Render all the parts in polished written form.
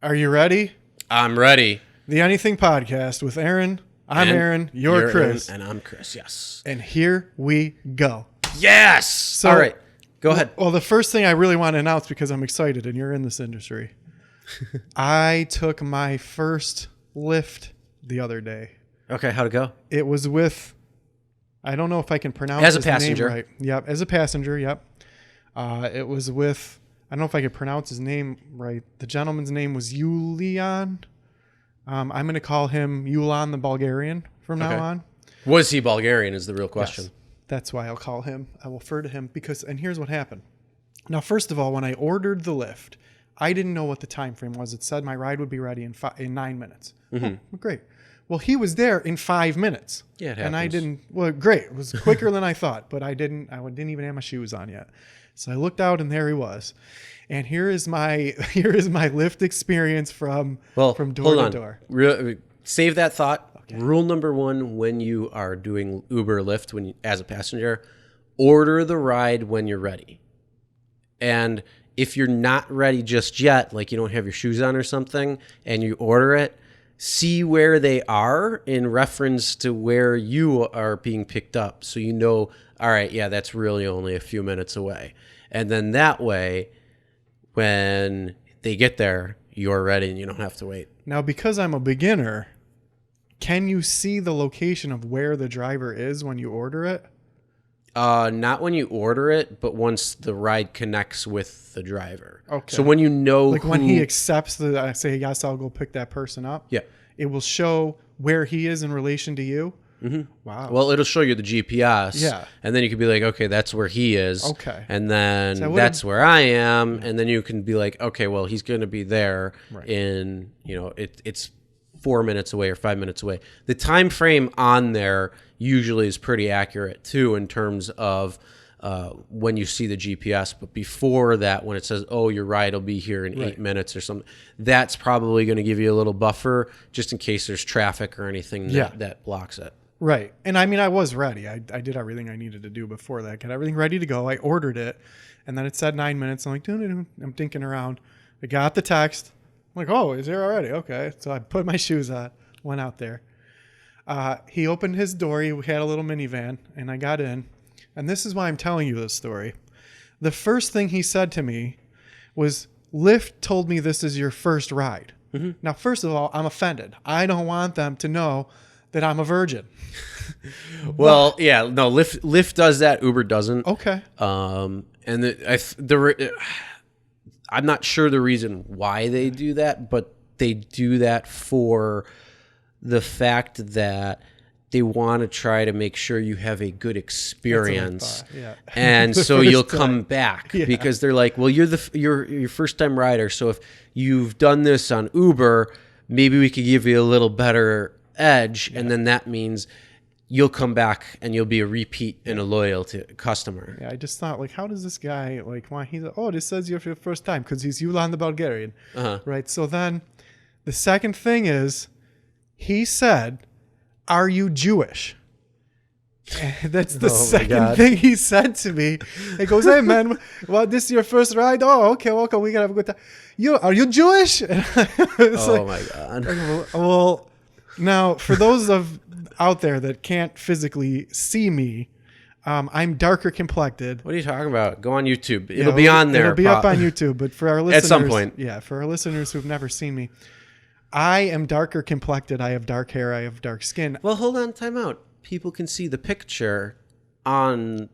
Are you ready? I'm ready. The Anything Podcast with Aaron. I'm Aaron. You're Chris. And I'm Chris, yes. And here we go. Yes! So, all right, go ahead. Well, the first thing I really want to announce, because I'm excited and you're in this industry, I took my first Lyft the other day. Okay, how'd it go? It was with, I don't know if I can pronounce As a his passenger. name right. Yep, as a passenger, yep. It was with, I don't know if I could pronounce his name right. The gentleman's name was Yulian. I'm going to call him Yulan the Bulgarian from now on. Was he Bulgarian is the real question. Yes, that's why I'll call him. I will refer to him because, and here's what happened. Now, first of all, when I ordered the Lyft, I didn't know what the time frame was. It said my ride would be ready in 9 minutes. Oh, great. Well, he was there in 5 minutes. Yeah, it and I happens. didn't. Well, great. It was quicker than I thought, but I didn't even have my shoes on yet. So I looked out, and there he was. And here is my Lyft experience from door to door. Save that thought. Okay. Rule number one when you are doing Uber or Lyft as a passenger, order the ride when you're ready. And if you're not ready just yet, like you don't have your shoes on or something, and you order it, see where they are in reference to where you are being picked up. So you know, all right, yeah, that's really only a few minutes away. And then that way, when they get there, you're ready and you don't have to wait. Now, because I'm a beginner, can you see the location of where the driver is when you order it? Not when you order it, but once the ride connects with the driver. Okay. So when you know when he accepts I say, yes, I'll go pick that person up. Yeah. It will show where he is in relation to you. Mm-hmm. Wow. Well, it'll show you the GPS. Yeah. And then you can be like, okay, that's where he is. Okay. And then that's where I am. And then you can be like, okay, well, he's going to be there in, it's 4 minutes away or 5 minutes away. The time frame on there usually is pretty accurate too in terms of when you see the GPS. But before that, when it says, oh, your ride will be here in 8 minutes or something, that's probably going to give you a little buffer just in case there's traffic or anything that blocks it. Right. And I mean, I was ready. I did everything I needed to do before that. Got everything ready to go. I ordered it. And then it said 9 minutes. I'm like, I'm thinking around. I got the text. I'm like, oh, is there already? Okay. So I put my shoes on, went out there. He opened his door. He had a little minivan, and I got in. And this is why I'm telling you this story. The first thing he said to me was, Lyft told me this is your first ride. Mm-hmm. Now, first of all, I'm offended. I don't want them to know that I'm a virgin. Well, yeah, no, Lyft does that. Uber doesn't. Okay. I'm not sure the reason why they do that, but they do that for the fact that they want to try to make sure you have a good experience. Yeah. And so you'll come back because they're like, well, you're your first time rider. So if you've done this on Uber, maybe we could give you a little better edge. Yeah. And then that means you'll come back and you'll be a repeat and a loyal customer. Yeah, I just thought, like, how does this guy, like, why he's, this says you're for the first time because he's Yulan the Bulgarian. Uh-huh. Right. So then the second thing is he said, are you Jewish? And that's the second thing he said to me. He goes, hey, man, well, this is your first ride? Oh, okay, welcome. We got to have a good time. Are you Jewish? And my God. Well, now, for those out there that can't physically see me, I'm darker complected. What are you talking about? Go on YouTube. It'll be on there. It'll be up on YouTube. But for our listeners, at some point, for our listeners who've never seen me, I am darker complected. I have dark hair. I have dark skin. Well, hold on, time out. People can see the picture on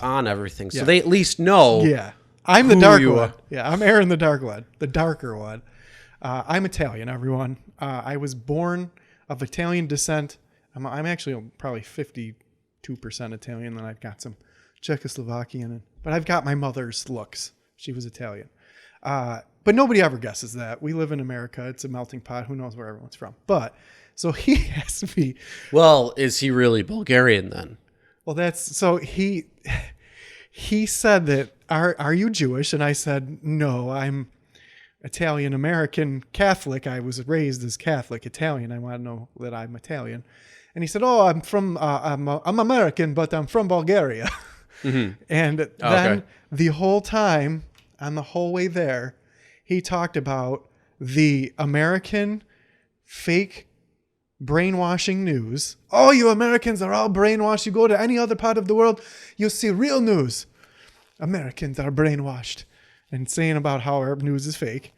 on everything, so they at least know. Yeah, I'm the dark one. Yeah, I'm Aaron the dark one, the darker one. I'm Italian, everyone. I was born of Italian descent. I'm actually probably 52% Italian, and I've got some Czechoslovakian, but I've got my mother's looks. She was Italian. But nobody ever guesses that. We live in America. It's a melting pot. Who knows where everyone's from? But so he asked me. Well, is he really Bulgarian then? Well, he said that, are you Jewish? And I said, no, I'm Italian American Catholic. I was raised as Catholic Italian. I want to know that I'm Italian. And he said, oh, I'm American, but I'm from Bulgaria. Mm-hmm. And then the whole time, on the whole way there, he talked about the American fake brainwashing news. Oh, you Americans are all brainwashed. You go to any other part of the world, you'll see real news. Americans are brainwashed, and saying about how our news is fake.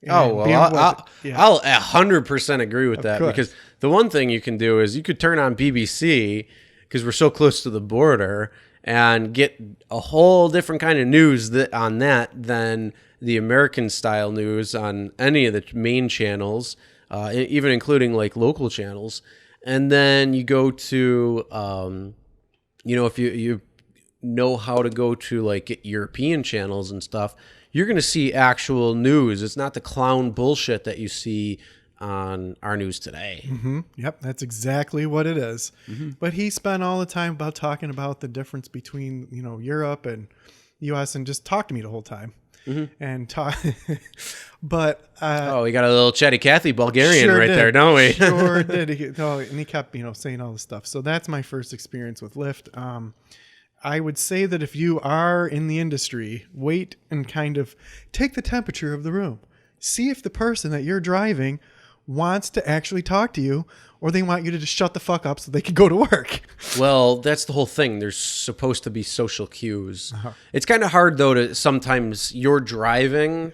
Oh, And being well, with- I'll 100% agree with that, course. because the one thing you can do is you could turn on BBC, because we're so close to the border, and get a whole different kind of news on that than the American style news on any of the main channels, even including like local channels. And then you go to, if you know how to go to like European channels and stuff, you're going to see actual news. It's not the clown bullshit that you see on our news today. Yep, that's exactly what it is. But he spent all the time about talking about the difference between, Europe and U.S. and just talked to me the whole time. And talk, but Oh, we got a little chatty Cathy Bulgarian sure right did. there, don't we? Sure did. And he kept, saying all this stuff. So that's my first experience with Lyft. I would say that if you are in the industry, wait and kind of take the temperature of the room. See if the person that you're driving wants to actually talk to you, or they want you to just shut the fuck up so they can go to work. Well, that's the whole thing. There's supposed to be social cues. It's kind of hard, though, to sometimes you're driving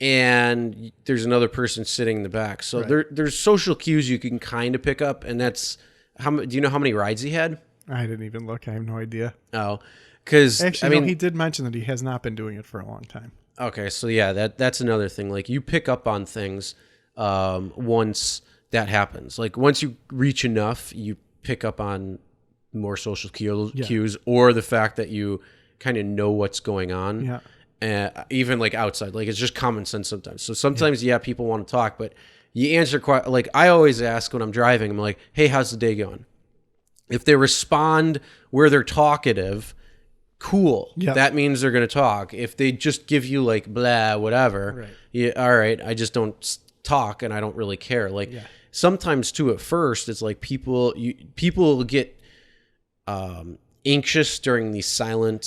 and there's another person sitting in the back. So there's social cues you can kind of pick up, and that's do you know how many rides he had? I didn't even look. I have no idea. Oh, because Actually, no, he did mention that he has not been doing it for a long time. Okay, so yeah, that's another thing. Like, you pick up on things once that happens. Like, once you reach enough, you pick up on more social cues, or the fact that you kind of know what's going on. Yeah. Even like outside, like it's just common sense sometimes. So sometimes, people want to talk, but you answer like I always ask when I'm driving. I'm like, "Hey, how's the day going?" If they respond where they're talkative, cool. Yeah. That means they're going to talk. If they just give you like blah, whatever, all right, I just don't talk and I don't really care. Like sometimes too, at first, it's like people get anxious during these silent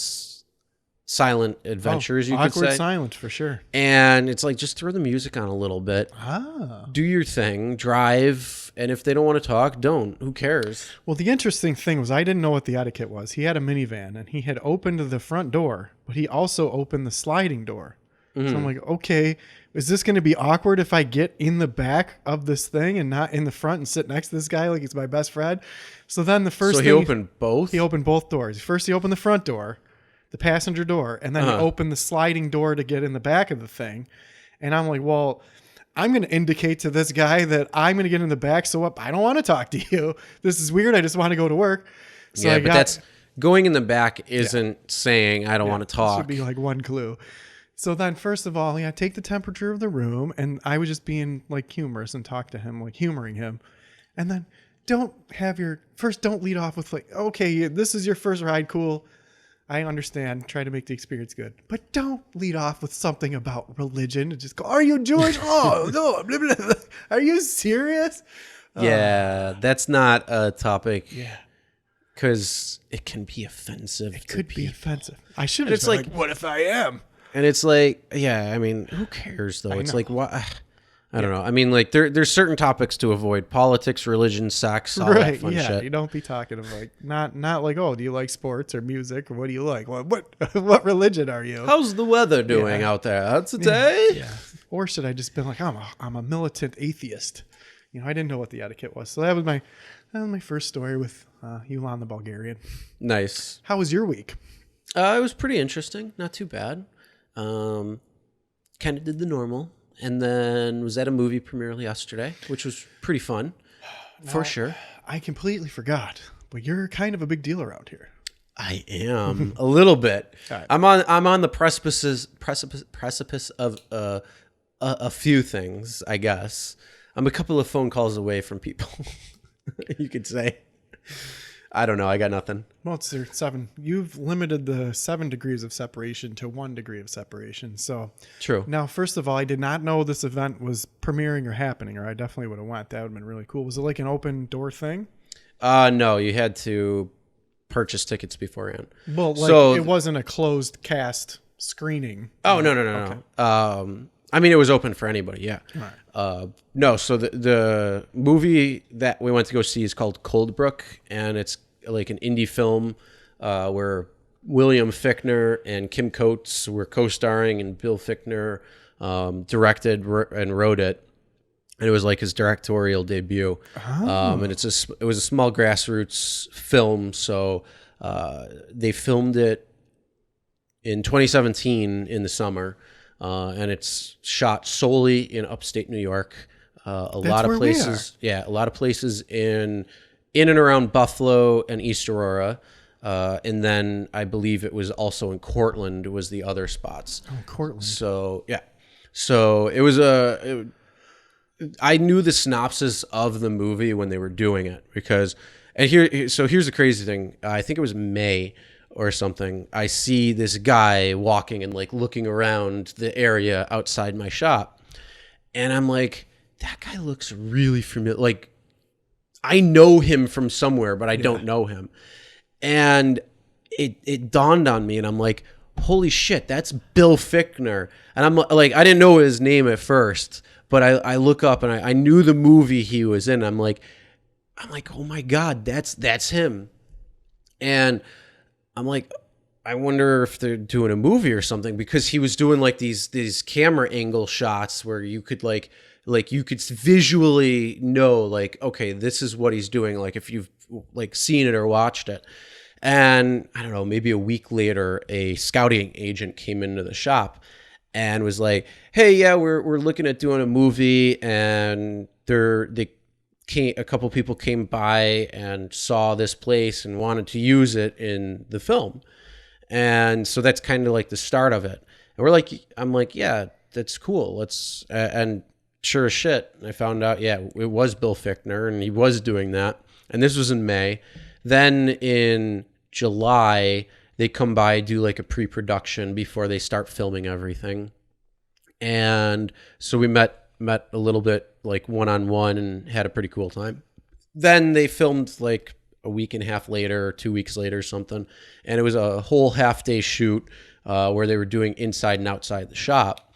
adventures, you could say. Awkward silence for sure. And it's like, just throw the music on a little bit. Do your thing, drive, and if they don't want to talk, don't. Who cares? Well, the interesting thing was I didn't know what the etiquette was. He had a minivan and he had opened the front door, but he also opened the sliding door. So I'm like, okay, is this going to be awkward if I get in the back of this thing and not in the front and sit next to this guy like he's my best friend? So then the first So thing... he opened both? He opened both doors. First, he opened the front door, the passenger door, and then he opened the sliding door to get in the back of the thing. And I'm like, well, I'm going to indicate to this guy that I'm going to get in the back. So what? I don't want to talk to you. This is weird. I just want to go to work. So yeah, but that's going in the back isn't saying I don't want to This talk. would be like one clue. So then, first of all, take the temperature of the room, and I was just being like humorous and talk to him, like humoring him, and then don't lead off with like, okay, this is your first ride, cool. I understand. Try to make the experience good, but don't lead off with something about religion and just go, "Are you Jewish? Oh no, blah, blah, blah. Are you serious?" Yeah, that's not a topic. Yeah, because it can be offensive. it could be offensive. I should have. It's It's like, what if I am? And it's like, yeah, I mean, who cares though? It's know. like, what? I don't know. I mean, like there's certain topics to avoid: politics, religion, sex, all that fun shit. You don't be talking of like not like, oh, do you like sports or music or what do you like? What religion are you? How's the weather doing out there today? Yeah. Or should I just been like, I'm a militant atheist? I didn't know what the etiquette was. So that was my first story with Yulan the Bulgarian. Nice. How was your week? It was pretty interesting. Not too bad. Kind of did the normal, and then was at a movie premiere yesterday, which was pretty fun, for sure. I completely forgot, but you're kind of a big deal around here. I am a little bit. Right. I'm on the precipice of a few things, I guess. I'm a couple of phone calls away from people. You could say. I don't know. I got nothing. Well, it's 7. You've limited the 7 degrees of separation to 1 degree of separation. So True. now, first of all, I did not know this event was premiering or happening, or I definitely would have went. That would have been really cool. Was it like an open door thing? No, you had to purchase tickets beforehand. Well, like So- it wasn't a closed cast screening. Oh, no. I mean, it was open for anybody. Yeah. Right. No. So the movie that we went to go see is called Coldbrook, and it's like an indie film where William Fichtner and Kim Coates were co-starring, and Bill Fichtner directed and wrote it. And it was like his directorial debut. And it was a small grassroots film. So they filmed it in 2017 in the summer. And it's shot solely in upstate New York. A lot of places. Yeah, a lot of places in and around Buffalo and East Aurora. And then I believe it was also in Cortland was the other spots. Oh, Cortland. So, yeah. So it was I knew the synopsis of the movie when they were doing it because, here's the crazy thing. I think it was May or something. I see this guy walking and like looking around the area outside my shop, and I'm like, that guy looks really familiar. Like, I know him from somewhere, but I don't know him. And it dawned on me, and I'm like, holy shit, that's Bill Fichtner. And I'm like, I didn't know his name at first. But I look up and I knew the movie he was in. I'm like, oh my God, that's him. And I'm like, I wonder if they're doing a movie or something, because he was doing like these camera angle shots where you could like you could visually know like, okay, this is what he's doing. Like if you've like seen it or watched it. And I don't know, maybe a week later, a scouting agent came into the shop and was like, hey, yeah, we're looking at doing a movie, and a couple people came by and saw this place and wanted to use it in the film. And so that's kind of like the start of it. And I'm like, yeah, that's cool. Let's, and sure as shit, I found out, yeah, it was Bill Fichtner, and he was doing that. And this was in May. Then in July, they come by, do like a pre-production before they start filming everything. And so we met a little bit like one-on-one and had a pretty cool time. Then they filmed like a week and a half later or 2 weeks later or something. And it was a whole half-day shoot where they were doing inside and outside the shop.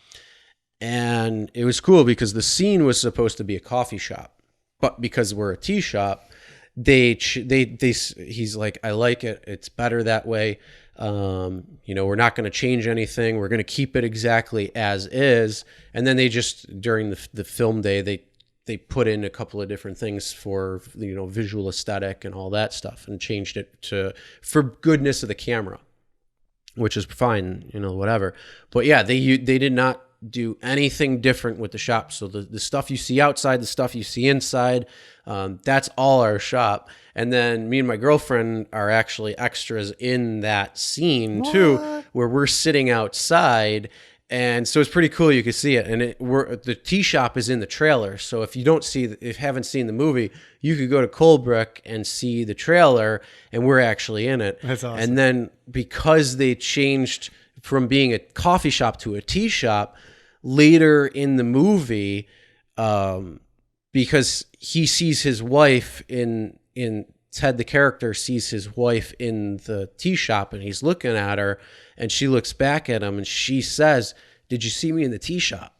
And it was cool because the scene was supposed to be a coffee shop. But because we're a tea shop, he's like, I like it. It's better that way. We're not going to change anything. We're going to keep it exactly as is. And then they just, during the film day, they put in a couple of different things for, visual aesthetic and all that stuff, and changed it for goodness of the camera, which is fine, whatever. But yeah, they did not do anything different with the shop. So the stuff you see outside, the stuff you see inside, that's all our shop. And then me and my girlfriend are actually extras in that scene too, where we're sitting outside. And so it's pretty cool. You can see it. And the tea shop is in the trailer. So if you haven't seen the movie, you could go to Coldbrook and see the trailer, and we're actually in it. That's awesome. And then because they changed from being a coffee shop to a tea shop later in the movie, because he sees his wife in Ted, the character sees his wife in the tea shop, and he's looking at her, and she looks back at him, and she says, "Did you see me in the tea shop?"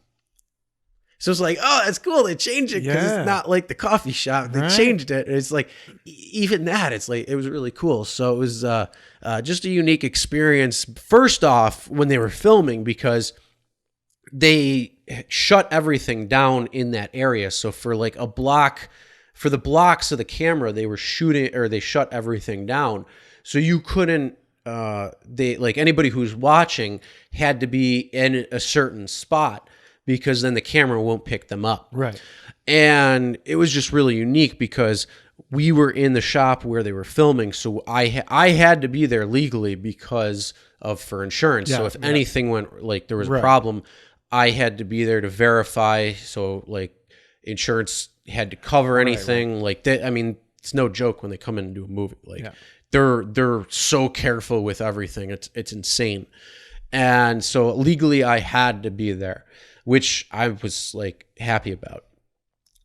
So it's like, oh, that's cool. They changed it because it's not like the coffee shop. They changed it. And it's like, even that, it's like, it was really cool. So it was just a unique experience. First off, when they were filming, because they shut everything down in that area. So for like a block, for the blocks of the camera, they were shooting, or they shut everything down. So you couldn't, anybody who's watching had to be in a certain spot, because then the camera won't pick them up. Right. And it was just really unique because we were in the shop where they were filming. So I had to be there legally because for insurance. So if anything went, like there was a problem, I had to be there to verify. So like insurance had to cover anything like that. I mean, it's no joke when they come in and do a movie. Like they're so careful with everything. It's insane. And so legally I had to be there, which I was like happy about.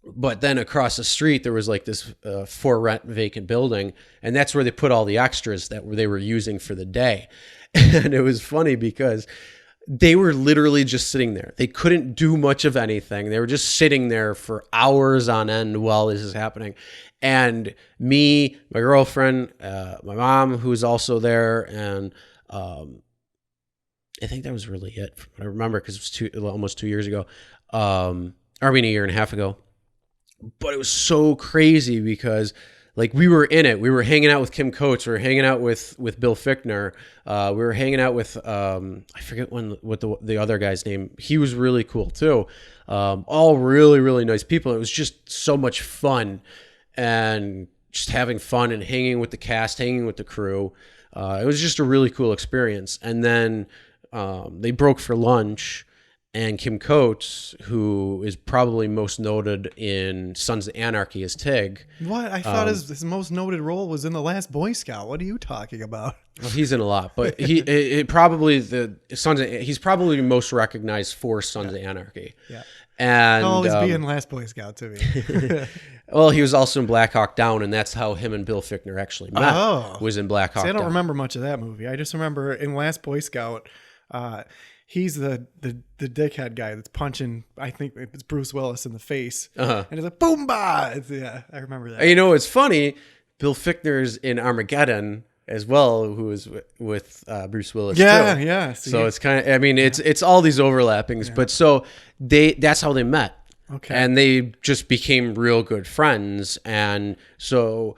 But then across the street, there was like this for rent vacant building, and that's where they put all the extras that they were using for the day. And it was funny because they were literally just sitting there. They couldn't do much of anything. They were just sitting there for hours on end while this is happening. And me, my girlfriend, my mom, who's also there, and I think that was really it. I remember because it was almost 2 years ago. A year and a half ago. But it was so crazy because like we were in it. We were hanging out with Kim Coates. We were hanging out with Bill Fichtner. We were hanging out with I forget what the other guy's name. He was really cool too. All really, really nice people. It was just so much fun, and just having fun and hanging with the cast, hanging with the crew. It was just a really cool experience. And then they broke for lunch. And Kim Coates, who is probably most noted in Sons of Anarchy as Tig. What? I thought his most noted role was in The Last Boy Scout. What are you talking about? Well, he's in a lot, but he's probably most recognized for Sons of Anarchy. Yeah. And He'll always be in Last Boy Scout to me. well, he was also in Black Hawk Down, and that's how him and Bill Fichtner actually met. Oh. Was in Black Hawk See, I don't Down. remember much of that movie. I just remember in Last Boy Scout, he's the dickhead guy that's punching, I think it's Bruce Willis in the face. Uh-huh. And it's like, boom, bah! Yeah, I remember that. And you know, it's funny, Bill Fichtner's in Armageddon as well, who was with Bruce Willis Yeah, too. yeah. See? So it's kind of, I mean, it's all these overlappings, but so that's how they met. Okay. And they just became real good friends. And so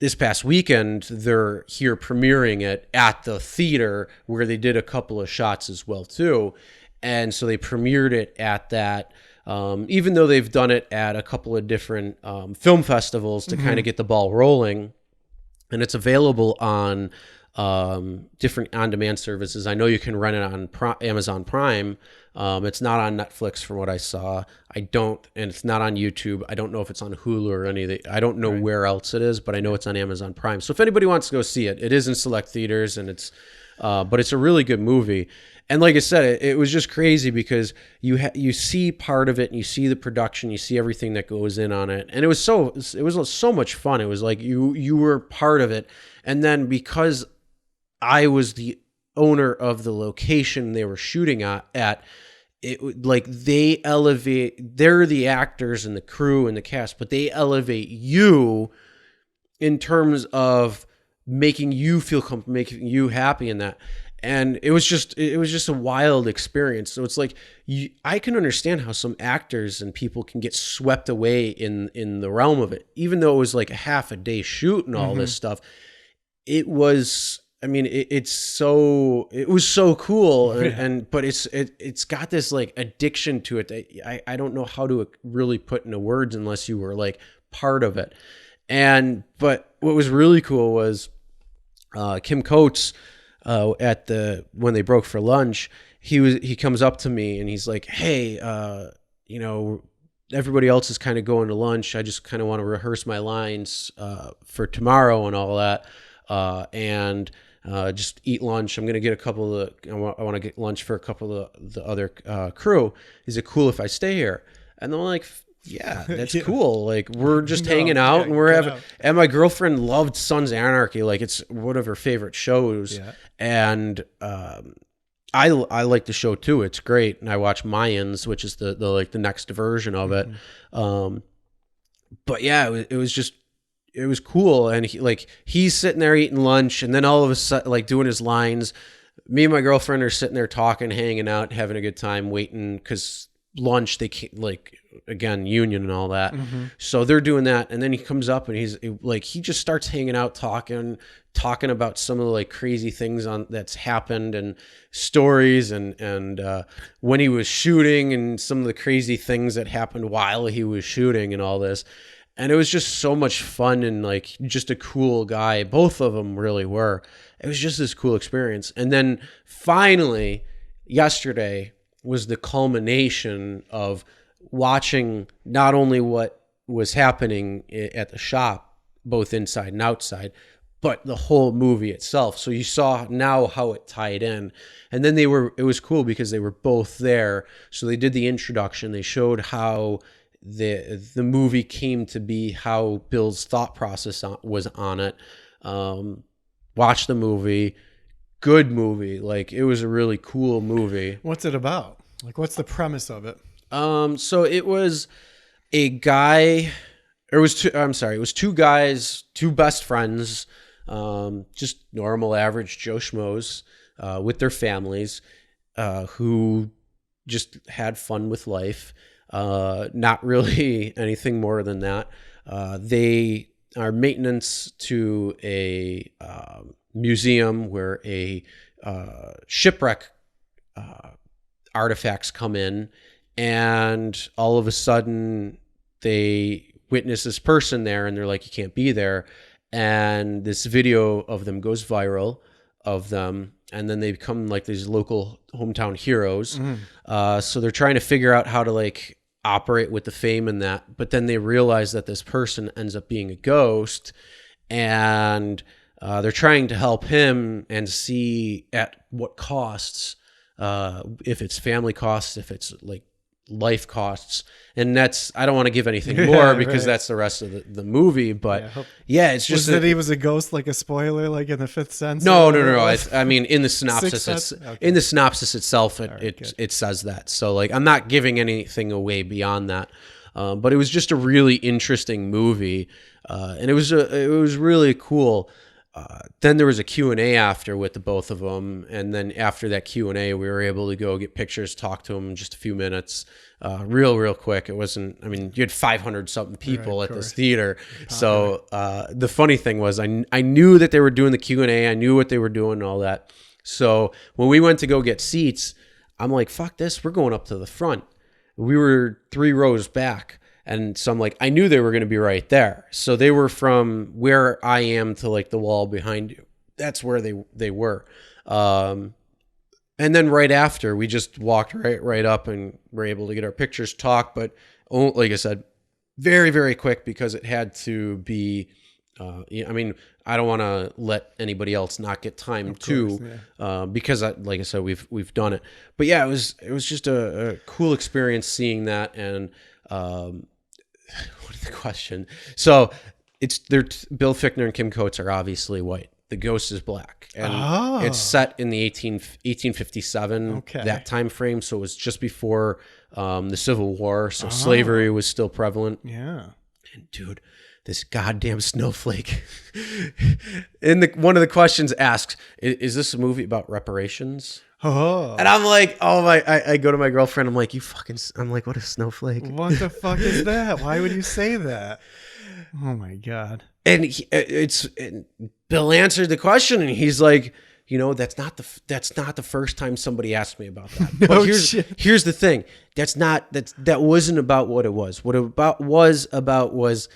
this past weekend, they're here premiering it at the theater where they did a couple of shots as well too. And so they premiered it at that, even though they've done it at a couple of different film festivals to kind of get the ball rolling. And it's available on different on-demand services. I know you can rent it on Amazon Prime. It's not on Netflix from what I saw. And it's not on YouTube. I don't know if it's on Hulu or any of the, I don't know where else it is, but I know it's on Amazon Prime. So if anybody wants to go see it, it is in select theaters, and but it's a really good movie. And like I said, it was just crazy because you see part of it, and you see the production, you see everything that goes in on it, and it was so much fun. It was like you were part of it, and then because I was the owner of the location they were shooting at it, like they're the actors and the crew and the cast, but they elevate you in terms of making you feel comfortable, making you happy in that. And it was just a wild experience. So it's like I can understand how some actors and people can get swept away in the realm of it, even though it was like a half a day shoot and all this stuff. It was, I mean, it was so cool, but it's got this like addiction to it that I don't know how to really put into words unless you were like part of it. But what was really cool was Kim Coates. When they broke for lunch, he comes up to me and he's like, "Hey, everybody else is kind of going to lunch. I just kind of want to rehearse my lines for tomorrow and all that, and just eat lunch. I'm gonna get a couple of I want to get lunch for a couple of the other crew. Is it cool if I stay here?" And I'm like, yeah, that's cool. Like we're just hanging out and we're having, and my girlfriend loved Sons of Anarchy. Like it's one of her favorite shows. Yeah. And, I like the show too. It's great. And I watch Mayans, which is the next version of it. But yeah, it was cool. And he's sitting there eating lunch, and then all of a sudden, like doing his lines, me and my girlfriend are sitting there talking, hanging out, having a good time, waiting. 'Cause lunch, they can't, like, again, union and all that. So they're doing that, and then he comes up and he just starts hanging out, talking about some of the like crazy things that's happened and stories and when he was shooting and some of the crazy things that happened while he was shooting and all this. And it was just so much fun, and like just a cool guy. Both of them really were. It was just this cool experience. And then finally yesterday was the culmination of watching not only what was happening at the shop, both inside and outside, but the whole movie itself. So you saw now how it tied in. And then it was cool because they were both there. So they did the introduction. They showed how the movie came to be, how Bill's thought process was on it. Watched the movie, good movie. Like, it was a really cool movie. What's it about? Like, what's the premise of it? So it was a guy, or it was two, I'm sorry, it was two guys, two best friends, just normal, average Joe Schmoes, with their families, who just had fun with life. Not really anything more than that. They are maintenance to a museum where a shipwreck artifacts come in, and all of a sudden they witness this person there, and they're like, you can't be there. And this video of them goes viral, of them, and then they become like these local hometown heroes. So they're trying to figure out how to like operate with the fame and that, but then they realize that this person ends up being a ghost, and they're trying to help him and see at what costs, if it's family costs, if it's like life costs. And that's, I don't want to give anything more because right. that's the rest of the movie, but yeah, it's just that he was a ghost, like a spoiler, like in the Fifth Sense? No. I mean, in the synopsis, Okay. in the synopsis itself, it says that. So like, I'm not giving anything away beyond that. But it was just a really interesting movie, and it was really cool. Then there was a Q&A after with the both of them, and then after that Q&A, we were able to go get pictures, talk to them in just a few minutes, real quick. It wasn't, I mean, you had 500 something people at this theater. So the funny thing was, I knew that they were doing the Q&A, I knew what they were doing and all that. So when we went to go get seats, I'm like, fuck this, we're going up to the front. We were 3 rows back. And so I'm like, I knew they were going to be right there. So they were from where I am to like the wall behind you. That's where they were. And then right after, we just walked right up and were able to get our pictures, talk. But like I said, very, very quick, because it had to be, I mean, I don't want to let anybody else not get time too, because like I said, we've done it. But yeah, it was just a cool experience seeing that. And what is the question? So Bill Fichtner and Kim Coates are obviously white. The ghost is black, and it's set in the 1857 that time frame. So it was just before the Civil War. So slavery was still prevalent. Yeah. And dude, this goddamn snowflake. One of the questions asks, "Is this a movie about reparations?" Oh. And I'm like, oh my! I go to my girlfriend. I'm like, I'm like, what a snowflake! What the fuck is that? Why would you say that? Oh my god! And Bill answered the question, and he's like, that's not the first time somebody asked me about that. But here's the thing: that wasn't about what it was. What it was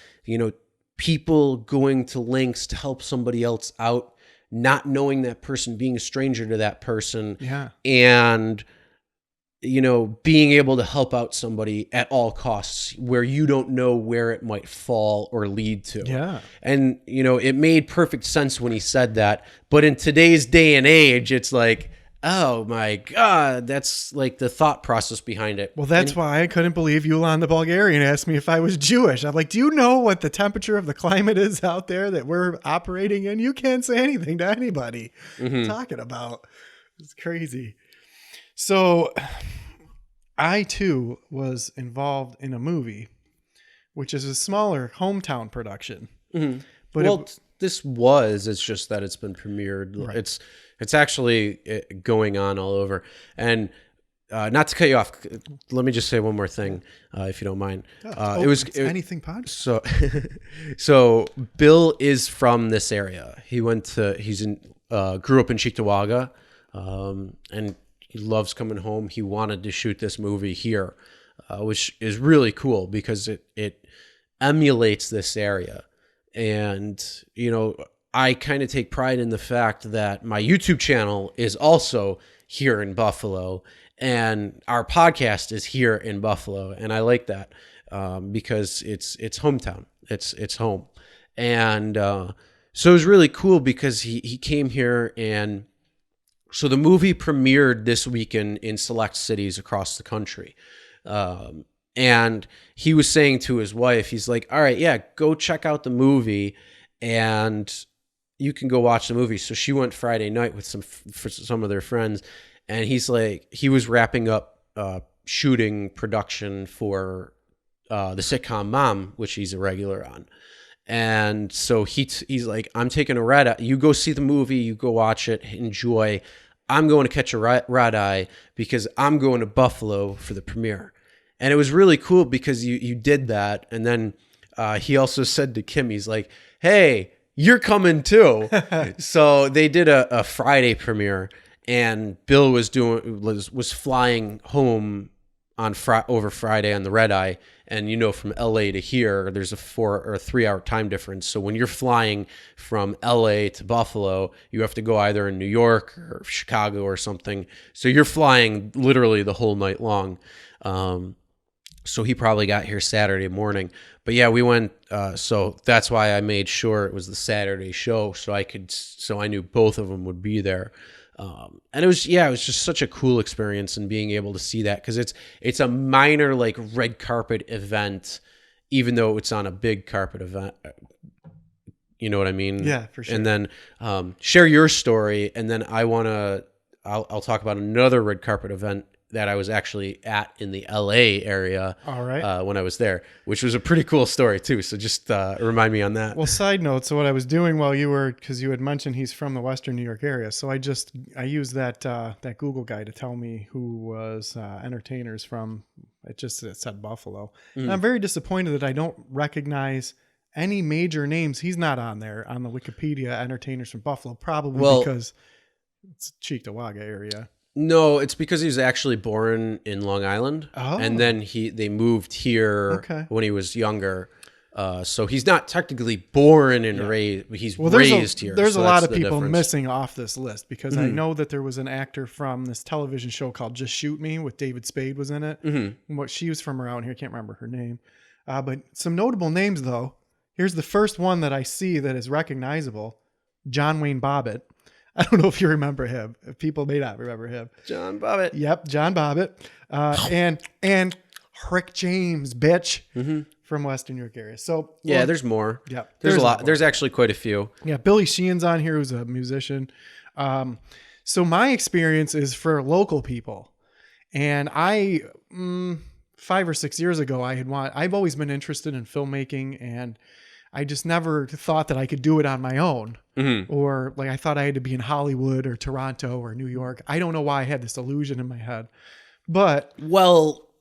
people going to lengths to help somebody else out, not knowing that person, being a stranger to that person, and being able to help out somebody at all costs where you don't know where it might fall or lead to. Yeah. And it made perfect sense when he said that, but in today's day and age, it's like, oh my god, that's like the thought process behind it. Well, that's why I couldn't believe Yulan the Bulgarian asked me if I was Jewish. I'm like, do you know what the temperature of the climate is out there that we're operating in? You can't say anything to anybody. What are you talking about? It's crazy. So I too was involved in a movie, which is a smaller hometown production. But it's just that it's been premiered. Right. It's actually going on all over. And not to cut you off, let me just say one more thing, if you don't mind. Anything podcast. So Bill is from this area. Grew up in Cheektowaga, and he loves coming home. He wanted to shoot this movie here, which is really cool because it emulates this area. And, I kind of take pride in the fact that my YouTube channel is also here in Buffalo, and our podcast is here in Buffalo. And I like that because it's hometown. It's home. And so it was really cool because he came here, and so the movie premiered this weekend in select cities across the country. And he was saying to his wife, he's like, all right, yeah, go check out the movie. And you can go watch the movie. So she went Friday night with some of their friends, and he was wrapping up shooting production for the sitcom Mom, which he's a regular on. And so he's like, I'm taking a red eye. You go see the movie, you go watch it, enjoy. I'm going to catch a red eye because I'm going to Buffalo for the premiere. And it was really cool because you did that. And then he also said to Kim, he's like, hey, you're coming too. So they did a Friday premiere, and Bill was flying home on over Friday on the red eye. And from LA to here, there's a 4 or 3 hour time difference. So when you're flying from LA to Buffalo, you have to go either in New York or Chicago or something. So you're flying literally the whole night long. So he probably got here Saturday morning. But yeah, we went. So that's why I made sure it was the Saturday show, so I knew both of them would be there. And it was just such a cool experience, and being able to see that, because it's a minor like red carpet event, even though it's on a big carpet event. You know what I mean? Yeah, for sure. And then share your story, and then I'll talk about another red carpet event that I was actually at in the LA area. All right. When I was there, which was a pretty cool story too. So just remind me on that. Well, side note. So what I was doing while because you had mentioned he's from the Western New York area. So I used that Google guy to tell me who was entertainers from, it said Buffalo. And I'm very disappointed that I don't recognize any major names. He's not on there on the Wikipedia entertainers from Buffalo, probably because it's Cheektowaga area. No, it's because he was actually born in Long Island, and then they moved here when he was younger. So he's not technically born and raised; he's raised here. There's a lot of people missing off this list, because I know that there was an actor from this television show called Just Shoot Me with David Spade was in it. She was from around here. I can't remember her name, but some notable names though. Here's the first one that I see that is recognizable: John Wayne Bobbitt. I don't know if you remember him. People may not remember him. John Bobbitt. Yep, John Bobbitt. And Rick James, bitch, from Western New York area. So there's more. Yeah, there's a lot. There's actually quite a few. Yeah, Billy Sheehan's on here, who's a musician. So my experience is for local people, and I 5 or 6 years ago I've always been interested in filmmaking, and I just never thought that I could do it on my own, or like I thought I had to be in Hollywood or Toronto or New York. I don't know why I had this illusion in my head, but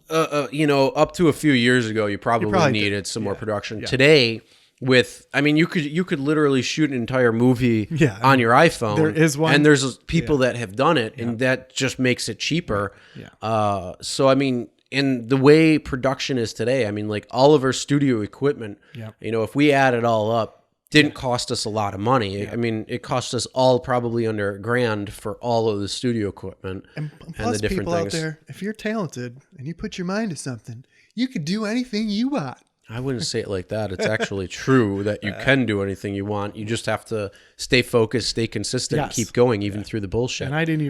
up to a few years ago, you probably needed some more production. Yeah. Today, you could literally shoot an entire movie on your iPhone. There is one, and there's people that have done it, and that just makes it cheaper. Yeah. In the way production is today, like all of our studio equipment, if we add it all up, didn't cost us a lot of money. Yeah. It cost us all probably under $1,000 for all of the studio equipment and plus the different people things out there. If you're talented and you put your mind to something, you could do anything you want. I wouldn't say it like that. It's actually true that you can do anything you want. You just have to stay focused, stay consistent, and keep going even through the bullshit. And I didn't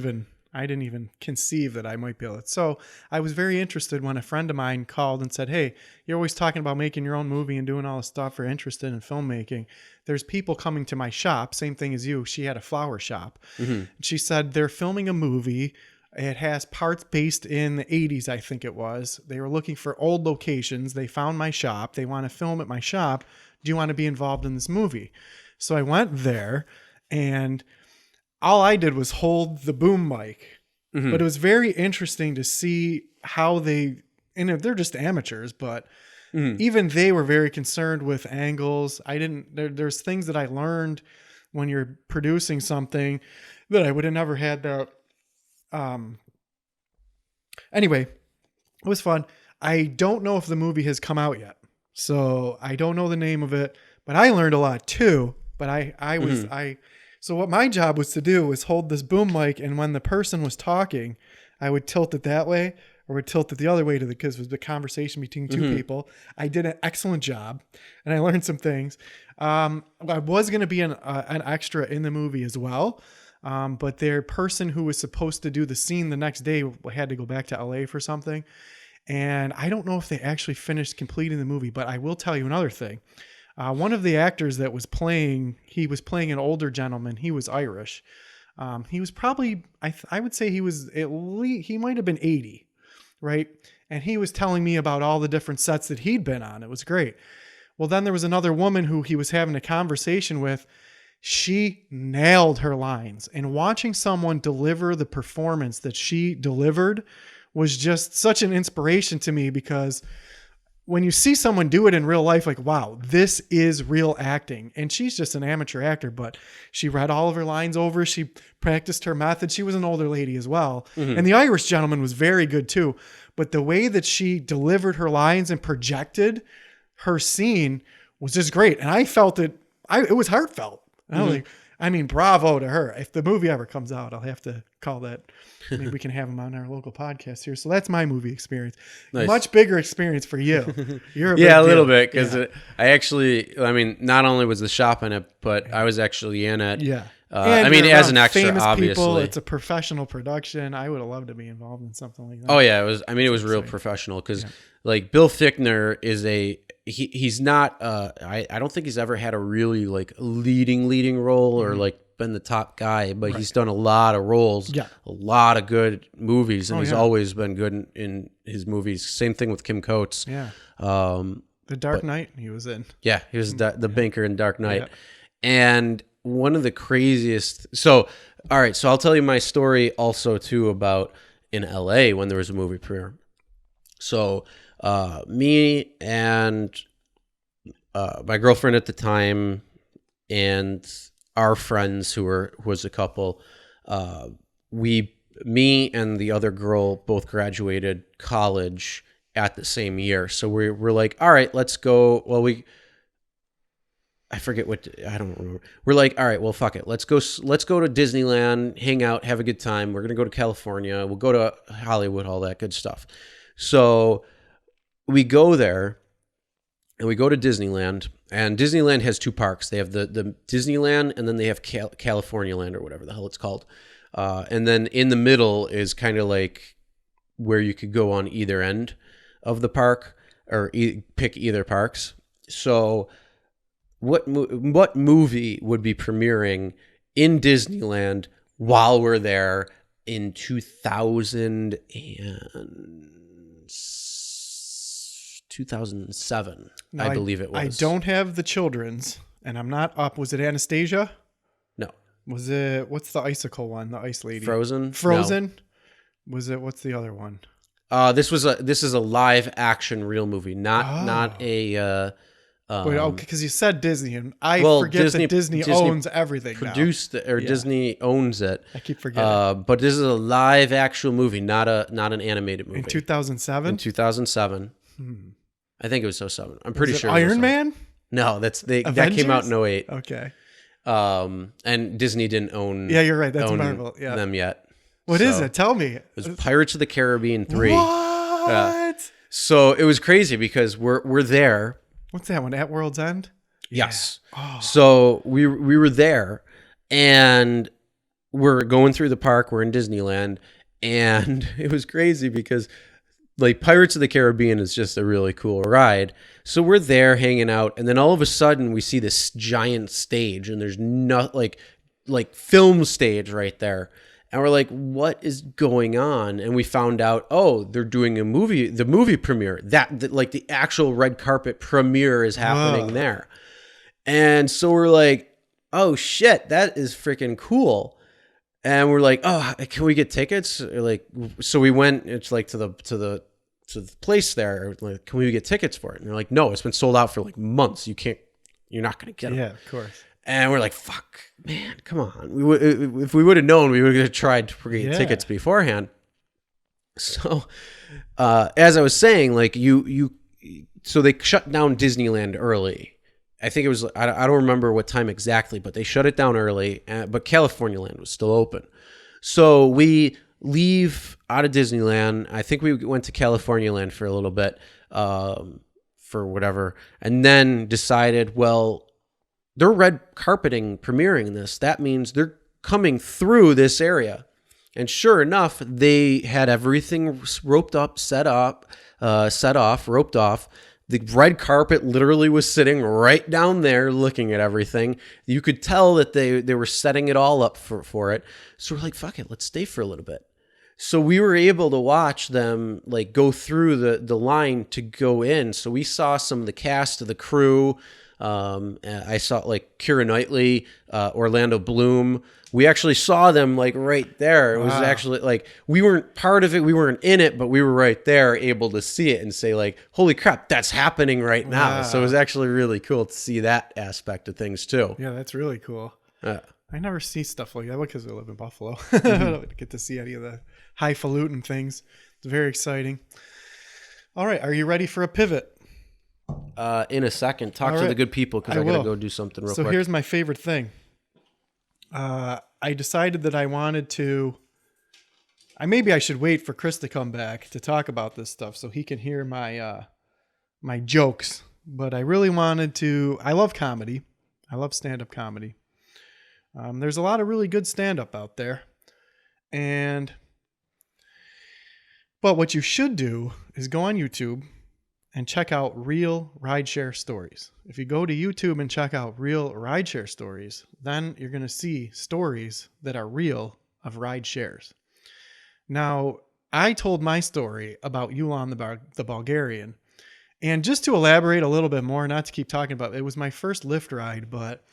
even conceive that I might be able to. So I was very interested when a friend of mine called and said, hey, you're always talking about making your own movie and doing all this stuff. You're interested in filmmaking. There's people coming to my shop, same thing as you. She had a flower shop. She said they're filming a movie. It has parts based in the 80s, I think it was. They were looking for old locations. They found my shop. They want to film at my shop. Do you want to be involved in this movie? So I went there, and all I did was hold the boom mic, but it was very interesting to see how they're just amateurs, but even they were very concerned with angles. There's things that I learned when you're producing something that I would have never had that. Anyway, it was fun. I don't know if the movie has come out yet, so I don't know the name of it, but I learned a lot too. But so what my job was to do was hold this boom mic, and when the person was talking, I would tilt it that way or would tilt it the other way because it was the conversation between two people. I did an excellent job, and I learned some things. I was going to be an extra in the movie as well, but their person who was supposed to do the scene the next day had to go back to LA for something, and I don't know if they actually finished completing the movie, but I will tell you another thing. One of the actors that was playing, he was playing an older gentleman. He was Irish. He was probably, I would say he was at least, he might have been 80, right? And he was telling me about all the different sets that he'd been on. It was great. Well, then there was another woman who he was having a conversation with. She nailed her lines, and watching someone deliver the performance that she delivered was just such an inspiration to me, because when you see someone do it in real life, like, wow, this is real acting. And she's just an amateur actor, but she read all of her lines over. She practiced her method. She was an older lady as well. Mm-hmm. And the Irish gentleman was very good too. But the way that she delivered her lines and projected her scene was just great. And I felt it. It was heartfelt. I mean, bravo to her. If the movie ever comes out, I'll have to call that. Maybe we can have him on our local podcast here. So that's my movie experience. Nice. Much bigger experience for you. You're a little bit, because I mean, not only was the shop in it, but I was actually in it. Yeah. I mean, as an extra, obviously. People, it's a professional production. I would have loved to be involved in something like that. Oh yeah, it was. I mean, it was real professional, because like Bill Fichtner is he's not. I don't think he's ever had a really like leading role or like been the top guy, but he's done a lot of roles, a lot of good movies, and he's always been good in his movies. Same thing with Kim Coates. Yeah. The Dark Knight he was in. Yeah, he was the banker in Dark Knight, and one of the craziest. So, all right. So I'll tell you my story also too about in LA when there was a movie premiere. So, me and my girlfriend at the time and our friends who was a couple, me and the other girl both graduated college at the same year. So we're like, all right, let's go. Well, I forget I don't remember. We're like, all right, well, fuck it. Let's go to Disneyland, hang out, have a good time. We're going to go to California. We'll go to Hollywood, all that good stuff. So we go there and we go to Disneyland, and Disneyland has two parks. They have the Disneyland, and then they have California Land, or whatever the hell it's called. And then in the middle is kind of like where you could go on either end of the park, or pick either parks. So what movie would be premiering in Disneyland while we're there in 2007? I believe it was. I don't have the children's, and I'm not up. Was it Anastasia? No. Was it, what's the icicle one? The ice lady. Frozen? No. Was it, what's the other one? This is a live action real movie, not a. Because you said Disney, and I forget that Disney owns everything. Disney owns it. I keep forgetting. But this is a live actual movie, not an animated movie. In 2007. In 2007. I think it was 2007. I'm pretty sure. Iron Man? No, that came out in 2008. Okay. And Disney didn't own. Yeah, you're right. That's Marvel. Yeah. Them yet. What is it? Tell me. It was Pirates of the Caribbean 3. What? So it was crazy because we're there. What's that one? At World's End? Yes. Yeah. Oh. So we were there, and we're going through the park. We're in Disneyland, and it was crazy because like Pirates of the Caribbean is just a really cool ride. So we're there hanging out, and then all of a sudden we see this giant stage, and there's not like film stage right there. And we're like, what is going on? And we found out, oh, they're doing a movie, the movie premiere. That like the actual red carpet premiere is happening there. And so we're like, oh shit, that is freaking cool. And we're like, oh, can we get tickets? Like, so we went. It's like to the place there. Like, can we get tickets for it? And they're like, no, it's been sold out for like months. You're not gonna get them. Yeah, of course. And we're like, fuck, man, come on. If we would have known, we would have tried to get tickets beforehand. So, as I was saying, like so they shut down Disneyland early. I think it was, I don't remember what time exactly, but they shut it down early. But California Land was still open. So we leave out of Disneyland. I think we went to California Land for a little bit, for whatever, and then decided, well, they're red carpeting premiering this. That means they're coming through this area. And sure enough, they had everything roped up, set off, roped off. The red carpet literally was sitting right down there looking at everything. You could tell that they were setting it all up for it. So we're like, fuck it, let's stay for a little bit. So we were able to watch them like go through the line to go in. So we saw some of the cast of the crew. I saw like Keira Knightley, Orlando Bloom. We actually saw them like right there. It was actually like, we weren't part of it. We weren't in it, but we were right there able to see it and say like, holy crap, that's happening right now. So it was actually really cool to see that aspect of things too. Yeah, that's really cool. I never see stuff like that because I live in Buffalo. Mm-hmm. I don't get to see any of the highfalutin things. It's very exciting. All right, are you ready for a pivot? In a second, talk All to right. the good people because I got to go do something real So quick. here's my favorite thing. I decided that I wanted to. Maybe I should wait for Chris to come back to talk about this stuff so he can hear my my jokes. But I really wanted to. I love comedy. I love stand-up comedy. There's a lot of really good stand-up out there, but what you should do is go on YouTube and check out real rideshare stories. If you go to YouTube and check out real rideshare stories, then you're going to see stories that are real of ride shares. Now, I told my story about Yulan the Bulgarian. And just to elaborate a little bit more, not to keep talking about it, was my first Lyft ride, but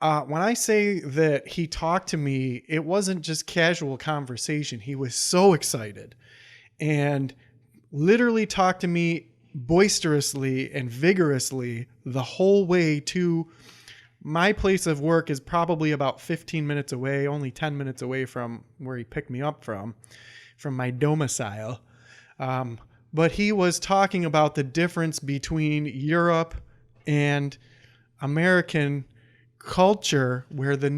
when I say that he talked to me, it wasn't just casual conversation. He was so excited and literally talked to me boisterously and vigorously the whole way to my place of work is probably about 15 minutes away, only 10 minutes away from where he picked me up from my domicile. But he was talking about the difference between Europe and American culture, where the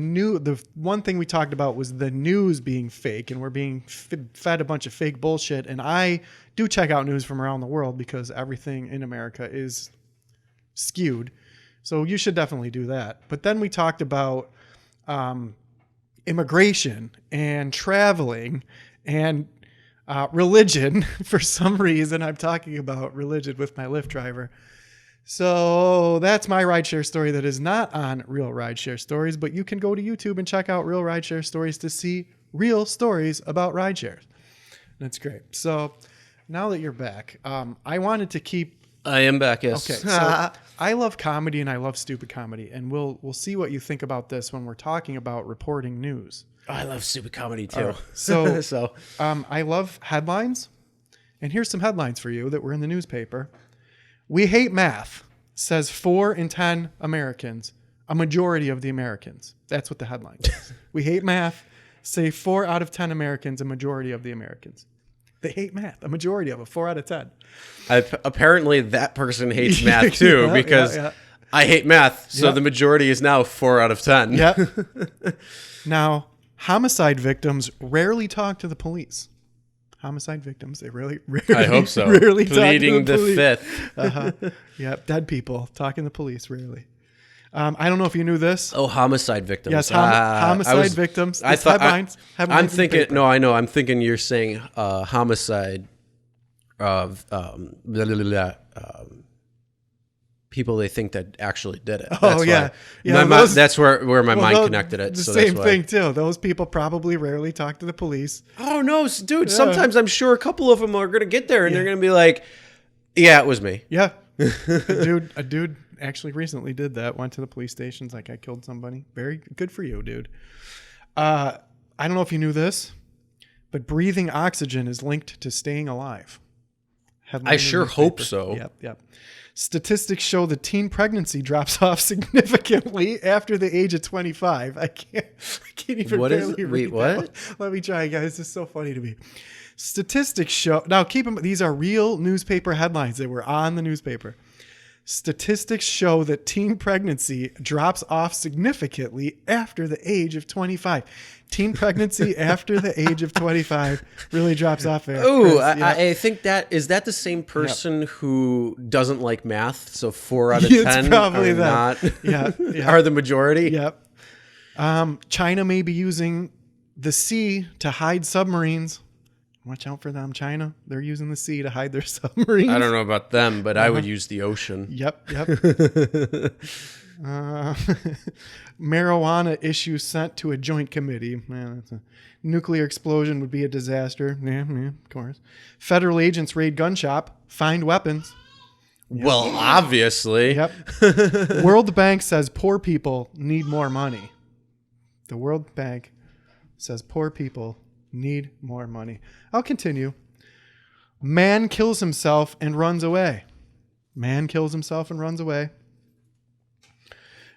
one thing we talked about was the news being fake, and we're being fed a bunch of fake bullshit. And I do check out news from around the world because everything in America is skewed. So you should definitely do that. But then we talked about immigration and traveling and religion. For some reason, I'm talking about religion with my Lyft driver. So that's my rideshare story that is not on Real Rideshare Stories, but you can go to YouTube and check out Real Rideshare Stories to see real stories about rideshares. That's great. So now that you're back, I wanted to keep... I am back, yes. Okay, so I love comedy and I love stupid comedy, and we'll see what you think about this when we're talking about reporting news. I love stupid comedy too. So, I love headlines, and here's some headlines for you that were in the newspaper. We hate math, says 4 in 10 Americans, a majority of the Americans. That's what the headline is. We hate math, say 4 out of 10 Americans, a majority of the Americans. They hate math, a majority of them, 4 out of 10. Apparently that person hates math too, because I hate math, so the majority is now 4 out of 10. Yeah. Now, homicide victims rarely talk to the police. Homicide victims, they rarely I hope so. Rarely Pleading talk to the police. fifth. Yep, dead people talking to the police rarely. I don't know if you knew this. Oh, homicide victims. Yes, homicide victims. I It's thought headlines. I'm Headlines in the thinking. paper. No, I know. I'm thinking you're saying homicide of people they think that actually did it. Oh, yeah. Yeah, those- that's where my mind those- connected it. The so same that's why. thing too. Those people probably rarely talk to the police. Oh no, dude! Sometimes I'm sure a couple of them are gonna get there and they're gonna be like, "Yeah, it was me." Yeah, a dude actually recently did that. Went to the police stations like I killed somebody. Very good for you, dude. I don't know if you knew this, but breathing oxygen is linked to staying alive. Headline I in the sure hope newspaper. so. Yep. Statistics show the teen pregnancy drops off significantly after the age of 25. I can't even What is barely it? read Wait, that what? one. Let me try, guys. This is so funny to me. Statistics show... Now, keep them... These are real newspaper headlines. They were on the newspaper. Statistics show that teen pregnancy drops off significantly after the age of 25. Teen pregnancy after the age of 25 really drops off. Oh, I think is that the same person who doesn't like math? So 4 out of 10 It's probably are them. not. Yeah. Are the majority? Yep. China may be using the sea to hide submarines. Watch out for them, China. They're using the sea to hide their submarines. I don't know about them, but I would use the ocean. Yep. Marijuana issue sent to a joint committee. Man, that's a nuclear explosion would be a disaster. Yeah, of course. Federal agents raid gun shop, find weapons. Well, obviously. Yep. World Bank says poor people need more money. The World Bank says poor people need more money. I'll continue. Man kills himself and runs away. Man kills himself and runs away.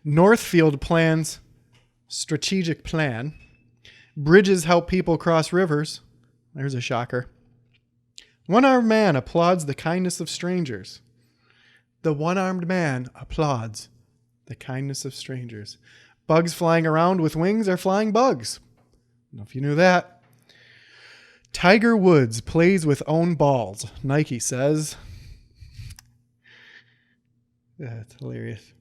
Northfield plans strategic plan. Bridges help people cross rivers. There's a shocker. One-armed man applauds the kindness of strangers. The one-armed man applauds the kindness of strangers. Bugs flying around with wings are flying bugs. I don't know if you knew that. Tiger Woods plays with own balls, Nike says. That's hilarious.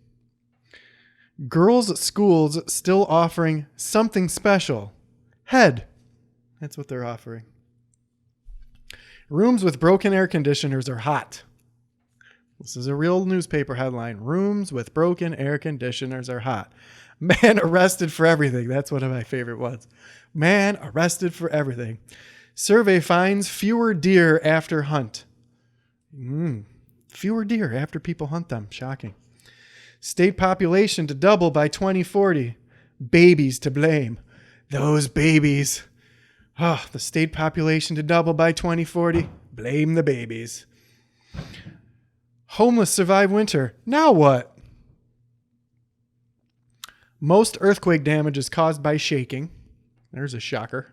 Girls' schools still offering something special. Head. That's what they're offering. Rooms with broken air conditioners are hot. This is a real newspaper headline. Rooms with broken air conditioners are hot. Man arrested for everything. That's one of my favorite ones. Man arrested for everything. Survey finds fewer deer after hunt. Fewer deer after people hunt them. Shocking. State population to double by 2040. Babies to blame. Those babies. Oh, the state population to double by 2040. Blame the babies. Homeless survive winter. Now what? Most earthquake damage is caused by shaking. There's a shocker.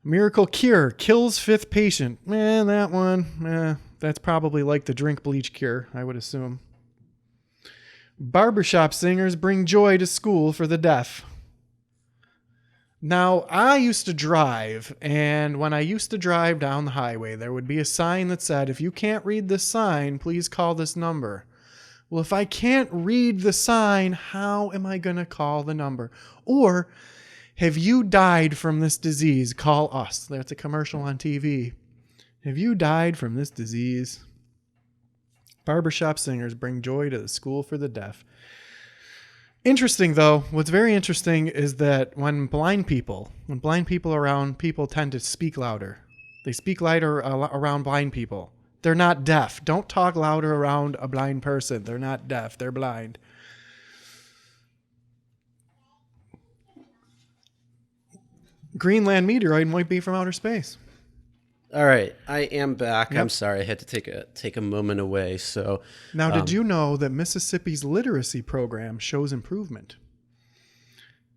Miracle cure kills fifth patient. That one. That's probably like the drink bleach cure, I would assume. Barbershop singers bring joy to school for the deaf. Now, I used to drive, and when I used to drive down the highway, there would be a sign that said, if you can't read this sign, please call this number. Well, if I can't read the sign, how am I going to call the number? Or, have you died from this disease? Call us. That's a commercial on TV. Have you died from this disease? Barbershop singers bring joy to the school for the deaf. Interesting, though, what's very interesting is that when blind people are around, people tend to speak louder. They speak louder around blind people. They're not deaf. Don't talk louder around a blind person. They're not deaf. They're blind. Greenland meteoroid might be from outer space. All right, I am back. Yep. I'm sorry, I had to take a moment away. So Now, did you know that Mississippi's literacy program shows improvement?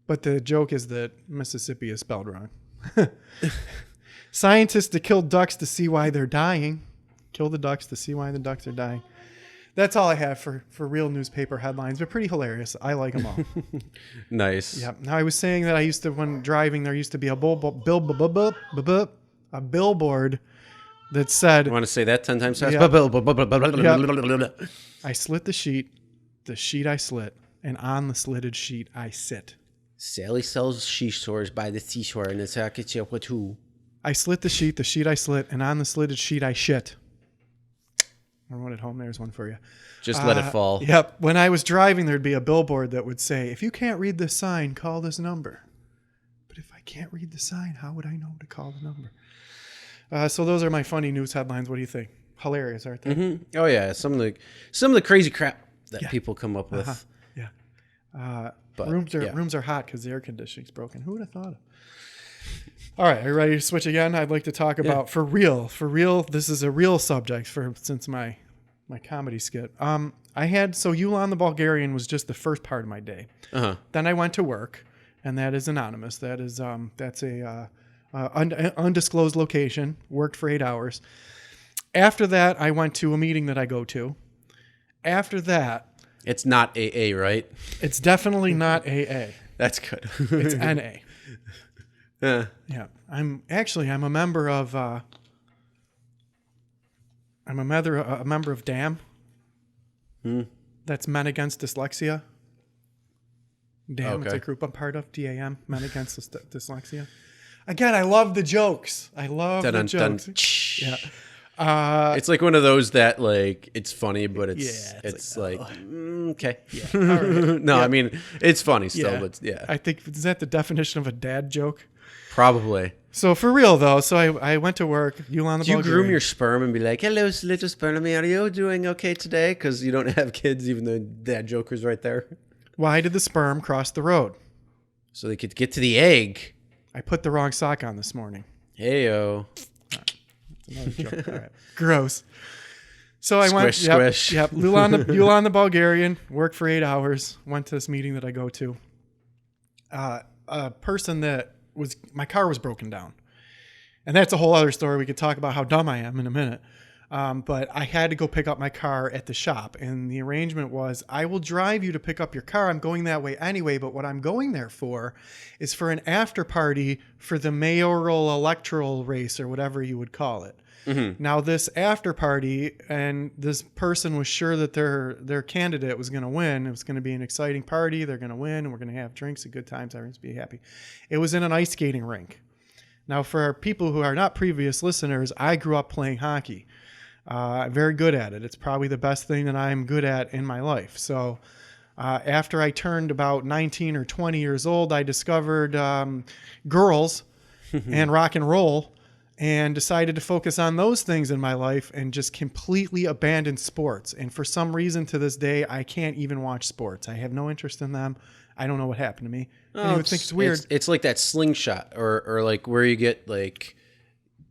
But the joke is that Mississippi is spelled wrong. Scientists to kill ducks to see why they're dying. Kill the ducks to see why the ducks are dying. That's all I have for real newspaper headlines, but pretty hilarious. I like them all. nice. Yeah. Now, I was saying that I used to, when driving, there used to be a billboard that said, You want to say that 10 times fast? Yeah. I slit the sheet I slit, and on the slitted sheet I sit. Sally sells seashores by the seashore and it's too. I slit the sheet I slit, and on the slitted sheet I shit. Everyone at home, there's one for you. Just let it fall. Yep. When I was driving, there'd be a billboard that would say, if you can't read this sign, call this number. But if I can't read the sign, how would I know to call the number? So those are my funny news headlines. What do you think? Hilarious, aren't they? Mm-hmm. Oh yeah, some of the crazy crap that people come up with. Yeah. But, rooms are hot because the air conditioning's broken. Who would have thought of? All right, are you ready to switch again? I'd like to talk about for real. This is a real subject since my comedy skit. Yulan the Bulgarian was just the first part of my day. Uh-huh. Then I went to work, and that is anonymous. That's a undisclosed location. Worked for 8 hours. After that, I went to a meeting that I go to. After that, it's not AA, right? It's definitely not AA. That's good. It's NA. Yeah. I'm a member of a member of DAM. That's Men Against Dyslexia. DAM, It's a group I'm part of, DAM, Men Against Dyslexia. Again, I love the jokes. I love the Dun, dun, jokes. dun. Yeah. It's like one of those that like it's funny, but it's Yeah, it's it's like, okay. All right. No, Yeah. I mean it's funny still, Yeah. but yeah, I think, is that the definition of a dad joke? probably. So for real though, so I went to work. You on the Do you Bulgarian. groom your sperm and be like, "Hello, little sperm, are you doing okay today?" Because you don't have kids, even though dad joker's right there, Why did the sperm cross the road? so they could get to the egg. I put the wrong sock on this morning. Heyo. Another joke. All right. Gross. So I went. Squish, Yep, squish. Yep. Yulan the Bulgarian. Worked for 8 hours. Went to this meeting that I go to. A person that was, my car was broken down, and that's a whole other story. We could talk about how dumb I am in a minute. But I had to go pick up my car at the shop, and the arrangement was, I will drive you to pick up your car. I'm going that way anyway, but what I'm going there for is for an after party for the mayoral electoral race, or whatever you would call it. Mm-hmm. Now, this after party, and this person was sure that their candidate was going to win. It was going to be an exciting party. They're going to win, and we're going to have drinks and good times. Everyone's be happy. It was in an ice skating rink. Now, for our people who are not previous listeners, I grew up playing hockey. Very good at it. It's probably the best thing that I'm good at in my life. So after I turned about 19 or 20 years old, I discovered girls and rock and roll, and decided to focus on those things in my life and just completely abandoned sports. And for some reason to this day, I can't even watch sports. I have no interest in them. I don't know what happened to me. And you would think it's weird. It's like that slingshot, or like where you get like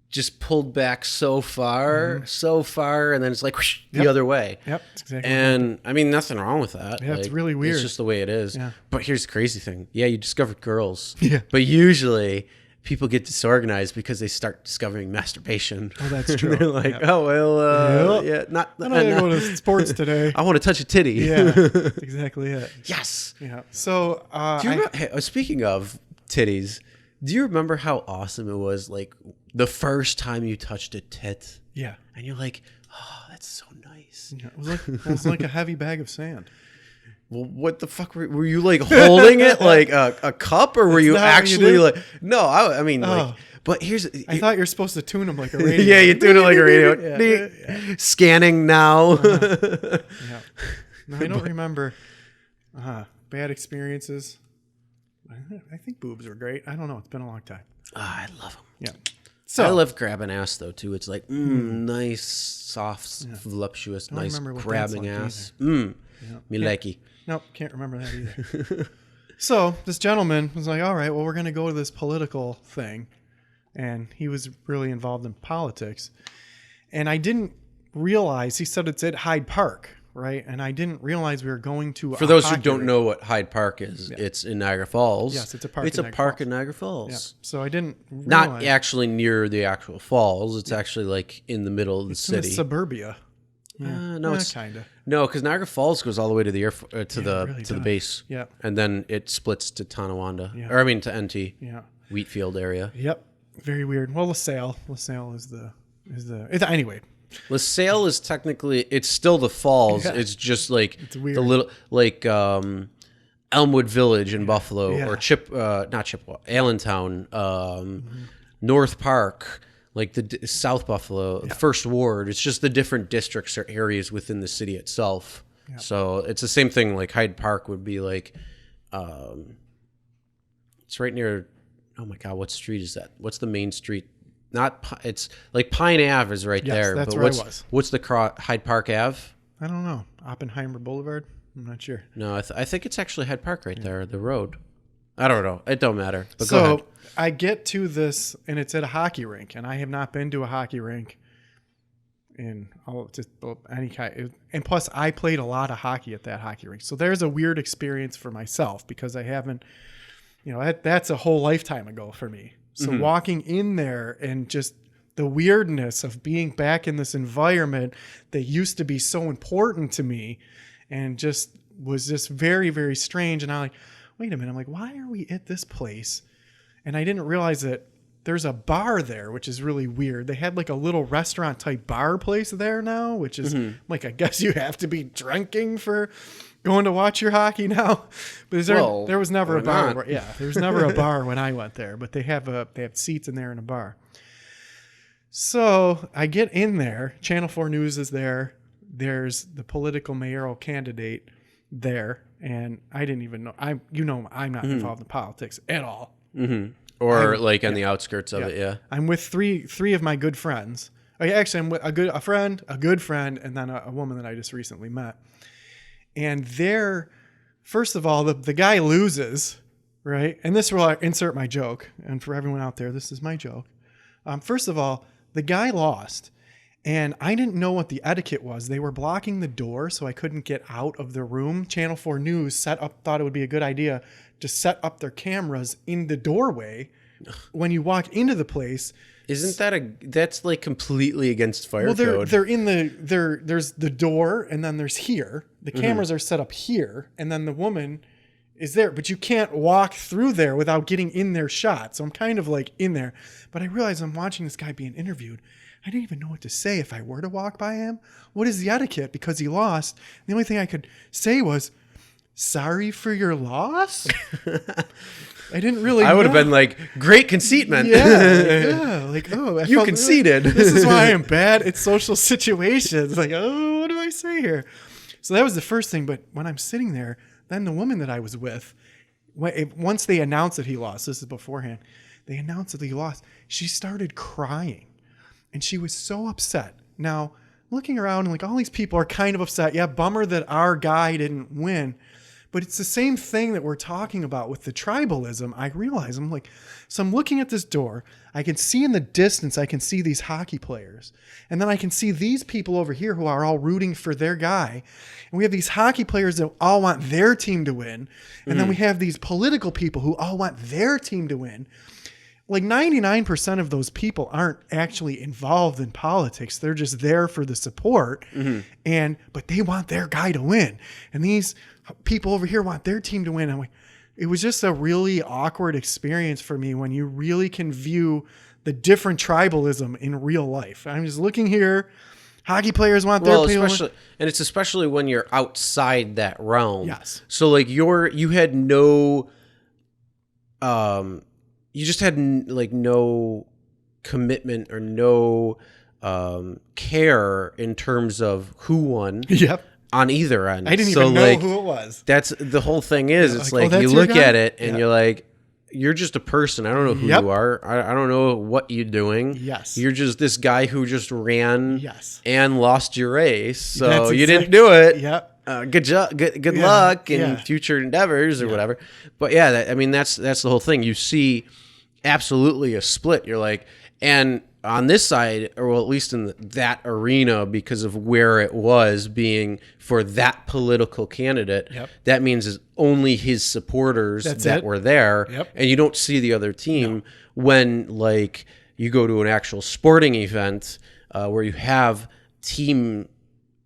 just pulled back so far, and then it's like whoosh, the other way. Yep, that's exactly. And I mean, nothing wrong with that. Yeah, it's Like, really weird. It's just the way it is. Yeah. But here's the crazy thing. Yeah, you discovered girls. Yeah. But usually people get disorganized because they start discovering masturbation. Oh, that's true. They're like, Yep. oh, well, Yep. yeah, not. I don't go to sports today. I want to touch a titty. Yeah, that's exactly it. Yes. Yeah. So Do you remember, hey, speaking of titties, do you remember how awesome it was, like, the first time you touched a tit? yeah. And you're like, oh, that's so nice. Yeah, it was like a heavy bag of sand. Well, what the fuck were you like holding it like a cup, or were you not what you actually do? like? No, I mean, Oh. like. But here's. I thought you're supposed to tune them like a radio. Yeah, you tune it like a radio. Yeah. Scanning now. Yeah. No, I don't remember bad experiences. I think boobs were great. I don't know. It's been a long time. I love them. Yeah. I So love grabbing ass though too. It's like nice, soft, voluptuous, Don't nice remember what grabbing that's ass. Me likey. nope, can't remember that either. So this gentleman was like, all right, well, we're going to go to this political thing. And he was really involved in politics. And I didn't realize, he said it's at Hyde Park, right? And I didn't realize we were going to For those who don't know what Hyde Park is, it's in Niagara Falls. Yes, it's a park It's in a Niagara park Falls. in Niagara Falls. Yeah. So I didn't realize. Not actually near the actual falls. It's actually like in the middle of the It's in the city. suburbia. No, it's kind of. no, because Niagara Falls goes all the way to the it really to the does. base. Yeah. And then it splits to Tonawanda, Yeah. or I mean to NT, Yeah. Wheatfield area. Yep. Very weird. Well, LaSalle is anyway. LaSalle is technically, it's still the falls. Yeah. It's just like weird. the little like Elmwood Village in Buffalo, Yeah. or not Chippewa, Allentown, North Park, like the South Buffalo, First Ward. It's just the different districts or areas within the city itself. So it's the same thing. Like Hyde Park would be like, it's right near. Oh my God, what street is that? What's the main street? It's like Pine Ave is right Yes, there. that's but where I what's was. what's the Hyde Park Ave? I don't know. Oppenheimer Boulevard? I'm not sure. No, I think it's actually Hyde Park right there, the road. I don't know. It don't matter. But So go ahead. I get to this, and it's at a hockey rink, and I have not been to a hockey rink in any kind. And plus, I played a lot of hockey at that hockey rink, so there's a weird experience for myself because I haven't. That's a whole lifetime ago for me. So walking in there and just the weirdness of being back in this environment that used to be so important to me, and just was just very, very strange. And I'm like, wait a minute. I'm like, why are we at this place? And I didn't realize that there's a bar there, which is really weird. They had like a little restaurant type bar place there now, which is like, I guess you have to be drinking for going to watch your hockey now? But there was never why a bar. not? There was never a bar when I went there, but they have seats in there in a bar. So I get in there. Channel 4 News is there. There's the political mayoral candidate there, and I didn't even know. I'm not involved in politics at all. Mm-hmm. Or like on the outskirts of it, yeah. I'm with three of my good friends. Actually, I'm with a good friend, and then a woman that I just recently met. And there, first of all, the guy loses, right? And this will insert my joke. And for everyone out there, this is my joke. First of all, the guy lost. And I didn't know what the etiquette was. They were blocking the door, so I couldn't get out of the room. Channel 4 News thought it would be a good idea to set up their cameras in the doorway when you walk into the place. Isn't that's like completely against fire code? They're in there's the door, and then there's here. The cameras are set up here, and then the woman is there, but you can't walk through there without getting in their shot. So I'm kind of like in there, but I realize I'm watching this guy being interviewed. I didn't even know what to say if I were to walk by him. What is the etiquette? Because he lost. The only thing I could say was, "Sorry for your loss." I didn't really. I would have been like, "Great conceit, man." Yeah. Like, oh, you conceded. This is why I'm bad at social situations. Like, oh, what do I say here? So that was the first thing. But when I'm sitting there, then the woman that I was with, once they announced that he lost, this is beforehand, they announced that he lost, she started crying. And she was so upset. Now, looking around, like, all these people are kind of upset. Yeah, bummer that our guy didn't win. But it's the same thing that we're talking about with the tribalism. I realize, I'm looking at this door. I can see in the distance, I can see these hockey players. And then I can see these people over here who are all rooting for their guy. And we have these hockey players that all want their team to win. And then we have these political people who all want their team to win. Like 99% of those people aren't actually involved in politics. They're just there for the support. But they want their guy to win. And these people over here want their team to win. And it was just a really awkward experience for me when you really can view the different tribalism in real life. I'm just looking here. Hockey players want their team to win. And it's especially when you're outside that realm. Yes. So like you had no you just had like no commitment or no care in terms of who won. Yep. On either end. I didn't even know who it was. That's the whole thing is. It's like, like you look at it and Yeah. you're like, you're just a person. I don't know who Yep. you are. I don't know what you're doing. Yes. You're just this guy who just ran Yes. and lost your race. So That's you exact- didn't do it. Yep. Good job. Good Yeah. luck in Yeah. future endeavors or whatever. But yeah, that's the whole thing. You see absolutely a split. You're like, and on this side, or well, at least in that arena, because of where it was being for that political candidate, Yep. that means it's only his supporters That's that it. were there. Yep. And you don't see the other team when, like, you go to an actual sporting event where you have team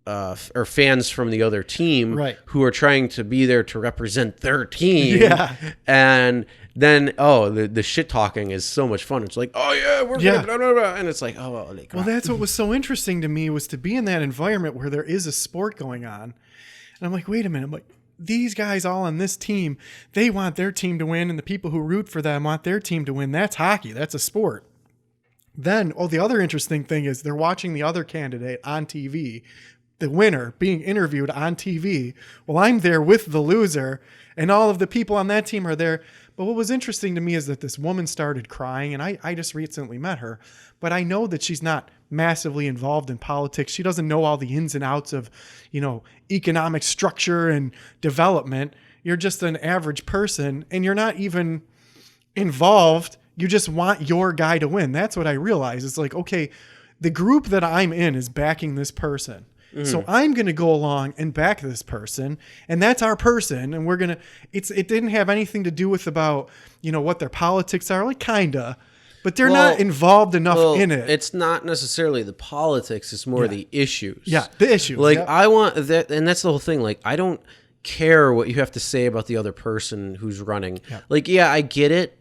or fans from the other team Right. who are trying to be there to represent their team. Yeah. And then, the shit talking is so much fun. It's like, oh yeah, we're Yeah. gonna blah, blah, blah. And it's like, oh, like, Well, that's what was so interesting to me, was to be in that environment where there is a sport going on. And I'm like, wait a minute. I'm like, these guys all on this team, they want their team to win, and the people who root for them want their team to win. That's hockey. That's a sport. Then, the other interesting thing is they're watching the other candidate on TV, the winner being interviewed on TV. Well, I'm there with the loser, and all of the people on that team are there. But what was interesting to me is that this woman started crying, and I just recently met her, but I know that she's not massively involved in politics. She doesn't know all the ins and outs of, economic structure and development. You're just an average person, and you're not even involved. You just want your guy to win. That's what I realized. It's like, okay, the group that I'm in is backing this person. So I'm going to go along and back this person, and that's our person. And we're going to, it didn't have anything to do with about, what their politics are, like kinda, but they're not involved enough in it. It's not necessarily the politics. It's more the issues. Yeah. The issues. Like, Yep. I want that. And that's the whole thing. Like, I don't care what you have to say about the other person who's running. Yep. Like, yeah, I get it.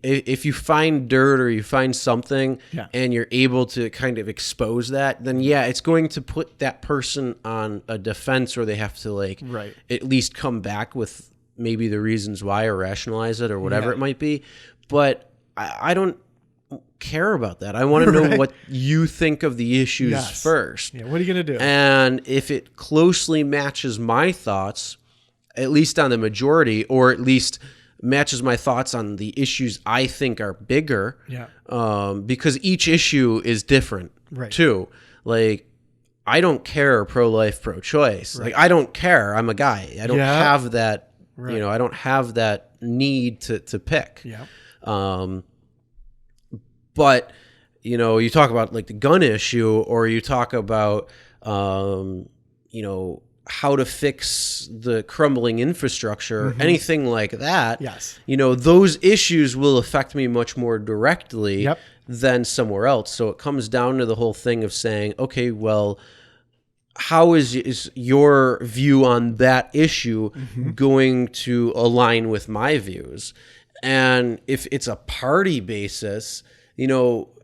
if you find dirt or you find something Yeah. and you're able to kind of expose that, then yeah, it's going to put that person on a defense, or they have to like Right. at least come back with maybe the reasons why or rationalize it or whatever Yeah. it might be. But I don't care about that. I want to know Right. what you think of the issues Yes. first. Yeah. What are you going to do? And if it closely matches my thoughts, at least on the majority, or at least matches my thoughts on the issues I think are bigger, Yeah. because each issue is different Right. too. Like, I don't care pro-life, pro-choice. Right. Like, I don't care. I'm a guy. I don't Yeah. have that, Right. I don't have that need to pick. Yeah. But, you talk about like the gun issue, or you talk about, how to fix the crumbling infrastructure, anything like that. Yes. Those issues will affect me much more directly Yep. than somewhere else. So it comes down to the whole thing of saying, okay, well, how is your view on that issue going to align with my views? And if it's a party basis,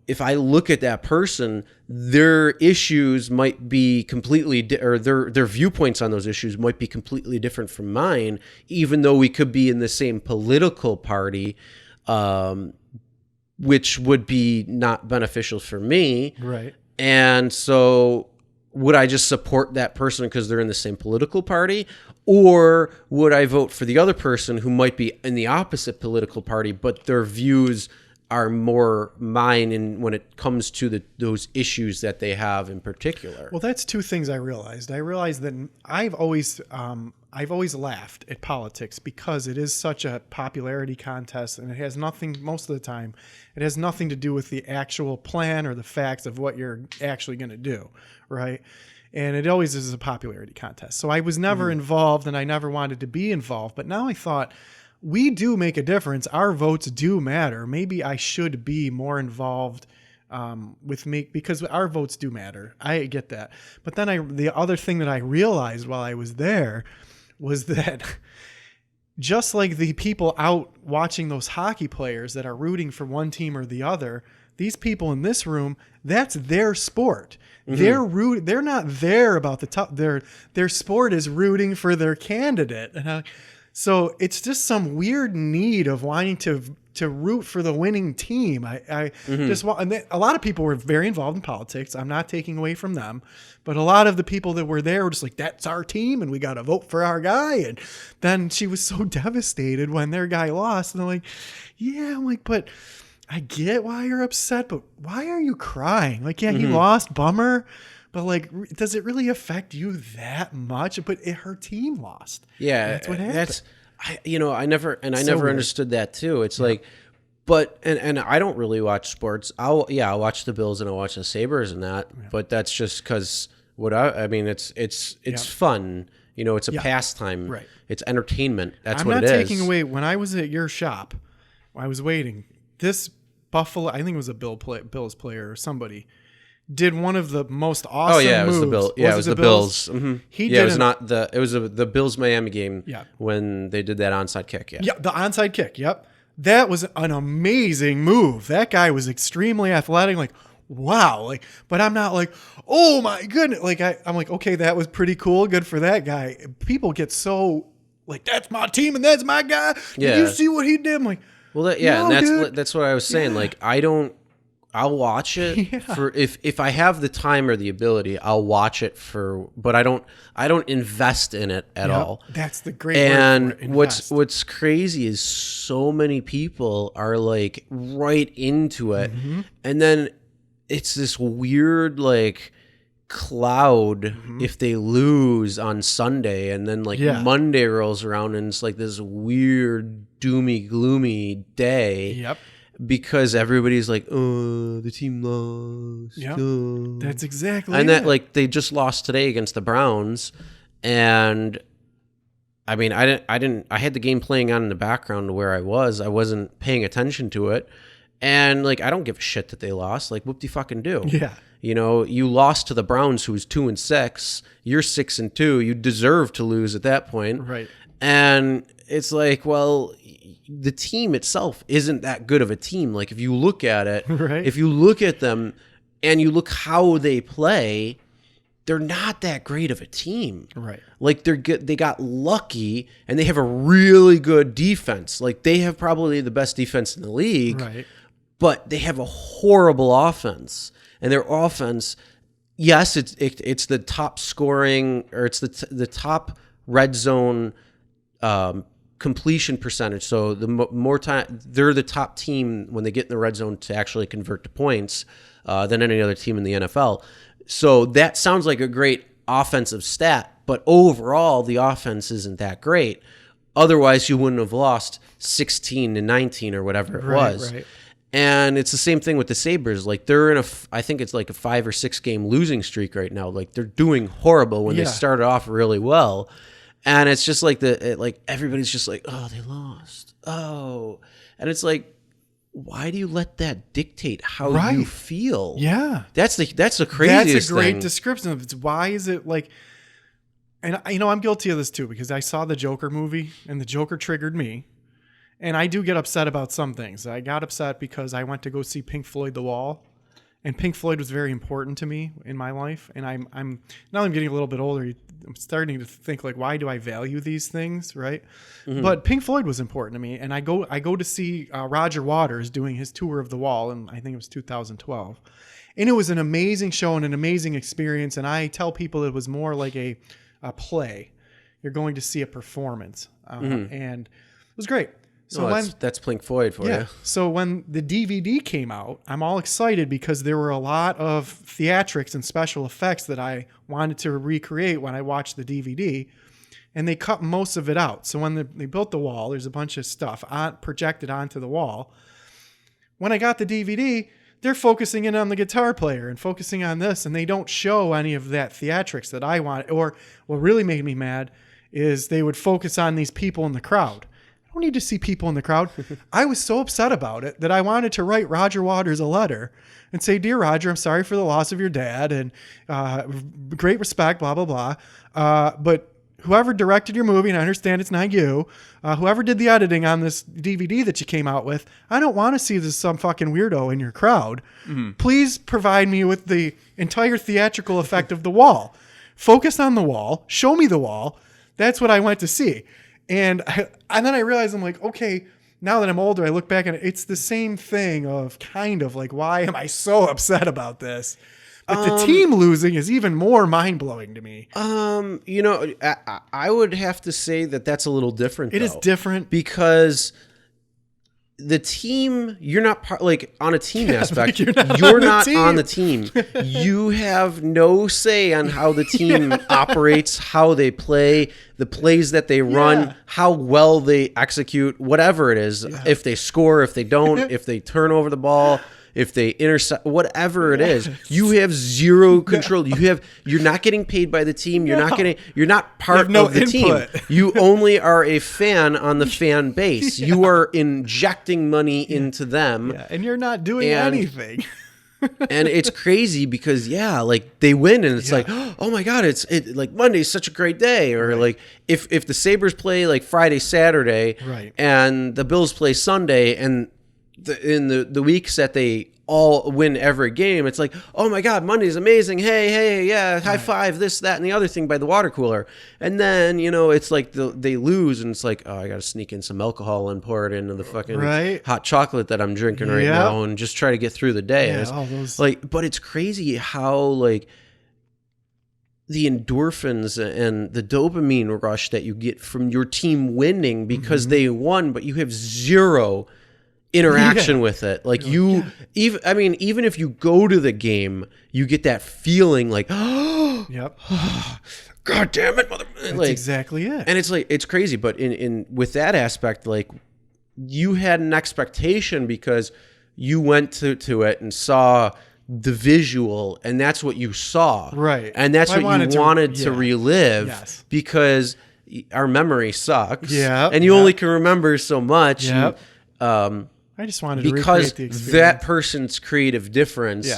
if I look at that person, their issues might be completely, or their viewpoints on those issues might be completely different from mine, even though we could be in the same political party, which would be not beneficial for me. Right. And so would I just support that person because they're in the same political party? Or would I vote for the other person who might be in the opposite political party, but their views are more mine in when it comes to those issues that they have in particular? Well, that's two things I realized. I realized that I've always laughed at politics because it is such a popularity contest, and it has nothing, most of the time, it has nothing to do with the actual plan or the facts of what you're actually going to do, right? And it always is a popularity contest. So I was never involved, and I never wanted to be involved. But now I thought, we do make a difference. Our votes do matter. Maybe I should be more involved with me, because our votes do matter. I get that. But then the other thing that I realized while I was there was that just like the people out watching those hockey players that are rooting for one team or the other, these people in this room, that's their sport. They're not there about the top. Their sport is rooting for their candidate. And so it's just some weird need of wanting to root for the winning team. I just want, and a lot of people were very involved in politics. I'm not taking away from them, but a lot of the people that were there were just like, that's our team and we got to vote for our guy. And then she was so devastated when their guy lost. And they're like, yeah, I'm like, but I get why you're upset, but why are you crying? Like, yeah, he lost, bummer. But like, does it really affect you that much? But her team lost. Yeah, that's what happened. I never weird. understood that too. It's like, but and I don't really watch sports. I'll watch the Bills and I'll watch the Sabres and that. Yeah. But that's just because it's fun. It's a pastime. Right. It's entertainment. That's what it is. I'm not taking away. When I was at your shop, I was waiting. This Buffalo, I think it was a Bills player or somebody, did one of the most awesome moves. Oh yeah, it was the Bills. Yeah, it was the Bills. Mm-hmm. It was the Bills Miami game. Yeah. When they did that onside kick. Yeah. Yeah, the onside kick. Yep, that was an amazing move. That guy was extremely athletic. Like, wow. Like, but I'm not like, oh my goodness. Like I'm like, okay, that was pretty cool. Good for that guy. People get so like, that's my team and that's my guy. Did you see what he did? I'm like, well, that's what I was saying. Yeah. Like, I'll watch it for if I have the time or the ability, I'll watch it but I don't invest in it at all. That's the great and word for it, what's crazy is so many people are like right into it, and then it's this weird like cloud if they lose on Sunday, and then like Monday rolls around and it's like this weird doomy gloomy day. Yep. Because everybody's like, oh, the team lost. Yeah, oh. That's exactly and it. that like they just lost today against the Browns, and I mean, I had the game playing on in the background where I wasn't paying attention to it, and like I don't give a shit that they lost. Like, whoop de fucking do. Yeah. You lost to the Browns, who's 2-6. You're 6-2. You deserve to lose at that point, right? And it's like, well, the team itself isn't that good of a team. Like if you look at it, Right. if you look at them and you look how they play, they're not that great of a team. Right. Like they got lucky and they have a really good defense. Like they have probably the best defense in the league, Right. but they have a horrible offense. And their offense, yes, it's the top scoring, or it's the top red zone completion percentage. So the more time, they're the top team when they get in the red zone to actually convert to points than any other team in the NFL. So that sounds like a great offensive stat, but overall the offense isn't that great. Otherwise, you wouldn't have lost 16-19 or whatever it was. Right. And it's the same thing with the Sabres. Like they're in I think it's like a 5 or 6 game losing streak right now. Like they're doing horrible when they started off really well. And it's just like everybody's just like, oh, they lost. Oh. And it's like, why do you let that dictate how you feel? Yeah. That's the craziest That's a great thing. description of it. Why is it like, and I'm guilty of this too, because I saw the Joker movie and the Joker triggered me. And I do get upset about some things. I got upset because I went to go see Pink Floyd The Wall, and Pink Floyd was very important to me in my life. And I'm now I'm getting a little bit older, I'm starting to think like, why do I value these things, right? Mm-hmm. But Pink Floyd was important to me, and I go to see Roger Waters doing his tour of The Wall, and I think it was 2012, and it was an amazing show and an amazing experience. And I tell people it was more like a play. You're going to see a performance, and it was great. So that's Pink Floyd for you. So when the DVD came out, I'm all excited because there were a lot of theatrics and special effects that I wanted to recreate when I watched the DVD, and they cut most of it out. So when they built the wall, there's a bunch of stuff projected onto the wall. When I got the DVD, they're focusing in on the guitar player and focusing on this, and they don't show any of that theatrics that I wanted. Or what really made me mad is they would focus on these people in the crowd. I don't need to see people in the crowd. I was so upset about it that I wanted to write Roger Waters a letter and say, "Dear Roger, I'm sorry for the loss of your dad, and great respect, blah, blah, blah. But whoever directed your movie, and I understand it's not you, whoever did the editing on this DVD that you came out with, I don't want to see some fucking weirdo in your crowd. Please provide me with the entire theatrical effect of the wall. Focus on the wall. Show me the wall. That's what I went to see." And then I realized, I'm like, okay, now that I'm older, I look back and it's the same thing of kind of like, why am I so upset about this? But the team losing is even more mind blowing to me. I would have to say that that's a little different. It is different because the team, you're not like on a team aspect. You're not on the team. You have no say on how the team operates, how they play, the plays that they run, how well they execute, whatever it is. If they score, if they don't, if they turn over the ball, if they intercept, whatever it is, you have zero control. You're not getting paid by the team. You're not part of the team. You only are a fan on the fan base. You are injecting money into them. Yeah, and you're not doing anything. And it's crazy because like they win and it's like, oh my God, it's like Monday's such a great day. Or like if the Sabres play like Friday, Saturday, and the Bills play Sunday, and in the weeks that they all win every game, it's like, oh my God, Monday's amazing. Hey, yeah, high five, this, that, and the other thing by the water cooler. And then, it's like they lose and it's like, oh, I got to sneak in some alcohol and pour it into the fucking hot chocolate that I'm drinking right now and just try to get through the day. And but it's crazy how like the endorphins and the dopamine rush that you get from your team winning because they won, but you have zero interaction with it. Like even if you go to the game, you get that feeling like, oh, God damn it, mother. That's exactly it. And it's like, it's crazy. But in with that aspect, like you had an expectation because you went to it and saw the visual, and that's what you saw. Right. And that's what you wanted to relive because our memory sucks. Yeah. And you only can remember so much. Yeah. I just wanted to because recreate the experience. that person's creative difference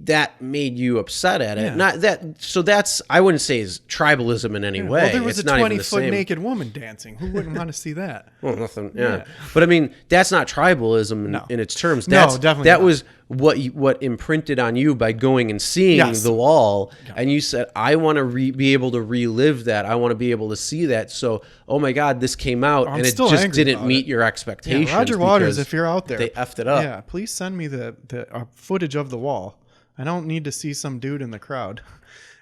that made you upset at it. Yeah. Not that. So that's, I wouldn't say is tribalism in any way. Well, there was it's a not even the 20-foot same. naked woman dancing. Who wouldn't want to see that? Well, nothing. Yeah. But I mean, that's not tribalism in, No. in its terms. No, That's, definitely That not. was what imprinted on you by going and seeing Yes. the wall, and you said, "I want to be able to relive that. I want to be able to see that." So, oh my God, this came out, I'm and it still just angry didn't about meet it. your Yeah, expectations. Roger Waters, because if you're out there, they effed it up. Yeah, please send me the footage of the wall. I don't need to see some dude in the crowd.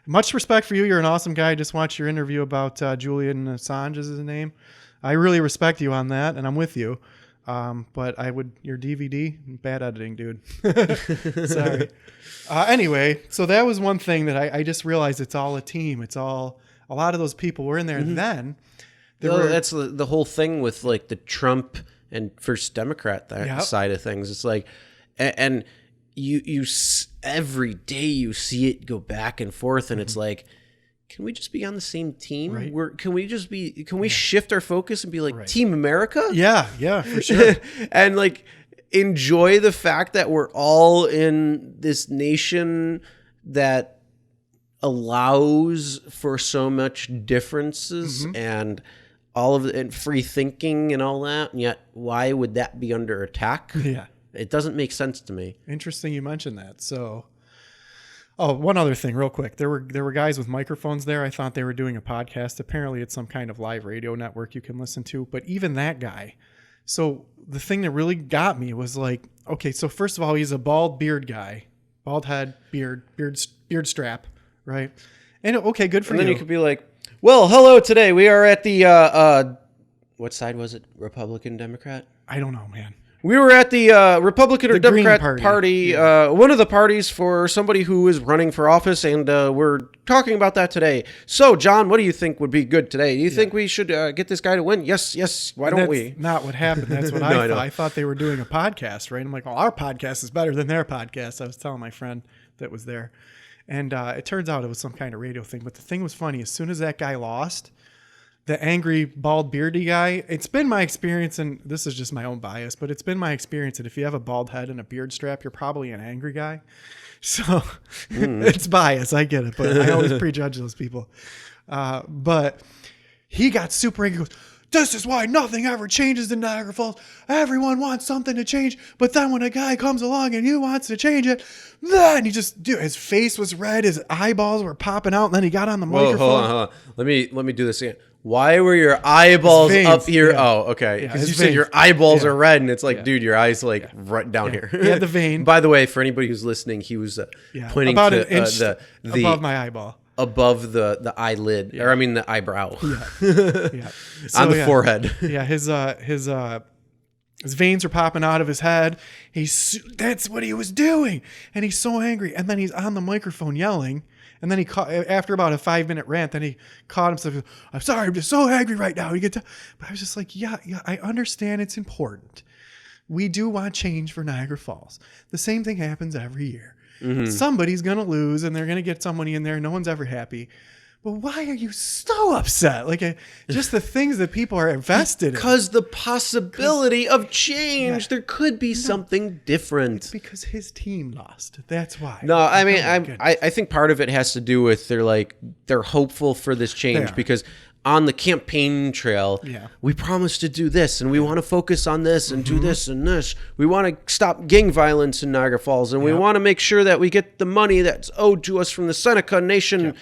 Much respect for you. You're an awesome guy. I just watched your interview about Julian Assange is his name. I really respect you on that, and I'm with you. But your DVD, bad editing, dude. Sorry. Anyway, so that was one thing that I just realized it's all a team. It's all, a lot of those people were in there. Mm-hmm. And then That's the whole thing with like the Trump and First Democrat Yep. side of things. It's like, and you every day you see it go back and forth, and it's like, can we just be on the same team? Right. Can we shift our focus and be like Right. Team America? yeah, for sure. And like enjoy the fact that we're all in this nation that allows for so much differences and all of and free thinking and all that, and yet why would that be under attack? Yeah. It doesn't make sense to me. Interesting you mentioned that. So, one other thing real quick. There were guys with microphones there. I thought they were doing a podcast. Apparently it's some kind of live radio network you can listen to. But even that guy. So the thing that really got me was like, okay, so first of all, he's a bald beard guy. Bald head, beard strap, right? And okay, good for And then you. you could be like, well, hello, today we are at the, what side was it? Republican, Democrat? I don't know, man. We were at the Republican or The Green Democrat Party. one of the parties for somebody who is running for office, and we're talking about that today. So, John, what do you think would be good today? Do you think we should get this guy to win? Yes. Why don't That's we? not what happened. That's what No, I I thought. know. I thought they were doing a podcast, right? I'm like, well, our podcast is better than their podcast. I was telling my friend that was there. And it turns out it was some kind of radio thing. But the thing was funny. As soon as that guy lost, the angry, bald, beardy guy, it's been my experience, and this is just my own bias, but it's been my experience that if you have a bald head and a beard strap, you're probably an angry guy. So it's bias. I get it. But I always prejudge those people. But he got super angry. He goes, this is why nothing ever changes in Niagara Falls. Everyone wants something to change, but then when a guy comes along and he wants to change it, then his face was red, his eyeballs were popping out, and then he got on the Whoa, microphone. hold on. Let me do this again. Why were your eyeballs His veins, up here? yeah. Oh, okay. Yeah, Because his you said veins. your eyeballs Yeah. are red, and it's like, Yeah. dude, your eyes like right down here. He had the vein. By the way, for anybody who's listening, he was pointing about to an inch the above my eyeball. above the eyelid, or I mean the eyebrow, Yeah. on the forehead. Yeah, his veins are popping out of his head. That's what he was doing, and he's so angry. And then he's on the microphone yelling. And then after about a 5-minute rant, then he caught himself. I'm sorry, I'm just so angry right now. But I was just like, yeah, I understand it's important. We do want change for Niagara Falls. The same thing happens every year. Somebody's gonna lose, and they're gonna get somebody in there. No one's ever happy. But why are you so upset? Like just the things that people are invested in. Because the possibility of change, there could be something different. Because his team lost. That's why. No, I mean, Oh my goodness. I think part of it has to do with they're hopeful for this change are. because on the campaign trail, Yeah. we promised to do this, and we want to focus on this and do this and this. We want to stop gang violence in Niagara Falls, and we want to make sure that we get the money that's owed to us from the Seneca Nation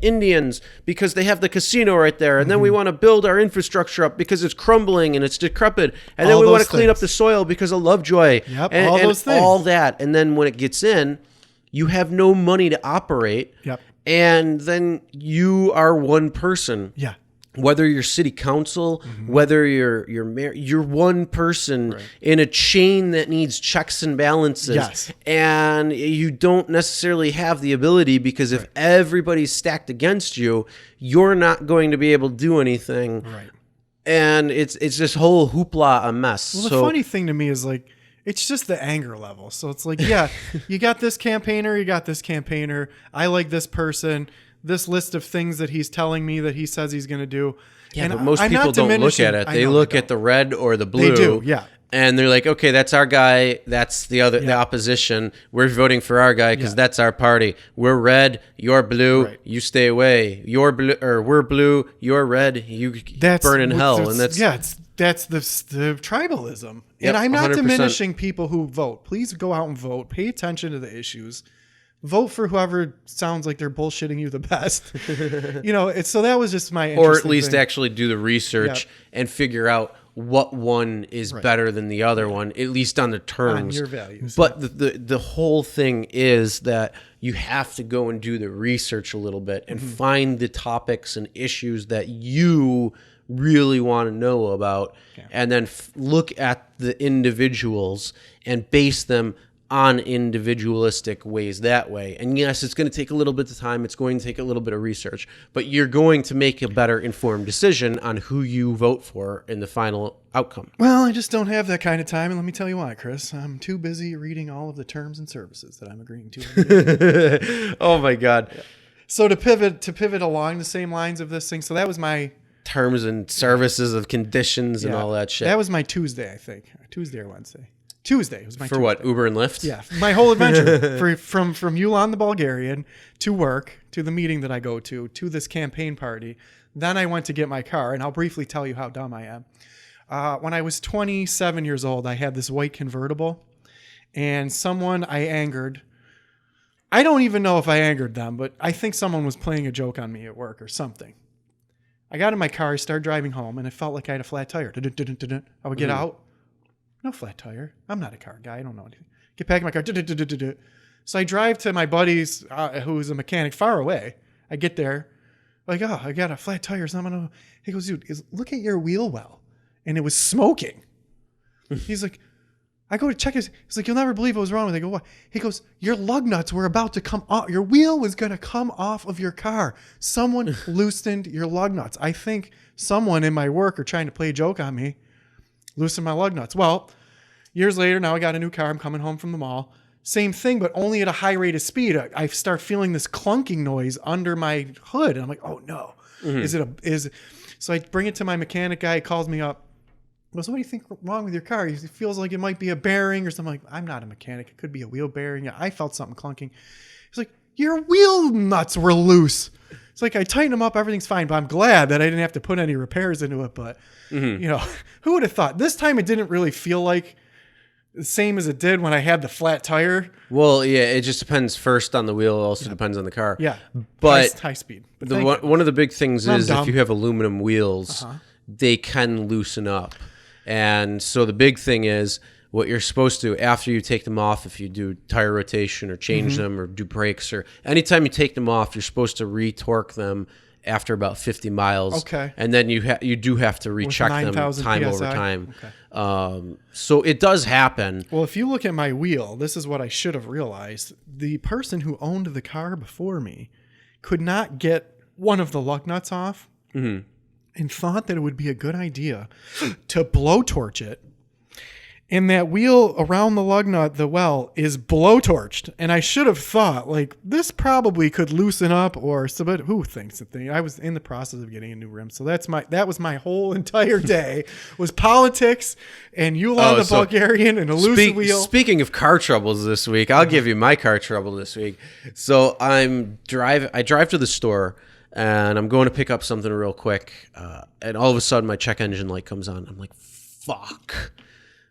Indians because they have the casino right there, and then we want to build our infrastructure up because it's crumbling and it's decrepit, and then All we want to those clean up things. the soil because of Lovejoy. Yep, and, all and those things. all that, and then when it gets in, you have no money to operate. Yep. And then you are one person. Yeah. Whether you're city council, whether you're mayor, you're one person in a chain that needs checks and balances. Yes. And you don't necessarily have the ability because if everybody's stacked against you, you're not going to be able to do anything. Right. And it's this whole hoopla a mess. Well, the funny thing to me is like, it's just the anger level. So it's like, yeah, you got this campaigner, I like this person, this list of things that he's telling me that he says he's going to do. Yeah, And but most I'm people not don't look diminishing- at it. I They know look they at the red or the blue. They do, yeah. And they're like, okay, that's our guy. That's the opposition. We're voting for our guy because that's our party. We're red. You're blue. Right. You stay away. You're blue, or we're blue. You're red. You burn in hell. And that's that's the tribalism. Yep, and I'm not 100%. diminishing people who vote. Please go out and vote. Pay attention to the issues. Vote for whoever sounds like they're bullshitting you the best. So that was just my or at interesting least thing. actually do the research and figure out what one is better than the other one, at least on the terms. On your values. But the whole thing is that you have to go and do the research a little bit and find the topics and issues that you really want to know about, and then look at the individuals and base them on individualistic ways that way. And yes, it's going to take a little bit of time. It's going to take a little bit of research, but you're going to make a better informed decision on who you vote for in the final outcome. Well, I just don't have that kind of time, and let me tell you why, Chris. I'm too busy reading all of the terms and services that I'm agreeing to. Oh my God. So to pivot along the same lines of this thing. So that was my Terms and services of conditions and all that shit. That was my Tuesday, I think. Tuesday or Wednesday. Tuesday was my For Tuesday. what, Uber and Lyft? Yeah, my whole adventure from Ulan the Bulgarian to work, to the meeting that I go to this campaign party. Then I went to get my car, and I'll briefly tell you how dumb I am. When I was 27 years old, I had this white convertible, and someone I angered. I don't even know if I angered them, but I think someone was playing a joke on me at work or something. I got in my car, I started driving home, and it felt like I had a flat tire. I would get out. No flat tire. I'm not a car guy. I don't know anything. Get back in my car. So I drive to my buddy's, who's a mechanic far away. I get there. Like, oh, I got a flat tire or something. He goes, dude, look at your wheel well. And it was smoking. He's like, I go to check his. He's like, you'll never believe what was wrong with it. I go, what? He goes, your lug nuts were about to come off. Your wheel was going to come off of your car. Someone loosened your lug nuts. I think someone in my work are trying to play a joke on me. Loosen my lug nuts. Well, years later, now I got a new car. I'm coming home from the mall. Same thing, but only at a high rate of speed. I start feeling this clunking noise under my hood. And I'm like, oh no. So I bring it to my mechanic guy. He calls me up. He goes, what do you think wrong with your car? He feels like it might be a bearing or something. I'm like, I'm not a mechanic. It could be a wheel bearing. I felt something clunking. He's like, your wheel nuts were loose. It's like I tightened them up. Everything's fine. But I'm glad that I didn't have to put any repairs into it. But, who would have thought? This time it didn't really feel like the same as it did when I had the flat tire. Well, yeah, it just depends first on the wheel. It also depends on the car. Yeah. But high speed. But one of the big things is dumb. if you have aluminum wheels, they can loosen up. And so the big thing is what you're supposed to, after you take them off, if you do tire rotation or change them or do brakes, or anytime you take them off, you're supposed to re-torque them after about 50 miles. Okay. And then you do have to recheck them 9,000 time over PSI? time. Okay. So it does happen. Well, if you look at my wheel, this is what I should have realized. The person who owned the car before me could not get one of the lug nuts off and thought that it would be a good idea to blowtorch it. And that wheel around the lug nut, the well, is blowtorched. And I should have thought, like, this probably could loosen up or so, but who thinks that thing? I was in the process of getting a new rim. So that was my whole entire day was politics and Ulan the Bulgarian and a loose wheel. Speaking of car troubles this week, I'll give you my car trouble this week. So I drive to the store and I'm going to pick up something real quick. And all of a sudden my check engine light comes on. I'm like, fuck.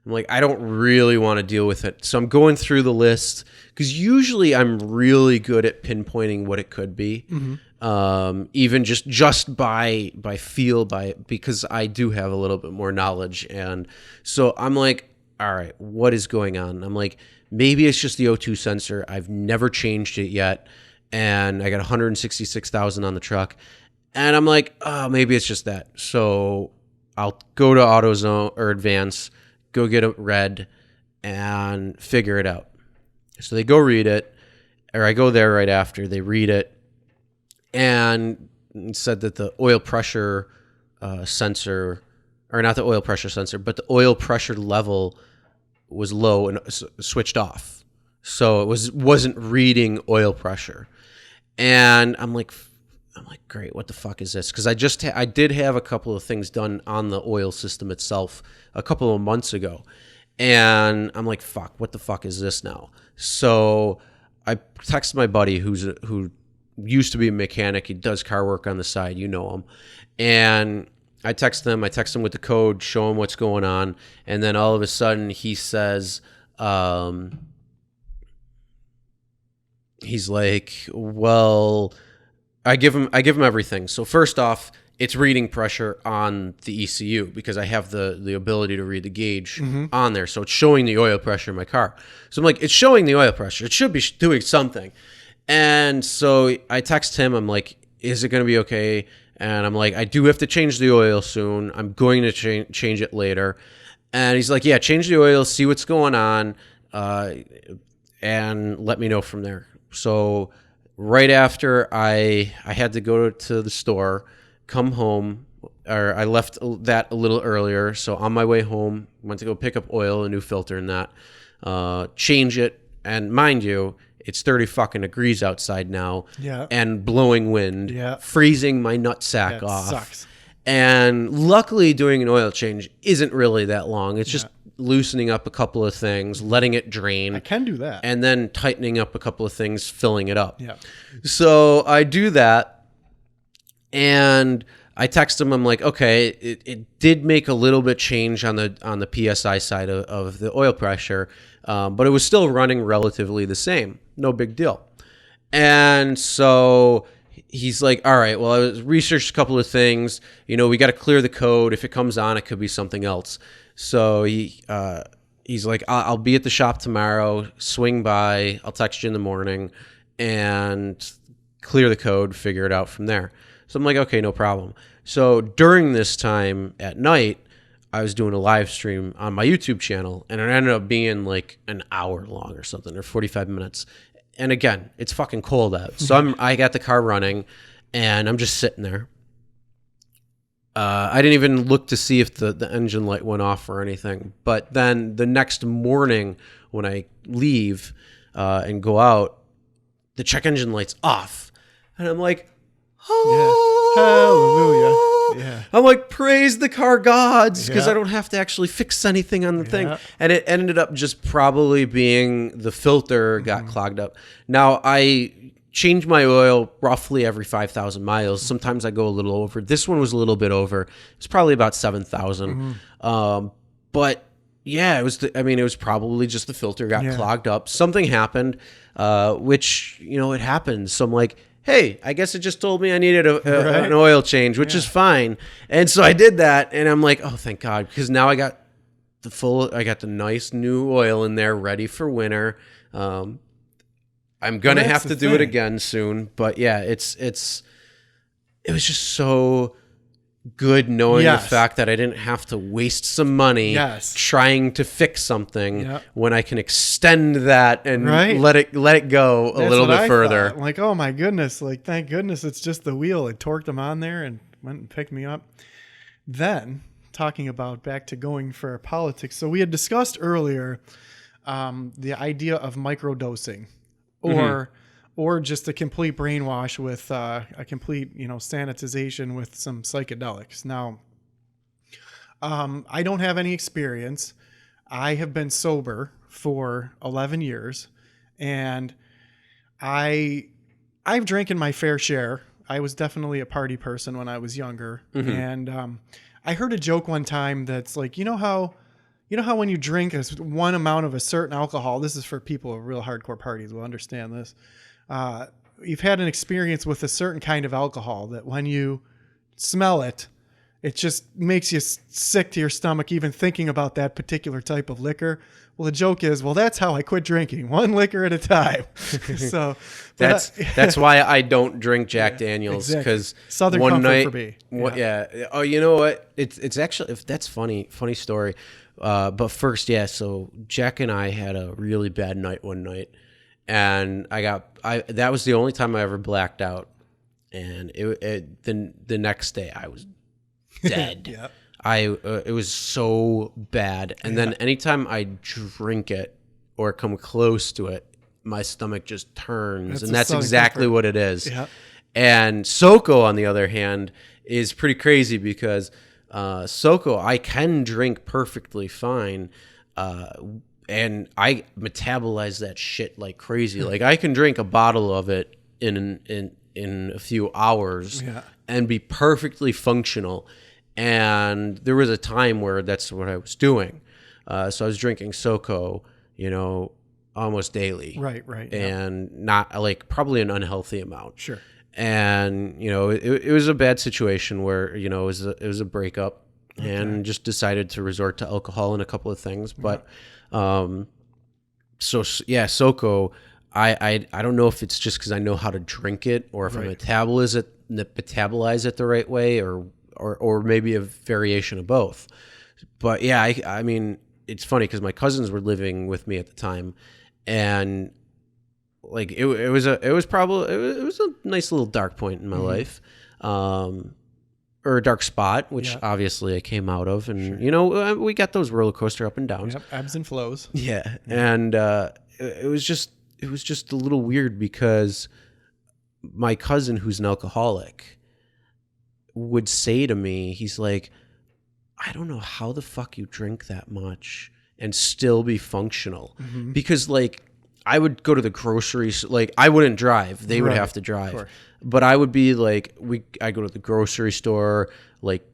I'm like, I don't really want to deal with it. So I'm going through the list because usually I'm really good at pinpointing what it could be. Even just by feel, because I do have a little bit more knowledge. And so I'm like, all right, what is going on? I'm like, maybe it's just the O2 sensor. I've never changed it yet. And I got 166,000 on the truck. And I'm like, oh, maybe it's just that. So I'll go to AutoZone or Advance, go get it read, and figure it out. So they go read it, or I go there right after. They read it, and it said that the oil pressure sensor, or not the oil pressure sensor, but the oil pressure level was low and switched off. So it wasn't reading oil pressure. And I'm like, I'm like, great, what the fuck is this? Because I did have a couple of things done on the oil system itself a couple of months ago. And I'm like, fuck, what the fuck is this now? So I texted my buddy who used to be a mechanic. He does car work on the side. You know him. And I text him with the code, show him what's going on. And then all of a sudden he says, he's like, well, I give him everything. So first off, it's reading pressure on the ECU because I have the ability to read the gauge on there. So it's showing the oil pressure in my car. So I'm like, it's showing the oil pressure. It should be doing something. And so I text him. I'm like, is it going to be okay? And I'm like, I do have to change the oil soon. I'm going to change it later. And he's like, yeah, change the oil, see what's going on, and let me know from there. So right after I had to go to the store, come home, or I left that a little earlier. So on my way home, went to go pick up oil, a new filter and that, change it. And mind you, it's 30 fucking degrees outside now, and blowing wind, freezing my nutsack off. Sucks. And luckily, doing an oil change isn't really that long. It's just loosening up a couple of things, letting it drain. I can do that. And then tightening up a couple of things, filling it up. Yeah. So I do that, and I text him. I'm like, okay, it did make a little bit change on the PSI side of the oil pressure, but it was still running relatively the same. No big deal. And so he's like, all right, well, I researched a couple of things. You know, we got to clear the code. If it comes on, it could be something else. So he's like, I'll be at the shop tomorrow. Swing by. I'll text you in the morning and clear the code, figure it out from there. So I'm like, okay, no problem. So during this time at night, I was doing a live stream on my YouTube channel, and it ended up being like an hour long or something, or 45 minutes. And again, it's fucking cold out. So I got the car running, and I'm just sitting there. I didn't even look to see if the engine light went off or anything. But then the next morning when I leave and go out, the check engine light's off. And I'm like, oh, hallelujah. Yeah. I'm like, praise the car gods, because I don't have to actually fix anything on the thing. And it ended up just probably being the filter got clogged up. Now, I change my oil roughly every 5,000 miles. Sometimes I go a little over. This one was a little bit over. It's probably about 7,000. But yeah, it was. It was probably just the filter got clogged up. Something happened, which it happens. So I'm like, hey, I guess it just told me I needed an oil change, which is fine. And so I did that, and I'm like, oh, thank God, because now I got the nice new oil in there ready for winter. I'm gonna have to do it again soon, but yeah, it was just so good knowing the fact that I didn't have to waste some money trying to fix something when I can extend that and let it go a little bit further. Thought. Like, oh my goodness, like thank goodness it's just the wheel. It torqued them on there and went and picked me up. Then talking about back to going for politics. So we had discussed earlier the idea of microdosing or just a complete brainwash with a complete, sanitization with some psychedelics. Now, I don't have any experience. I have been sober for 11 years, and I've drank in my fair share. I was definitely a party person when I was younger, and I heard a joke one time that's like, you know how when you drink one amount of a certain alcohol, this is for people of real hardcore parties will understand this. You've had an experience with a certain kind of alcohol that when you smell it, it just makes you sick to your stomach even thinking about that particular type of liquor. Well, the joke is, that's how I quit drinking, one liquor at a time. So that's why I don't drink Jack Daniels, because Southern one comfort night, for me. Oh, you know what? It's actually, if that's funny story. But first, so Jack and I had a really bad night one night, and that was the only time I ever blacked out, and the next day I was dead. It was so bad. And then anytime I drink it or come close to it, my stomach just turns. That's exactly what it is. Yeah. And SoCo, on the other hand, is pretty crazy because SoCo I can drink perfectly fine, and I metabolize that shit like crazy. Like I can drink a bottle of it in a few hours and be perfectly functional. And there was a time where that's what I was doing. So I was drinking SoCo, almost daily. Right. And not like probably an unhealthy amount. Sure. And, it was a bad situation where, it was a breakup and just decided to resort to alcohol and a couple of things. But, SoCo, I don't know if it's just because I know how to drink it or if I metabolize it the right way or maybe a variation of both. But yeah, I mean, it's funny because my cousins were living with me at the time, and like it was a nice little dark point in my life, or a dark spot, which obviously I came out of, and we got those roller coaster up and downs, ebbs and flows. Yeah, and it was just a little weird because my cousin, who's an alcoholic, would say to me, he's like, I don't know how the fuck you drink that much and still be functional. Because like I would go to the groceries, like I wouldn't drive, they would have to drive, but I would be like, I go to the grocery store, like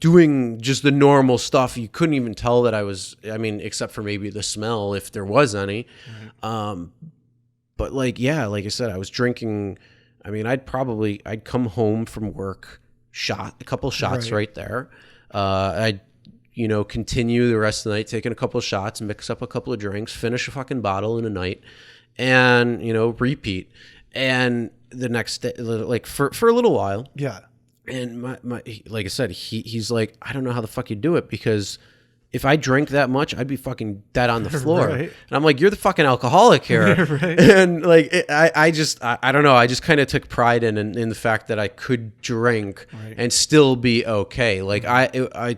doing just the normal stuff. You couldn't even tell that I was, except for maybe the smell, if there was any. But like I said, I was drinking. I'd come home from work, a couple shots right there. I'd, continue the rest of the night, taking a couple of shots, mix up a couple of drinks, finish a fucking bottle in a night, and, repeat. And the next day, like for a little while. Yeah. And my like I said, he's like, I don't know how the fuck you do it, because if I drank that much, I'd be fucking dead on the floor. And I'm like, you're the fucking alcoholic here. And like, I don't know. I just kind of took pride in the fact that I could drink and still be okay. Like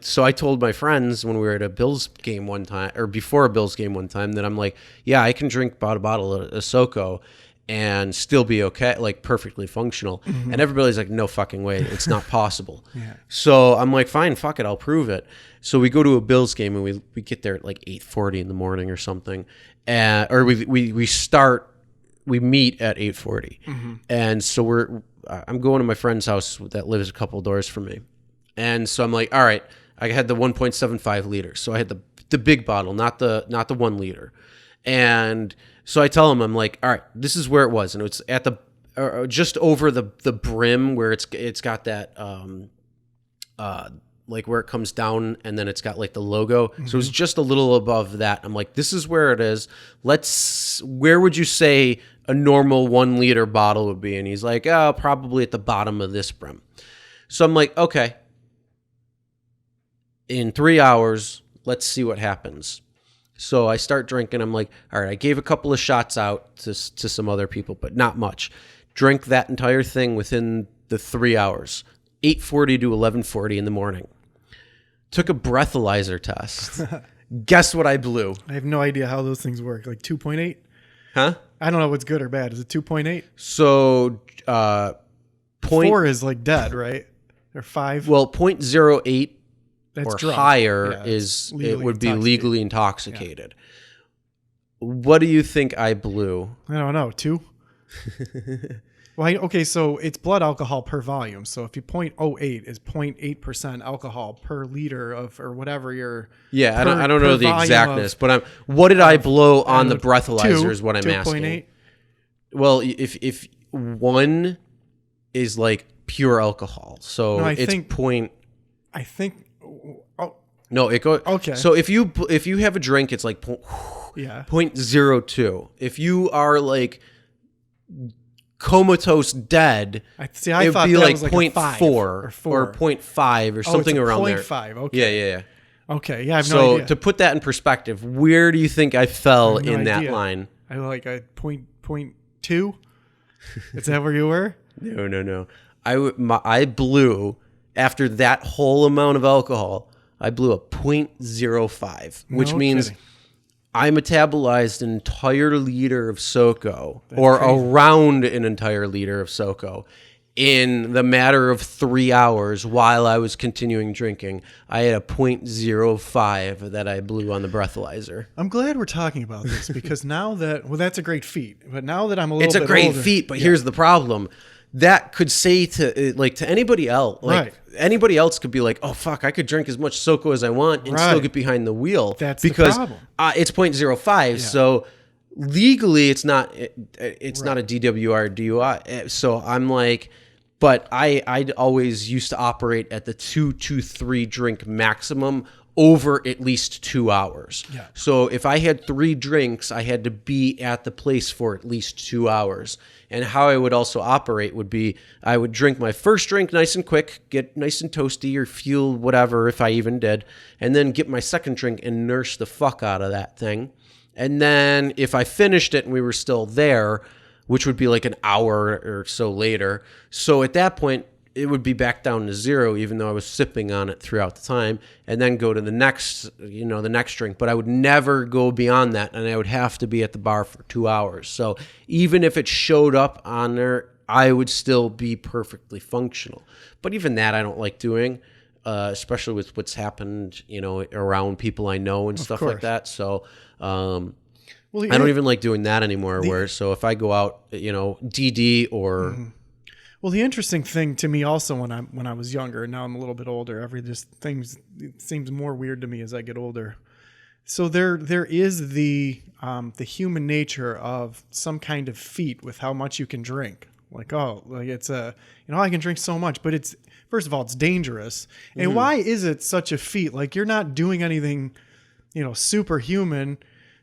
so I told my friends when we were at a Bills game one time, or before a Bills game one time, that I'm like, yeah, I can drink about a bottle of SoCo and still be okay, like perfectly functional. And everybody's like, no fucking way, it's not possible. So I'm like, fine, fuck it, I'll prove it. So we go to a Bills game and we get there at like 8:40 in the morning or something, or we meet at 8:40, and so I'm going to my friend's house that lives a couple doors from me, and so I'm like, all right, I had the 1.75 liters, so I had the big bottle, not the 1 liter, and so I tell him, I'm like, all right, this is where it was, and it's at the just over the brim where it's got that like where it comes down and then it's got like the logo. So it's just a little above that. I'm like, this is where it is. Where would you say a normal 1 liter bottle would be? And he's like, oh, probably at the bottom of this brim. So I'm like, okay, in 3 hours, let's see what happens. So I start drinking. I'm like, all right, I gave a couple of shots out to some other people, but not much. Drank that entire thing within the 3 hours, 8:40 to 11:40 in the morning. Took a breathalyzer test. Guess what I blew? I have no idea how those things work. Like 2.8? Huh? I don't know what's good or bad. Is it 2.8? So, 4 is like dead, right? Or 5? Well, 0.08 That's or drunk. higher Yeah, it would be legally intoxicated. Yeah. What do you think I blew? I don't know. 2? Well, okay, so it's blood alcohol per volume. So if you 0.08 is 0.8% alcohol per liter of, or whatever your I don't know the exactness, but what did I blow on the breathalyzer 2, is what I'm 2. asking. 8? Well, if 1 is like pure alcohol, so no, it's point. I think. Oh, no, it goes. Okay. So if you have a drink, it's like 0.02. If you are like comatose dead, I it thought would be that like was like 0.4 or 0.5 or something around there. 0.5. Okay. Yeah. Okay. Yeah, I have no idea. So to put that in perspective, where do you think I fell in that idea. line? I like a point 0.2. Is that where you were? No. I blew, after that whole amount of alcohol, I blew a 0.05, which means I metabolized an entire liter of SoCo, or crazy. around an entire liter of SoCo, in the matter of 3 hours while I was continuing drinking. I had a .05 that I blew on the breathalyzer. I'm glad we're talking about this because now that, well, that's a great feat. But now that I'm a little It's bit a great older, feat, but here's the problem. That could say to anybody else, Right. anybody else could be like, oh fuck, I could drink as much SoCo as I want and still Right. get behind the wheel. That's the because problem. It's .05, so legally it's not not a DWR DUI. So I'm like, but I'd always used to operate at the 2 to 3 drink maximum over at least 2 hours. Yeah. So if I had 3 drinks, I had to be at the place for at least 2 hours. And how I would also operate would be I would drink my first drink nice and quick, get nice and toasty or fuel, whatever, if I even did, and then get my second drink and nurse the fuck out of that thing. And then if I finished it and we were still there, which would be like an hour or so later. So at that point, it would be back down to 0, even though I was sipping on it throughout the time, and then go to the next drink. But I would never go beyond that, and I would have to be at the bar for 2 hours. So even if it showed up on there, I would still be perfectly functional. But even that I don't like doing, especially with what's happened, around people I know and stuff like course. that. So, Well, I don't even like doing that anymore. So if I go out, DD or Well, the interesting thing to me also when I was younger, and now I'm a little bit older, it seems more weird to me as I get older. So there is the human nature of some kind of feat with how much you can drink. Like it's I can drink so much, but it's, first of all, it's dangerous. And why is it such a feat? Like, you're not doing anything, superhuman.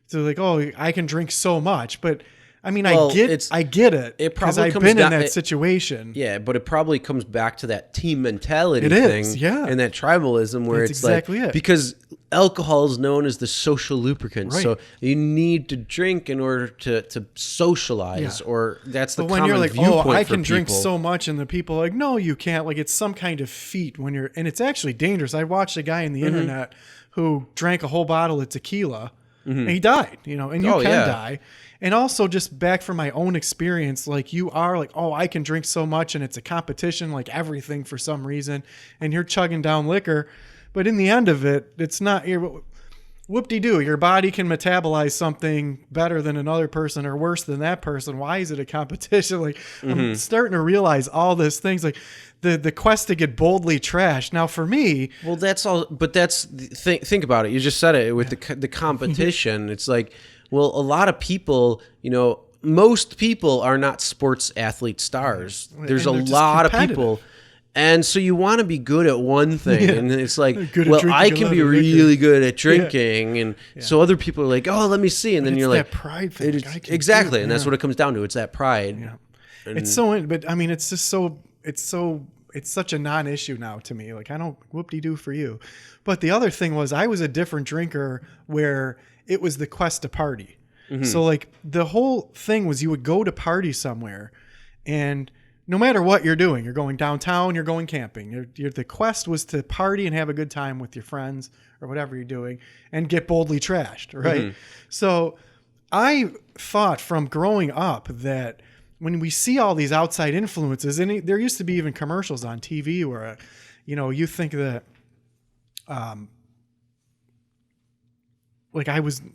So like, I can drink so much, but I mean, Well, I get it. it because probably I've comes been in down- that it- situation. yeah, but it probably comes back to that team mentality It thing, is, yeah. and that tribalism where That's it's exactly like it. because alcohol is known as the social lubricant, Right. so you need to drink in order to socialize, Yeah. or that's the But when common you're like, viewpoint I for can drink people. so much, and the people are like, no, you can't. Like, it's some kind of feat and it's actually dangerous. I watched a guy on Mm-hmm. the internet who drank a whole bottle of tequila, and he died. And you Oh, can yeah. die. And also, just back from my own experience, like, you are like, I can drink so much, and it's a competition, like everything for some reason, and you're chugging down liquor, but in the end of it, it's not. Whoop-de-doo, your body can metabolize something better than another person or worse than that person. Why is it a competition? Like, I'm starting to realize all these things, like the quest to get boldly trashed. Now, for me, Well, that's all, but think about it. You just said it with the competition. It's like, well, a lot of people, most people are not sports athlete stars. There's a And they're just lot of competitive. people. And so you want to be good at one thing, Yeah. and it's like, Good at well, drinking I can be another liquor. really good at drinking, and so other people are like, oh, let me see, and then it's you're like, that pride thing. it is- I can do exactly, it. and that's Yeah. what it comes down to. It's that pride. Yeah. It's so, but I mean, it's just so, it's such a non-issue now to me. Like, I don't whoop-de-doo for you. But the other thing was, I was a different drinker where it was the quest to party. So like, the whole thing was, you would go to party somewhere, and no matter what you're doing, you're going downtown, you're going camping. The quest was to party and have a good time with your friends or whatever you're doing, and get boldly trashed, right? So I thought from growing up that when we see all these outside influences, and there used to be even commercials on TV where, you think that, like,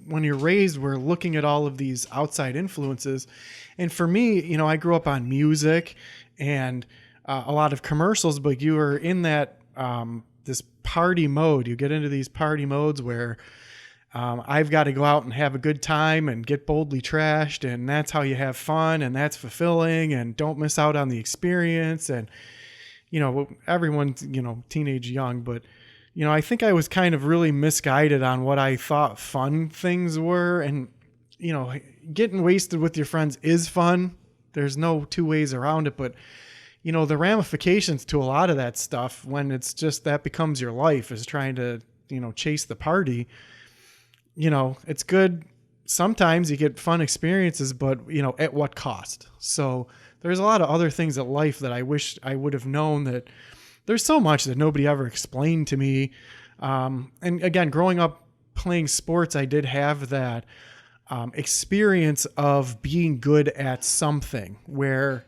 when you're raised, we're looking at all of these outside influences. And for me, I grew up on music and a lot of commercials, but you were in that, this party mode. You get into these party modes where, I've got to go out and have a good time and get boldly trashed, and that's how you have fun, and that's fulfilling, and don't miss out on the experience. And, everyone's, teenage young, but, I think I was kind of really misguided on what I thought fun things were. And, getting wasted with your friends is fun. There's no two ways around it, but, the ramifications to a lot of that stuff, when it's just that becomes your life, is trying to, chase the party. It's good. Sometimes you get fun experiences, but, at what cost? So there's a lot of other things at life that I wish I would have known. That there's so much that nobody ever explained to me. And again, growing up playing sports, I did have that experience of being good at something where,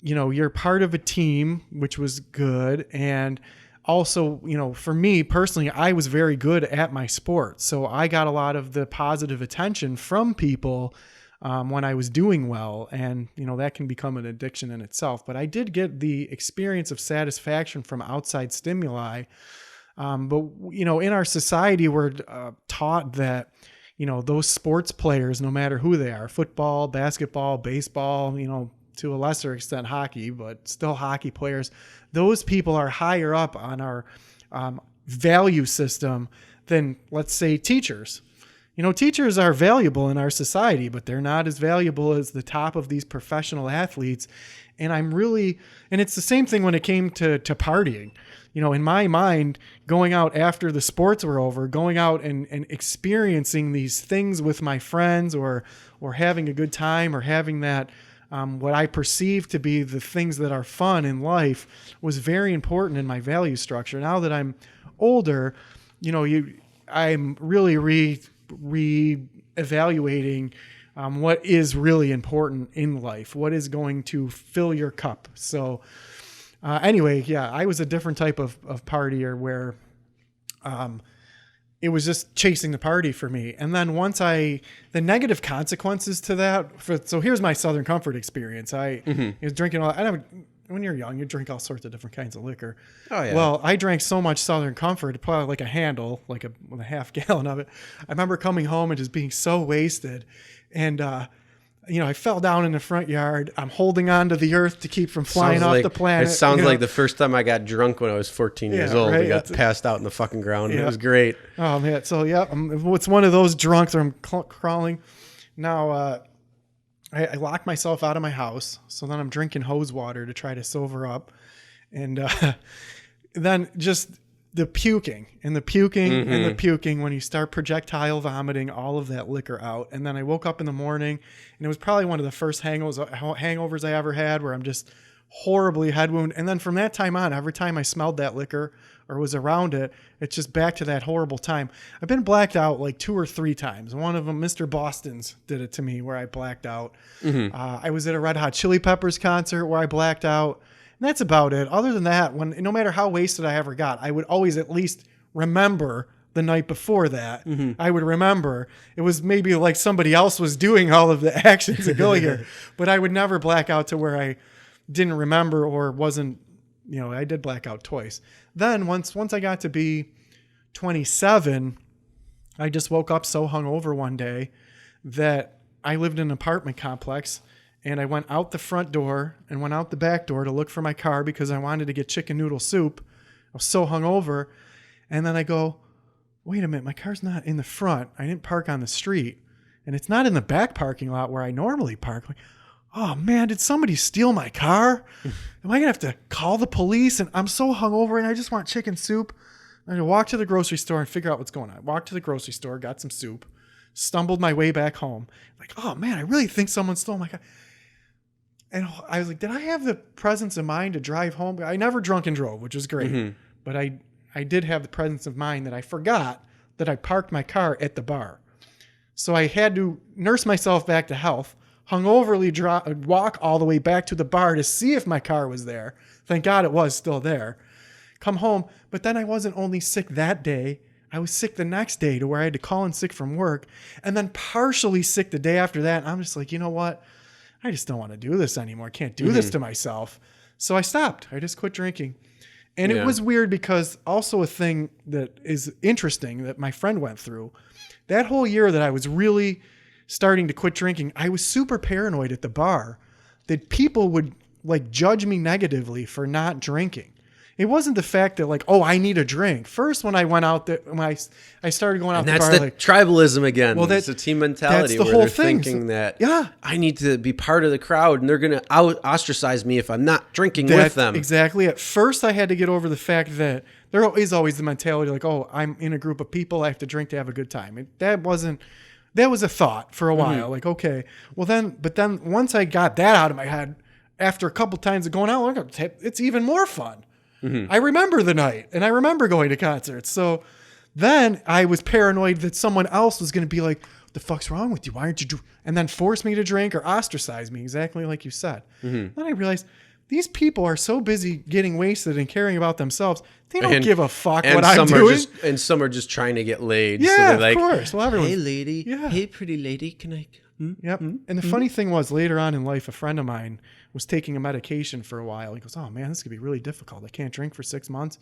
you know, you're part of a team, which was good. And also, you know, for me personally, I was very good at my sport. So I got a lot of the positive attention from people when I was doing well. And, you know, that can become an addiction in itself. But I did get the experience of satisfaction from outside stimuli. But, you know, in our society, we're taught that, you know, those sports players, no matter who they are, football, basketball, baseball, you know, to a lesser extent hockey, but still hockey players, those people are higher up on our value system than, let's say, teachers. You know, teachers are valuable in our society, but they're not as valuable as the top of these professional athletes. And it's the same thing when it came to partying. You know, in my mind, going out after the sports were over, going out and experiencing these things with my friends or having a good time or having that, what I perceive to be the things that are fun in life was very important in my value structure. Now that I'm older, you know, I'm really re-evaluating what is really important in life, what is going to fill your cup. So anyway, yeah, I was a different type of partier where it was just chasing the party for me. And then the negative consequences to that, so here's my Southern Comfort experience. I was drinking when you're young, you drink all sorts of different kinds of liquor. Oh, yeah. Well, I drank so much Southern Comfort, probably like a handle, with a half gallon of it. I remember coming home and just being so wasted. And, you know, I fell down in the front yard. I'm holding on to the earth to keep from flying off the planet. It sounds you know? like the first time I got drunk when I was 14 years old. Right? I got passed out in the fucking ground. Yeah. It was great. Oh, man. So, yeah, it's one of those drunks where I'm crawling. Now, I locked myself out of my house. So then I'm drinking hose water to try to sober up. And then just the puking and the puking and the puking when you start projectile vomiting all of that liquor out. And then I woke up in the morning and it was probably one of the first hangovers I ever had where I'm just horribly head wound. And then from that time on, every time I smelled that liquor or was around it, it's just back to that horrible time. I've been blacked out like 2 or 3 times. One of them, Mr. Boston's did it to me where I blacked out. I was at a Red Hot Chili Peppers concert where I blacked out. And that's about it. Other than that, no matter how wasted I ever got, I would always at least remember the night before that. I would remember. It was maybe like somebody else was doing all of the actions to go here, but I would never black out to where I didn't remember or wasn't, you know, I did black out twice. Then once I got to be 27, I just woke up so hungover one day that I lived in an apartment complex. And I went out the front door and went out the back door to look for my car because I wanted to get chicken noodle soup. I was so hungover. And then I go, wait a minute, my car's not in the front. I didn't park on the street. And it's not in the back parking lot where I normally park. Like, oh man, did somebody steal my car? Am I going to have to call the police? And I'm so hungover and I just want chicken soup. I walk to the grocery store and figure out what's going on. I walked to the grocery store, got some soup, stumbled my way back home. Like, oh man, I really think someone stole my car. And I was like, did I have the presence of mind to drive home? I never drunk and drove, which was great. But I did have the presence of mind that I forgot that I parked my car at the bar. So I had to nurse myself back to health, hungoverly walk all the way back to the bar to see if my car was there. Thank God it was still there. Come home. But then I wasn't only sick that day. I was sick the next day to where I had to call in sick from work and then partially sick the day after that. And I'm just like, you know what? I just don't want to do this anymore. I can't do this to myself. So I stopped. I just quit drinking. And it was weird because also a thing that is interesting that my friend went through, that whole year that I was really starting to quit drinking, I was super paranoid at the bar that people would like judge me negatively for not drinking. It wasn't the fact that like, oh, I need a drink. First, when I went out there, when I started going out and the that's bar, the tribalism again. Well, it's a team mentality that's the where whole they're thing. thinking that Yeah. I need to be part of the crowd and they're going to ostracize me if I'm not drinking with them. Exactly. At first, I had to get over the fact that there is always the mentality like, oh, I'm in a group of people. I have to drink to have a good time. That was a thought for a while. Like, okay, well but then once I got that out of my head, after a couple times of going out, it's even more fun. I remember the night and I remember going to concerts. So Then I was paranoid that someone else was going to be like, "What the fuck's wrong with you? Why aren't you and then force me to drink or ostracize me, exactly like you said. Then I realized these people are so busy getting wasted and caring about themselves, they don't give a fuck what I'm doing. And some are just trying to get laid. Yeah, so they're like, of course. Well, everyone. hey, lady. Yeah. Hey, pretty lady. Can I? Yep. And the funny thing was, later on in life, a friend of mine was taking a medication for a while. He goes, "Oh man, this could be really difficult. I can't drink for 6 months."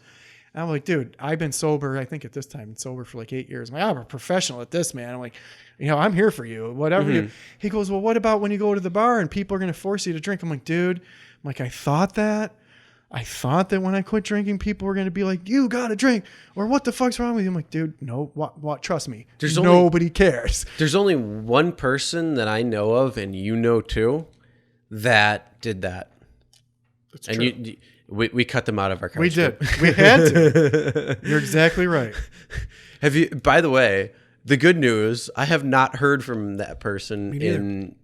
And I'm like, "Dude, I've been sober. I think at this time, been sober for like 8 years. I'm a professional at this, man." I'm like, I'm here for you. Whatever. He goes, "Well, what about when you go to the bar and people are going to force you to drink?" I'm like, "Dude, I thought that when I quit drinking, people were going to be like, 'You got to drink,' or 'What the fuck's wrong with you?'" I'm like, "Dude, no, what, trust me. Nobody cares." There's only one person that I know of, and you know too, that did that. That's and true. We cut them out of our couch. We did. We had to. You're exactly right. Have you, by the way, the good news, I have not heard from that person neither. in,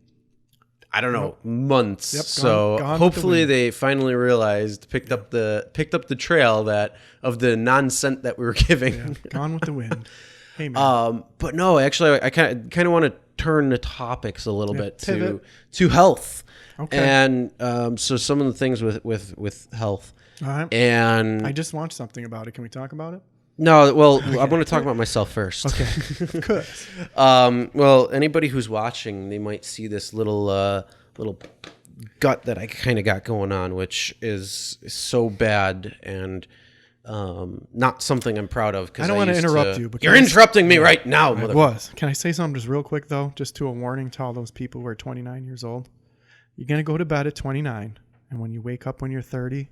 I don't know, months. Yep, so gone with hopefully the wind. they finally realized, picked up the trail that of the nonsense that we were giving. Gone with the wind. Hey, man. But no, actually, I kind of want to turn the topics a little bit pivot. to health. Okay. And so some of the things with health. All right. And I just watched something about it. Can we talk about it? no, well, I want to talk about myself first. Okay. Of course. Well, anybody who's watching, they might see this little gut that I kind of got going on, which is so bad and not something I'm proud of. I don't want to interrupt you, but you're interrupting me right now, I was. Can I say something just real quick though? Just to a warning to all those people who are 29 years old. You're gonna go to bed at 29, and when you wake up when you're 30,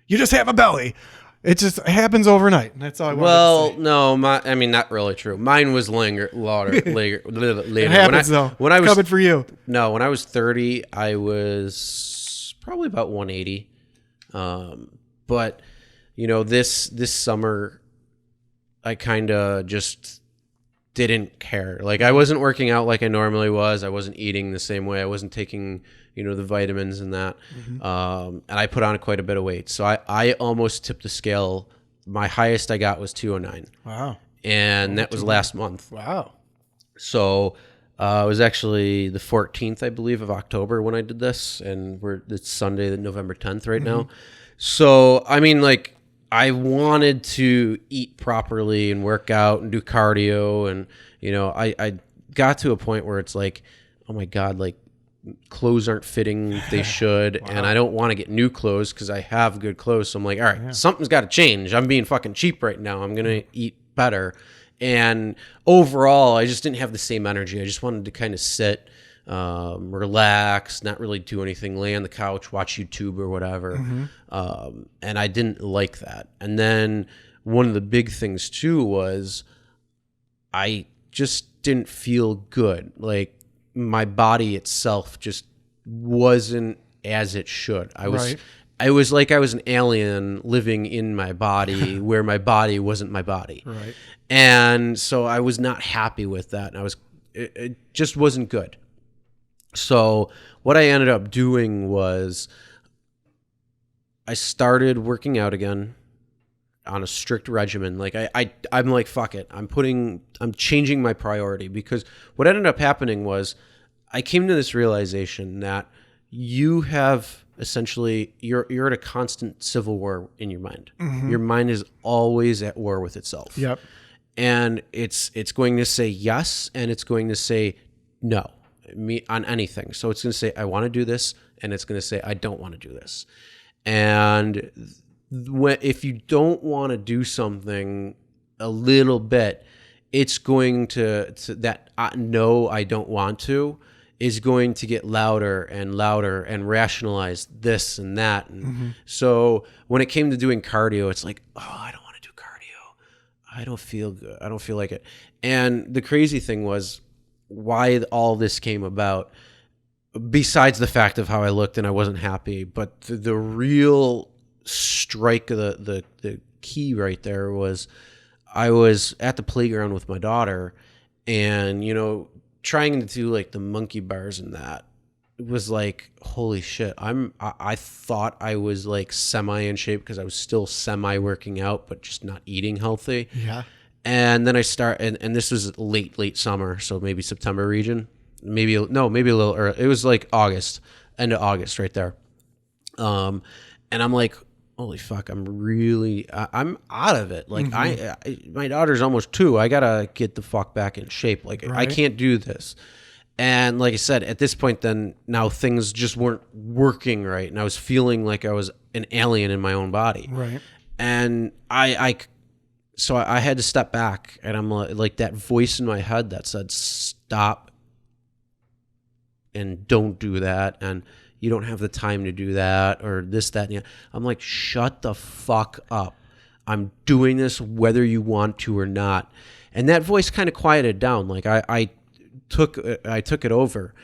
you just have a belly. It just happens overnight. And that's all I wanted to say. No, I mean, not really true. Mine was later. It happens though. When I was coming for you. No, when I was 30, I was probably about 180. But this summer, I kind of just didn't care. Like I wasn't working out like I normally was. I wasn't eating the same way. I wasn't taking the vitamins and that. And I put on quite a bit of weight. So I almost tipped the scale. My highest I got was 209. Wow. And that was last month. Wow. So it was actually the 14th, I believe, of October when I did this. And it's Sunday, November 10th right now. So, I mean, like, I wanted to eat properly and work out and do cardio. And, I got to a point where it's like, oh my God, like, clothes aren't fitting they should. And I don't want to get new clothes because I have good clothes. So I'm like, all right, something's got to change. I'm being fucking cheap right now. I'm going to eat better. And overall, I just didn't have the same energy. I just wanted to kind of sit, relax, not really do anything, lay on the couch, watch YouTube or whatever. And I didn't like that. And then one of the big things too was I just didn't feel good. Like my body itself just wasn't as it should. I was like I was an alien living in my body where my body wasn't my body. Right. And so I was not happy with that. And it just wasn't good. So what I ended up doing was I started working out again on a strict regimen. Like I'm like, fuck it. I'm changing my priority, because what ended up happening was I came to this realization that you have essentially, you're at a constant civil war in your mind. Your mind is always at war with itself. Yep. And it's going to say yes, and it's going to say no on anything. So it's going to say, I want to do this, and it's going to say, I don't want to do this. And if you don't want to do something a little bit, it's going to that no, I don't want to is going to get louder and louder and rationalize this and that. And so when it came to doing cardio, it's like, oh, I don't want to do cardio. I don't feel good. I don't feel like it. And the crazy thing was why all this came about, besides the fact of how I looked and I wasn't happy, but the real strike of the key right there was I was at the playground with my daughter, and trying to do like the monkey bars and that, it was like, holy shit, I thought I was like semi in shape because I was still semi working out but just not eating healthy. Yeah. And then I start, and this was late summer, so maybe September region, maybe a little early. It was like August, end of August, right there. And I'm like, holy fuck, I'm out of it. Like I my daughter's almost 2. I gotta get the fuck back in shape. Like I can't do this. And like I said, at this point, then now things just weren't working right, and I was feeling like I was an alien in my own body. Right. And so I had to step back, and I'm like that voice in my head that said, stop and don't do that. And you don't have the time to do that, or this, that, and the other. I'm like, shut the fuck up. I'm doing this whether you want to or not. And that voice kind of quieted down. Like I took it over.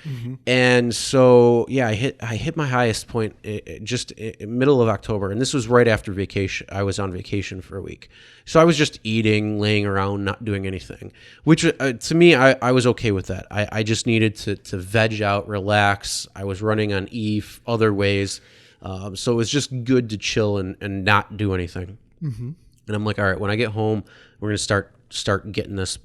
And so I hit my highest point just in middle of October, and this was right after vacation. I was on vacation for a week, so I was just eating, laying around, not doing anything, which to me I was okay with that. I just needed to veg out, relax. I was running on other ways, so it was just good to chill and not do anything. And I'm like, all right, when I get home, we're gonna start getting this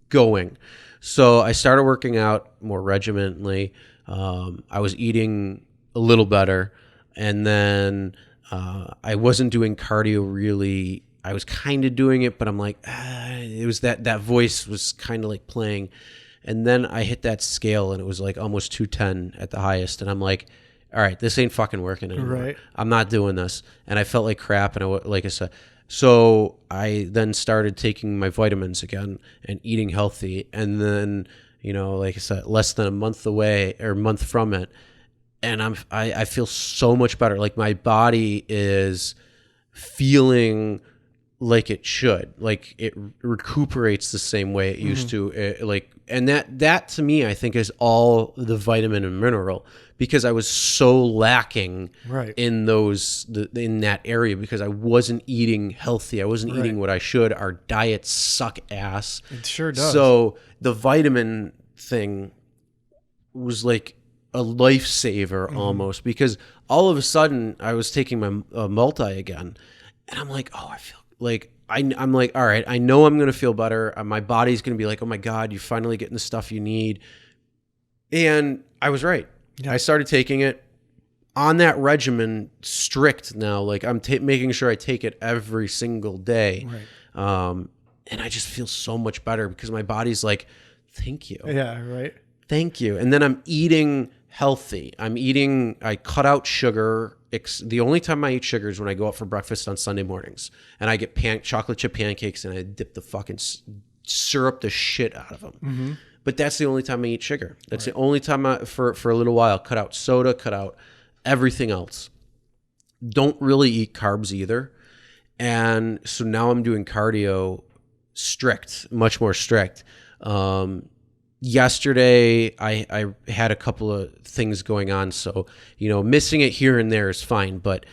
going. So I started working out more regimentedly. I was eating a little better, and then I wasn't doing cardio really. I was kind of doing it, but I'm like, it was that voice was kind of like playing. And then I hit that scale, and it was like almost 210 at the highest. And I'm like, all right, this ain't fucking working anymore. Right. I'm not doing this. And I felt like crap, and like I said. So I then started taking my vitamins again and eating healthy. And then, like I said, less than a month from it. And I feel so much better. Like my body is feeling like it should, like it recuperates the same way it used to. And that to me, I think is all the vitamin and mineral, because I was so lacking in in that area, because I wasn't eating healthy. I wasn't eating what I should. Our diets suck ass. It sure does. So the vitamin thing was like a lifesaver almost, because all of a sudden I was taking my multi again, and I'm like, oh, I feel like I'm like, all right, I know I'm going to feel better. My body's going to be like, oh my God, you're finally getting the stuff you need. And I was right. Yeah. I started taking it on that regimen, strict now. Like I'm making sure I take it every single day. Right. And I just feel so much better, because my body's like, thank you. Yeah, right. Thank you. And then I'm eating healthy. I cut out sugar. The only time I eat sugar is when I go out for breakfast on Sunday mornings, and I get chocolate chip pancakes, and I dip the fucking syrup the shit out of them. But that's the only time I eat sugar. That's the only time for a little while, cut out soda, cut out everything else. Don't really eat carbs either. And so now I'm doing cardio much more strict. Yesterday I had a couple of things going on, so missing it here and there is fine, but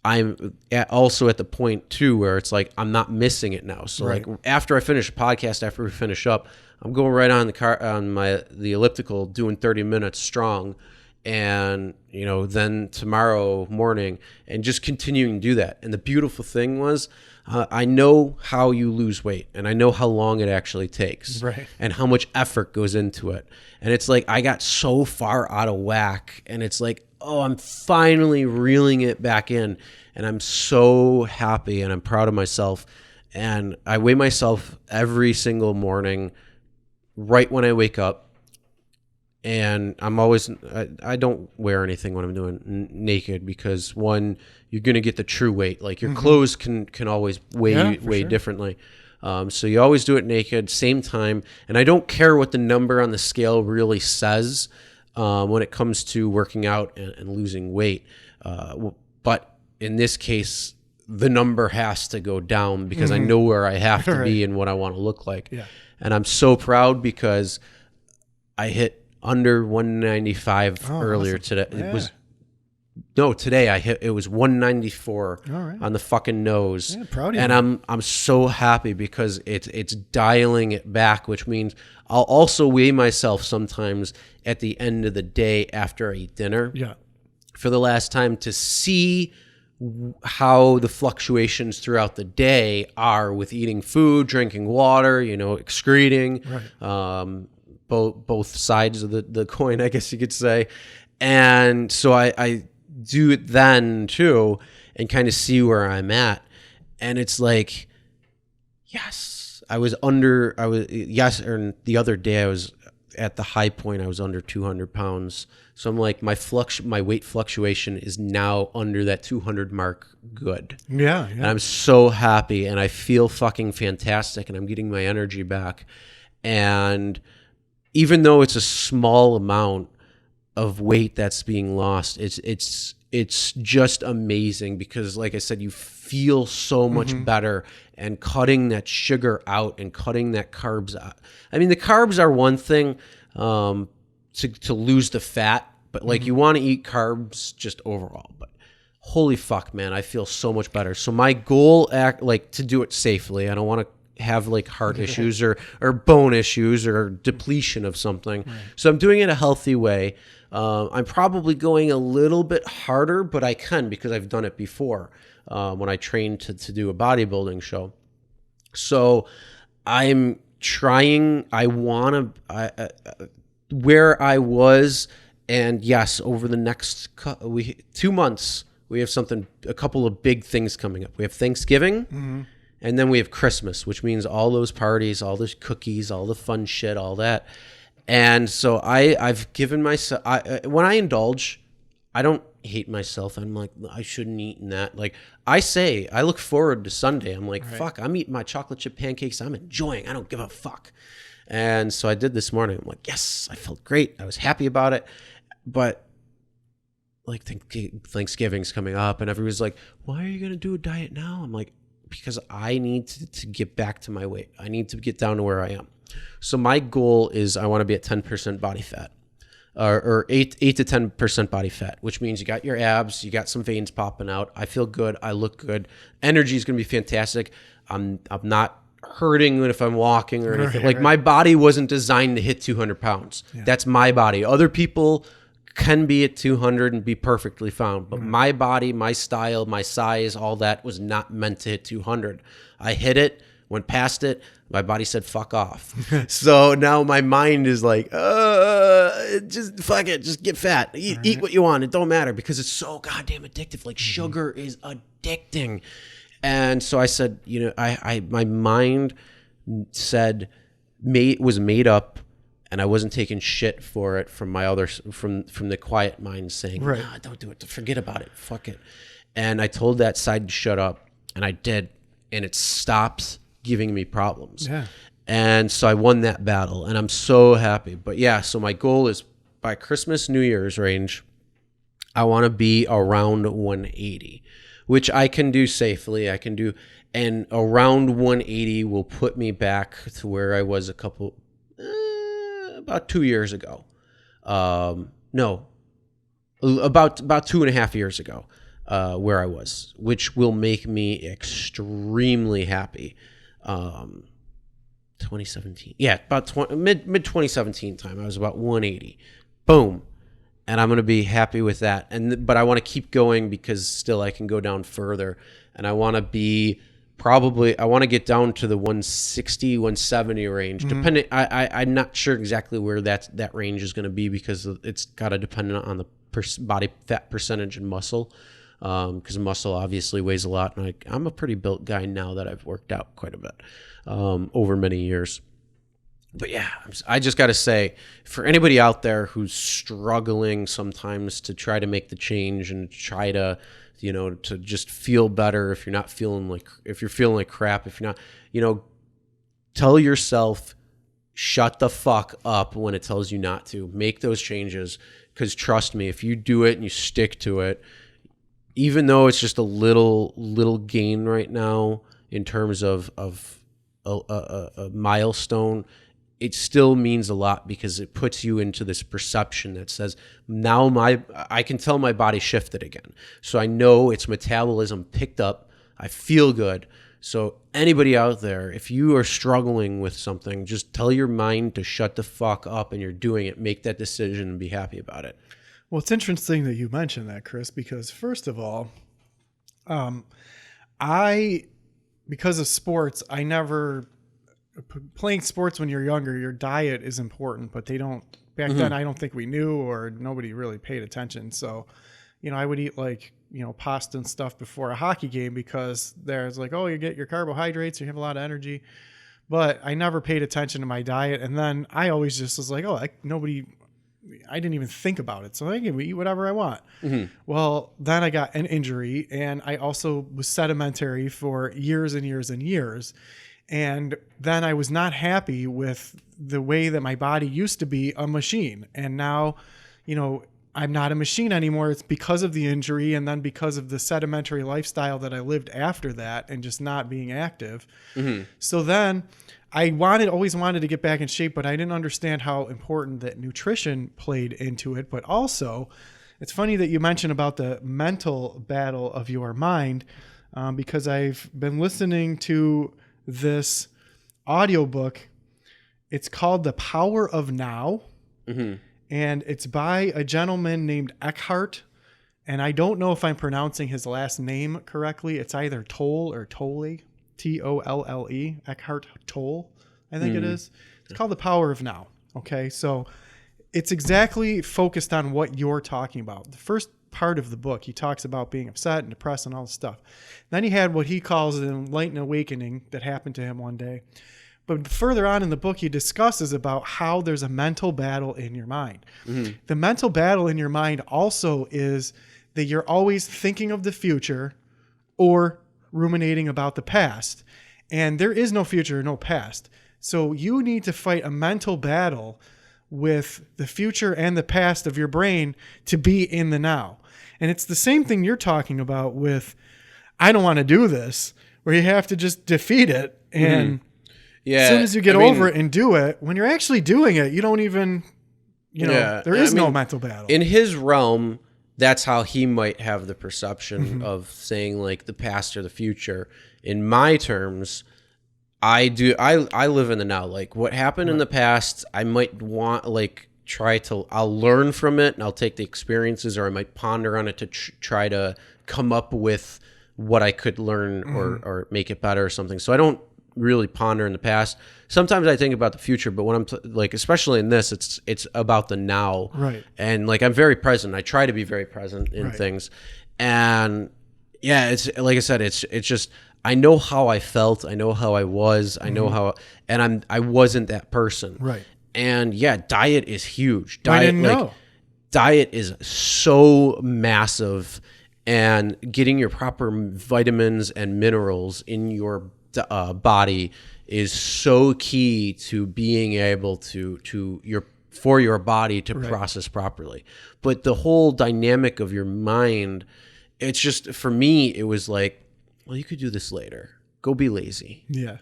I'm also at the point too where it's like I'm not missing it now. So like after I finish a podcast, after we finish up, I'm going right on the elliptical, doing 30 minutes strong, and then tomorrow morning, and just continuing to do that. And the beautiful thing was, I know how you lose weight, and I know how long it actually takes, and how much effort goes into it. And it's like I got so far out of whack, and it's like, oh, I'm finally reeling it back in, and I'm so happy, and I'm proud of myself. And I weigh myself every single morning right when I wake up. And I don't wear anything when I'm doing naked, because one, you're going to get the true weight. Like your clothes can always weigh differently. So you always do it naked, same time. And I don't care what the number on the scale really says when it comes to working out and losing weight. But in this case, the number has to go down, because I know where I have to be and what I want to look like. Yeah. And I'm so proud, because I hit under 195 earlier awesome. Today. Yeah. Today it was 194 on the fucking nose. Yeah, proud of you. And I'm so happy, because it's dialing it back, which means I'll also weigh myself sometimes at the end of the day after I eat dinner. Yeah. For the last time, to see how the fluctuations throughout the day are with eating food, drinking water, excreting, both sides of the coin, I guess you could say. And so I do it then too, and kind of see where I'm at. And it's like, yes, or the other day I was at the high point, I was under 200 pounds. So I'm like, my weight fluctuation is now under that 200 mark. Good. Yeah. And I'm so happy, and I feel fucking fantastic, and I'm getting my energy back. And even though it's a small amount of weight that's being lost, it's just amazing, because like I said, you feel so much better, and cutting that sugar out and cutting that carbs out. I mean, the carbs are one thing, to lose the fat, but like you want to eat carbs just overall. But holy fuck, man, I feel so much better. So my goal, to do it safely. I don't want to have like heart issues or bone issues or depletion of something. Right. So I'm doing it a healthy way. I'm probably going a little bit harder, but I can, because I've done it before when I trained to do a bodybuilding show. So I'm trying. I want to where I was, and yes, over the next 2 months, we have a couple of big things coming up. We have Thanksgiving, and then we have Christmas, which means all those parties, all those cookies, all the fun shit, all that. And so I've given myself, when I indulge, I don't hate myself. I'm like, I shouldn't eat in that. Like I look forward to Sunday. I'm like, fuck, I'm eating my chocolate chip pancakes. I'm enjoying. I don't give a fuck. And so I did this morning. I'm like, yes, I felt great. I was happy about it. But like Thanksgiving's coming up, and everyone's like, why are you going to do a diet now? I'm like, because I need to get back to my weight. I need to get down to where I am. So my goal is I want to be at 10% body fat, or 8 to 10% body fat, which means you got your abs, you got some veins popping out. I feel good. I look good. Energy is going to be fantastic. I'm not hurting if I'm walking or anything. My body wasn't designed to hit 200 pounds. Yeah. That's my body. Other people can be at 200 and be perfectly fine. But my body, my style, my size, all that was not meant to hit 200. I hit it, went past it. My body said, fuck off. So now my mind is like, just fuck it. Just get fat. Eat what you want. It don't matter, because it's so goddamn addictive. Like sugar is addicting. And so I said, my mind was made up, and I wasn't taking shit for it from from the quiet mind saying, nah, don't do it. Forget about it. Fuck it. And I told that side to shut up, and I did. And it stopped giving me problems. Yeah. And so I won that battle, and I'm so happy. But yeah, so my goal is by Christmas, New Year's range, I want to be around 180. Which I can do safely. I can do, and around 180 will put me back to where I was about 2 years ago. No, about 2.5 years ago, where I was, which will make me extremely happy. 2017, yeah, about mid 2017 time, I was about 180. Boom. And I'm going to be happy with that. But I want to keep going, because still I can go down further. And I want to get down to the 160, 170 range. Depending, I'm not sure exactly where that range is going to be, because it's got to depend on the body fat percentage and muscle. Because muscle obviously weighs a lot. And I'm a pretty built guy now that I've worked out quite a bit over many years. But yeah, I just got to say, for anybody out there who's struggling sometimes to try to make the change and try to, to just feel better, if you're feeling like crap, if you're not, tell yourself, shut the fuck up when it tells you not to. Make those changes, because trust me, if you do it and you stick to it, even though it's just a little gain right now in terms of a milestone, it still means a lot, because it puts you into this perception that says, now I can tell my body shifted again. So I know its metabolism picked up. I feel good. So anybody out there, if you are struggling with something, just tell your mind to shut the fuck up, and you're doing it. Make that decision and be happy about it. Well, it's interesting that you mentioned that, Chris, because first of all, I, because of sports, I never playing sports when you're younger, your diet is important, but they don't back then. I don't think we knew, or nobody really paid attention. So, I would eat like, pasta and stuff before a hockey game because there's like, oh, you get your carbohydrates, you have a lot of energy, but I never paid attention to my diet. And then I always just was like, oh, I didn't even think about it. So I can eat whatever I want. Well, then I got an injury, and I also was sedentary for years and years and years. And then I was not happy with the way that my body used to be a machine. And now, I'm not a machine anymore. It's because of the injury, and then because of the sedentary lifestyle that I lived after that and just not being active. So then I always wanted to get back in shape, but I didn't understand how important that nutrition played into it. But also, it's funny that you mentioned about the mental battle of your mind, because I've been listening to this audiobook. It's called The Power of Now. And it's by a gentleman named Eckhart. And I don't know if I'm pronouncing his last name correctly. It's either Tolle or Tolle, Tolle, Eckhart Tolle, I think it is. It's called The Power of Now. Okay, so it's exactly focused on what you're talking about. The first part of the book, he talks about being upset and depressed and all this stuff. Then he had what he calls an enlightened awakening that happened to him one day. But further on in the book, he discusses about how there's a mental battle in your mind. The mental battle in your mind also is that you're always thinking of the future or ruminating about the past. And there is no future, no past. So you need to fight a mental battle with the future and the past of your brain to be in the now. And it's the same thing you're talking about with, I don't want to do this, where you have to just defeat it. And as soon as you get over it and do it, when you're actually doing it, you don't even, there is no mental battle. In his realm, that's how he might have the perception of saying like the past or the future. In my terms, I live in the now. Like what happened in the past, I might want I'll learn from it and I'll take the experiences, or I might ponder on it to try to come up with what I could learn or make it better or something. So I don't really ponder in the past. Sometimes I think about the future, but when I'm especially in this, it's about the now. Right. And like I'm very present. I try to be very present in things. And yeah, it's like I said, it's just I know how I felt, I know how I was, I know how, and I wasn't that person. Right. And yeah, diet is huge. I didn't know. Diet is so massive, and getting your proper vitamins and minerals in your body is so key to being able for your body to process properly. But the whole dynamic of your mind, it's just, for me, it was like, well, you could do this later. Go be lazy. Yeah.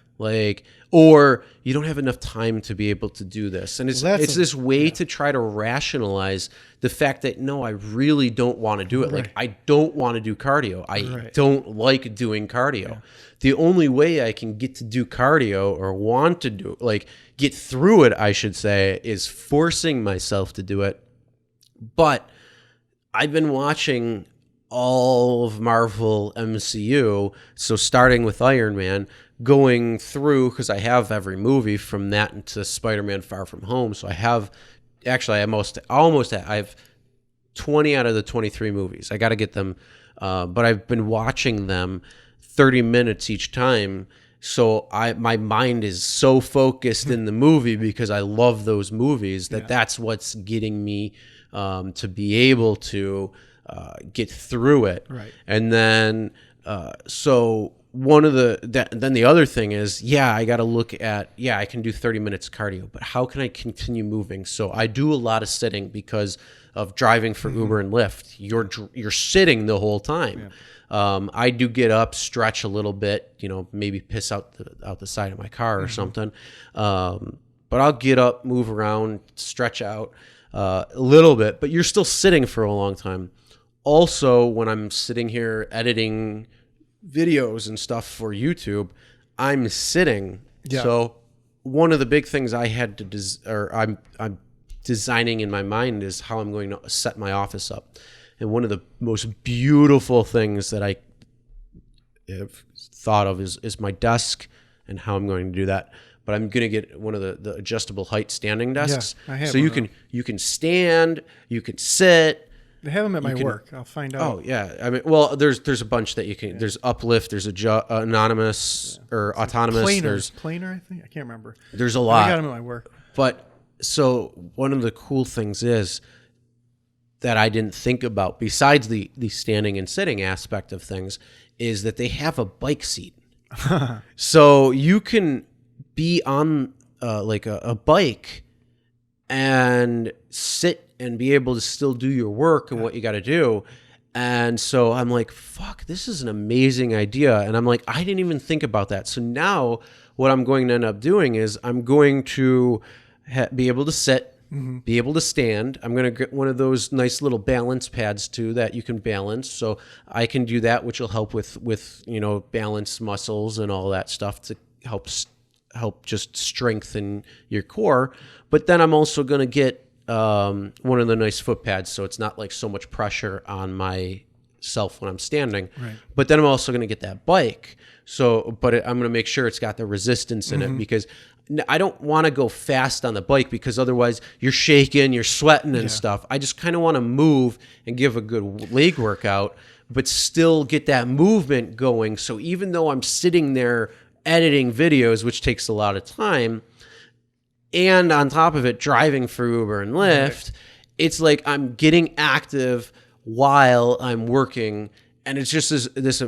Or you don't have enough time to be able to do this. And it's this way to try to rationalize the fact that, no, I really don't want to do it. Like, I don't want to do cardio. I don't like doing cardio. Yeah. The only way I can get to do cardio, or want to do, get through it, I should say, is forcing myself to do it. But I've been watching all of Marvel MCU, so starting with Iron Man, going through, because I have every movie from that to Spider-Man Far From Home. So I have, actually, I have 20 out of the 23 movies. I got to get them, but I've been watching them 30 minutes each time. So my mind is so focused in the movie because I love those movies that's what's getting me to be able to get through it. Right. And then, so then the other thing is, I got to look at, I can do 30 minutes cardio, but how can I continue moving? So I do a lot of sitting because of driving for Uber and Lyft. You're sitting the whole time. Yeah. I do get up, stretch a little bit, maybe piss out the side of my car or something. But I'll get up, move around, stretch out a little bit, but you're still sitting for a long time. Also, when I'm sitting here editing videos and stuff for YouTube, I'm sitting. Yeah. So one of the big things I had to I'm designing in my mind is how I'm going to set my office up. And one of the most beautiful things that I have thought of is my desk and how I'm going to do that. But I'm going to get one of the adjustable height standing desks. I have so one you can stand, you can sit. They have them at my work. I'll find out. Oh yeah, I mean, well, there's a bunch that you can. There's Uplift. There's anonymous or autonomous. Planer, I think. I can't remember. There's a lot. I got them at my work. But so one of the cool things is that I didn't think about, besides the standing and sitting aspect of things, is that they have a bike seat. So you can be on like a bike and sit and be able to still do your work and what you got to do. And so I'm like, fuck, this is an amazing idea. And I'm like, I didn't even think about that. So now what I'm going to end up doing is I'm going to be able to sit, be able to stand. I'm going to get one of those nice little balance pads too that you can balance. So I can do that, which will help with balance muscles and all that stuff to help just strengthen your core. But then I'm also going to get one of the nice foot pads, so it's not like so much pressure on myself when I'm standing. Right. But then I'm also going to get that bike. So, but I'm going to make sure it's got the resistance in it, because I don't want to go fast on the bike, because otherwise you're shaking, you're sweating and stuff. I just kind of want to move and give a good leg workout, but still get that movement going. So even though I'm sitting there editing videos, which takes a lot of time, and on top of it, driving for Uber and Lyft, it's like I'm getting active while I'm working, and it's just this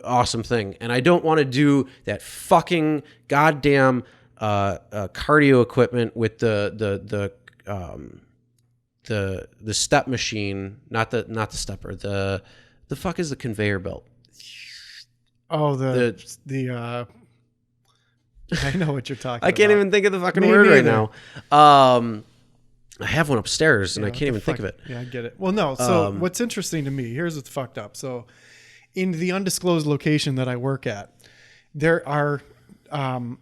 awesome thing. And I don't want to do that fucking goddamn cardio equipment with the step machine, not the stepper. The fuck is the conveyor belt? Oh, the I know what you're talking about. I can't even think of the fucking word right now. I have one upstairs and I can't even think of it. Yeah, I get it. Well, no. So what's interesting to me, here's what's fucked up. So in the undisclosed location that I work at, there are,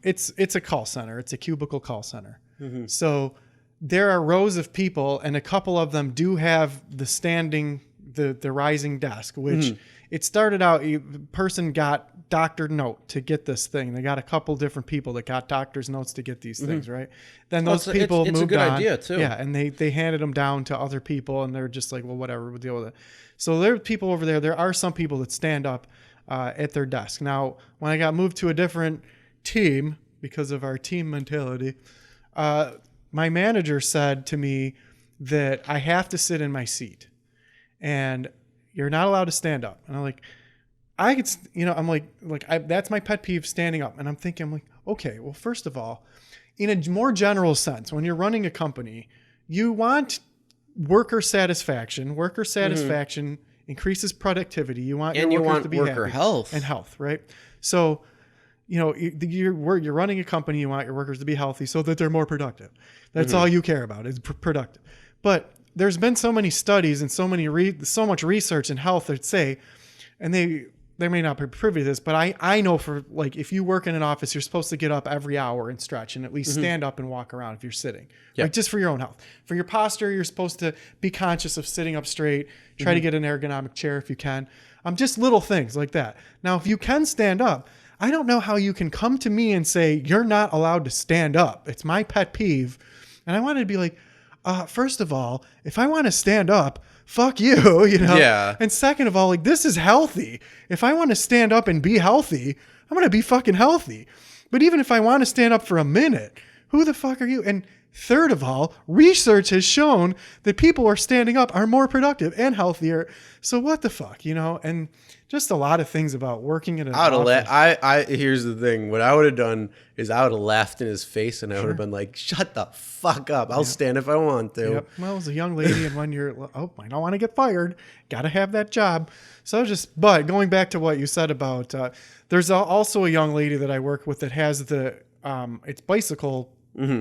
it's a call center. It's a cubicle call center. Mm-hmm. So there are rows of people, and a couple of them do have the standing, the rising desk, which it started out, a person got doctor note to get this thing. They got a couple different people that got doctor's notes to get these things, right? Then those people moved on. It's a good idea too. Yeah, and they handed them down to other people, and they're just like, well, whatever, we'll deal with it. So there are people over there. There are some people that stand up at their desk. Now, when I got moved to a different team because of our team mentality, my manager said to me that I have to sit in my seat, and you're not allowed to stand up. And I'm like, I could, I'm like that's my pet peeve, standing up. And I'm thinking, I'm like, okay, well, first of all, in a more general sense, when you're running a company, you want worker satisfaction. Worker satisfaction increases productivity. You want your workers to be worker happy. Health and health, right? So, you're running a company. You want your workers to be healthy so that they're more productive. That's all you care about, is productive. But there's been so many studies and so much research in health that say, and they may not be privy to this, but I know, for like, if you work in an office, you're supposed to get up every hour and stretch, and at least stand up and walk around if you're sitting. Yep. Like, just for your own health. For your posture, you're supposed to be conscious of sitting up straight. Try to get an ergonomic chair if you can. Just little things like that. Now, if you can stand up, I don't know how you can come to me and say you're not allowed to stand up. It's my pet peeve. And I wanted to be like, first of all, if I want to stand up, fuck you, Yeah. And second of all, like, this is healthy. If I want to stand up and be healthy, I'm going to be fucking healthy. But even if I want to stand up for a minute, who the fuck are you? And third of all, research has shown that people who are standing up are more productive and healthier. So what the fuck, And just a lot of things about working in an office. Here's the thing. What I would have done is I would have laughed in his face, and I would have been like, shut the fuck up. I'll stand if I want to. Yep. Well, as a young lady, and when you're, I don't want to get fired, got to have that job. So but going back to what you said about, there's also a young lady that I work with that has it's bicycle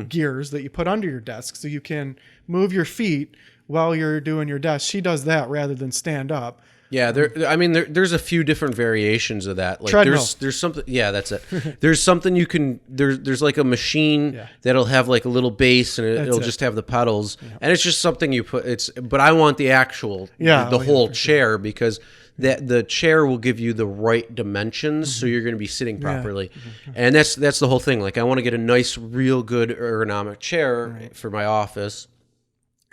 gears that you put under your desk so you can move your feet while you're doing your desk. She does that rather than stand up. Yeah, there's a few different variations of that. Like, treadmill. There's something. Yeah, that's it. There's something you can. There's like a machine that'll have like a little base, and it'll just have the pedals, and it's just something you put. But I want the actual, the whole chair, because that the chair will give you the right dimensions, so you're going to be sitting properly. And that's the whole thing. Like, I want to get a nice, real good ergonomic chair for my office,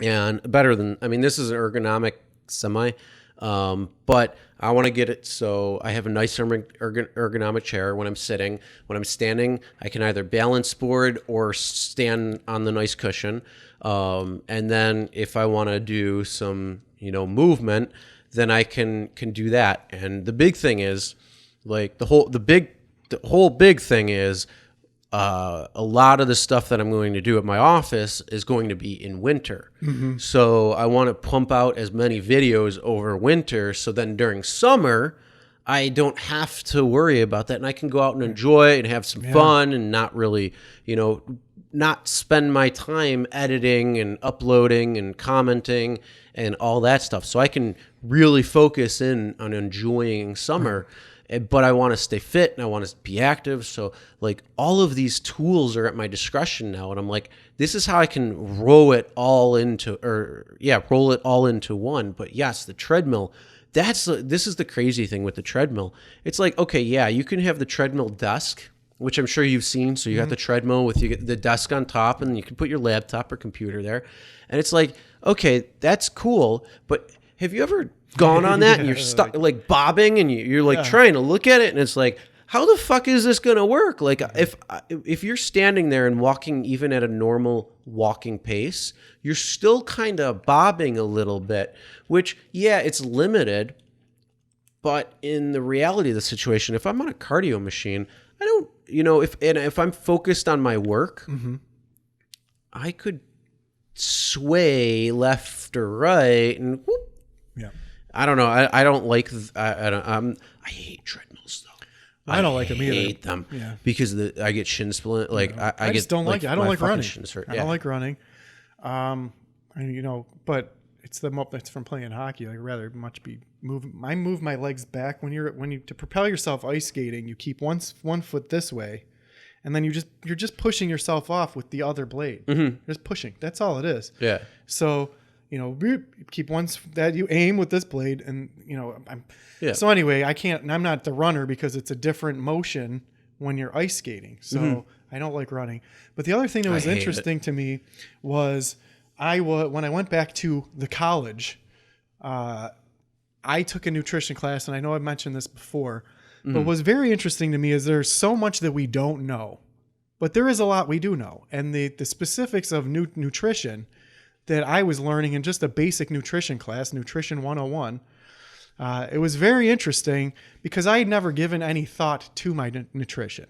and better than, I mean, this is an ergonomic semi, but I want to get it so I have a nice ergonomic chair when I'm sitting. When I'm standing, I can either balance board or stand on the nice cushion. And then if I want to do some, movement, then I can do that. And the big thing is, like, the whole big thing is, a lot of the stuff that I'm going to do at my office is going to be in winter. So I want to pump out as many videos over winter, so then during summer I don't have to worry about that, and I can go out and enjoy and have some fun and not really, not spend my time editing and uploading and commenting and all that stuff. So I can really focus in on enjoying summer. But I want to stay fit and I want to be active. So, like, all of these tools are at my discretion now. And I'm like, this is how I can roll it all into one. But yes, the treadmill, this is the crazy thing with the treadmill. It's like, okay, yeah, you can have the treadmill desk, which I'm sure you've seen. So you got the treadmill with the desk on top, and you can put your laptop or computer there. And it's like, okay, that's cool. But have you ever gone on that and you're stuck like bobbing and you're like trying to look at it, and it's like, how the fuck is this gonna work? Like, if you're standing there and walking even at a normal walking pace, you're still kind of bobbing a little bit, which, yeah, it's limited, but in the reality of the situation, if I'm on a cardio machine, I don't, if I'm focused on my work, I could sway left or right and whoop. Yeah. I don't know. I don't like. I hate treadmills though. I don't like them either. I hate them because I get shin splint. Like I just don't like it. I don't like running. I don't like running. But it's from playing hockey. I'd rather much be moving. I move my legs back when you to propel yourself ice skating. You keep one foot this way, and then you're just pushing yourself off with the other blade. Just pushing. That's all it is. Yeah. So, keep that you aim with this blade, and So anyway, I'm not the runner because it's a different motion when you're ice skating. So I don't like running. But the other thing that was interesting to me was when I went back to the college, I took a nutrition class, and I know I've mentioned this before, but what's very interesting to me is there's so much that we don't know, but there is a lot we do know. And the specifics of nutrition that I was learning in just a basic nutrition class, Nutrition 101, it was very interesting because I had never given any thought to my nutrition.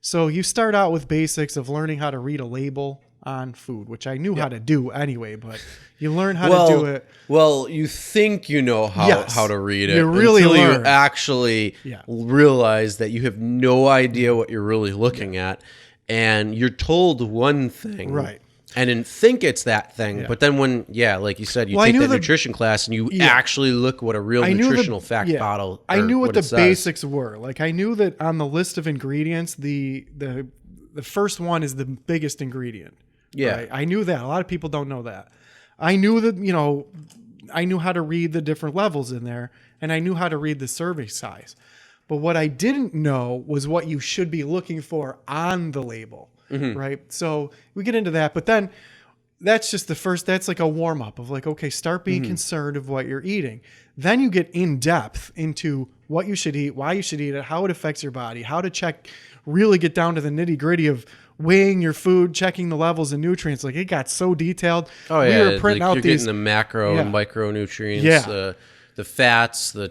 So you start out with basics of learning how to read a label on food, which I knew how to do anyway, but you learn how to do it. Well, you think you know how to read it you really until learn. You actually realize that you have no idea what you're really looking at, and you're told one thing. Right. And then think it's that thing, but then when, like you said, you take that nutrition class and you actually look what a real nutritional fact bottle. I knew what the basics were. Like, I knew that on the list of ingredients, the first one is the biggest ingredient. Yeah, right? I knew that. A lot of people don't know that. I knew that. I knew how to read the different levels in there, and I knew how to read the serving size. But what I didn't know was what you should be looking for on the label. Right. So we get into that, but then that's just that's like a warm up of like, okay, start being concerned of what you're eating. Then you get in depth into what you should eat, why you should eat it, how it affects your body, how to check, really get down to the nitty gritty of weighing your food, checking the levels of nutrients. Like, it got so detailed. Oh yeah. We were printing out you're getting the macro and micronutrients, the fats, the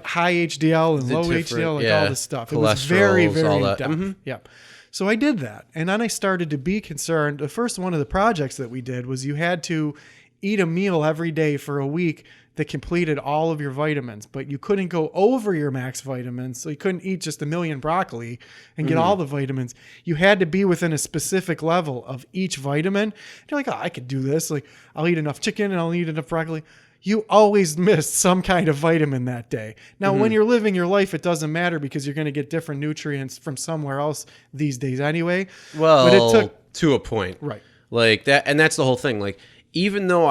high HDL and low HDL, like all this stuff. It was very, very in depth. Yep. So I did that. And then I started to be concerned. The first one of the projects that we did was you had to eat a meal every day for a week that completed all of your vitamins, but you couldn't go over your max vitamins. So you couldn't eat just a million broccoli and get all the vitamins. You had to be within a specific level of each vitamin. And you're like, oh, I could do this. Like, I'll eat enough chicken and I'll eat enough broccoli. You always missed some kind of vitamin that day. Now, when you're living your life, it doesn't matter because you're going to get different nutrients from somewhere else these days anyway. Well, but it took to a point. Right. Like that. And that's the whole thing. Like, even though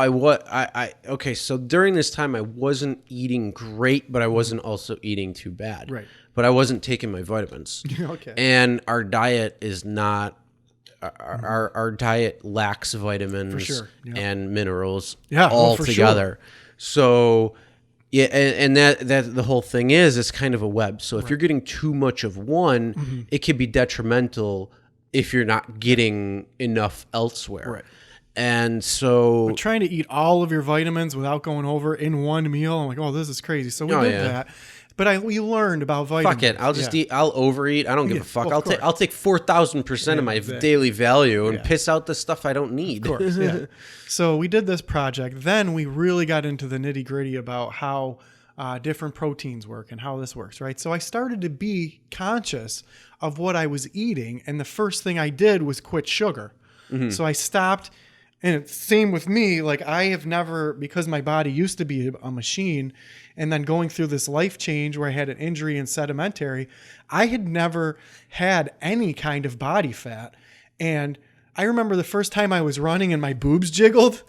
okay, so during this time I wasn't eating great, but I wasn't also eating too bad. Right. But I wasn't taking my vitamins. Okay. And our diet is not our diet lacks vitamins For sure. Yeah. and minerals Yeah, all for together. So yeah, and that the whole thing is it's kind of a web. So if you're getting too much of one, it can be detrimental if you're not getting enough elsewhere. Right. And so Trying to eat all of your vitamins without going over in one meal, I'm like, oh, this is crazy. So we did that. But we learned about vitamins. fuck it, I'll just eat. I'll overeat. I don't give a fuck. well, I'll take 4,000% of my daily value and piss out the stuff I don't need. Of course, yeah. So we did this project. Then we really got into the nitty gritty about how different proteins work and how this works, right? So I started to be conscious of what I was eating. And the first thing I did was quit sugar. So I stopped. And it's same with me. Like I have never, because my body used to be a machine, and then going through this life change where I had an injury and sedimentary, I had never had any kind of body fat. And I remember the first time I was running and my boobs jiggled.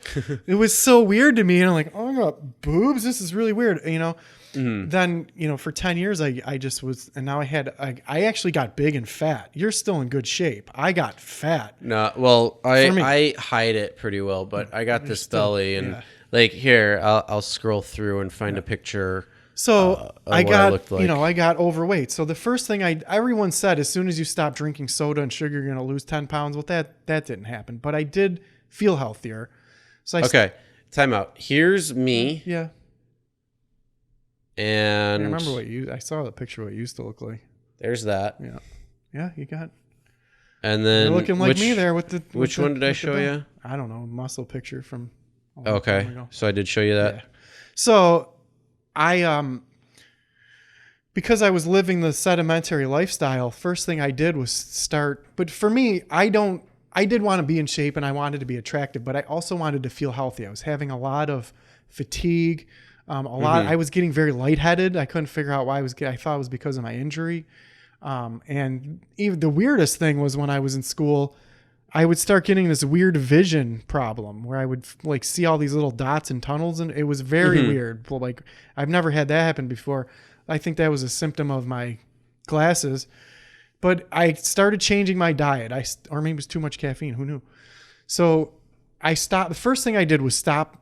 It was so weird to me. And I'm like, oh, I got boobs. This is really weird. You know, then, you know, for 10 years, I just was, and now I actually got big and fat. You're still in good shape. I got fat. No, well, I hide it pretty well, but I got this belly, and like here, I'll scroll through and find a picture. So I what got, like. you know, I got overweight. So the first thing everyone said, as soon as you stop drinking soda and sugar, you're going to lose 10 pounds. Well, that didn't happen, but I did feel healthier. So time out. Here's me. Yeah. And I remember I saw the picture of what you used to look like. There's that. Yeah. Yeah. You got, And then you're looking like me there with the, which one did I show you? I don't know. Muscle picture from. a long Okay. time ago. So I did show you that. Yeah. So I, because I was living the sedimentary lifestyle, first thing I did was start, but for me, I did want to be in shape and I wanted to be attractive, but I also wanted to feel healthy. I was having a lot of fatigue, I was getting very lightheaded. I couldn't figure out why I thought it was because of my injury. And even the weirdest thing was when I was in school, I would start getting this weird vision problem where I would like see all these little dots and tunnels, and it was very weird. Like I've never had that happen before. I think that was a symptom of my glasses, but I started changing my diet. Or maybe it was too much caffeine. Who knew? So I stopped. The first thing I did was stop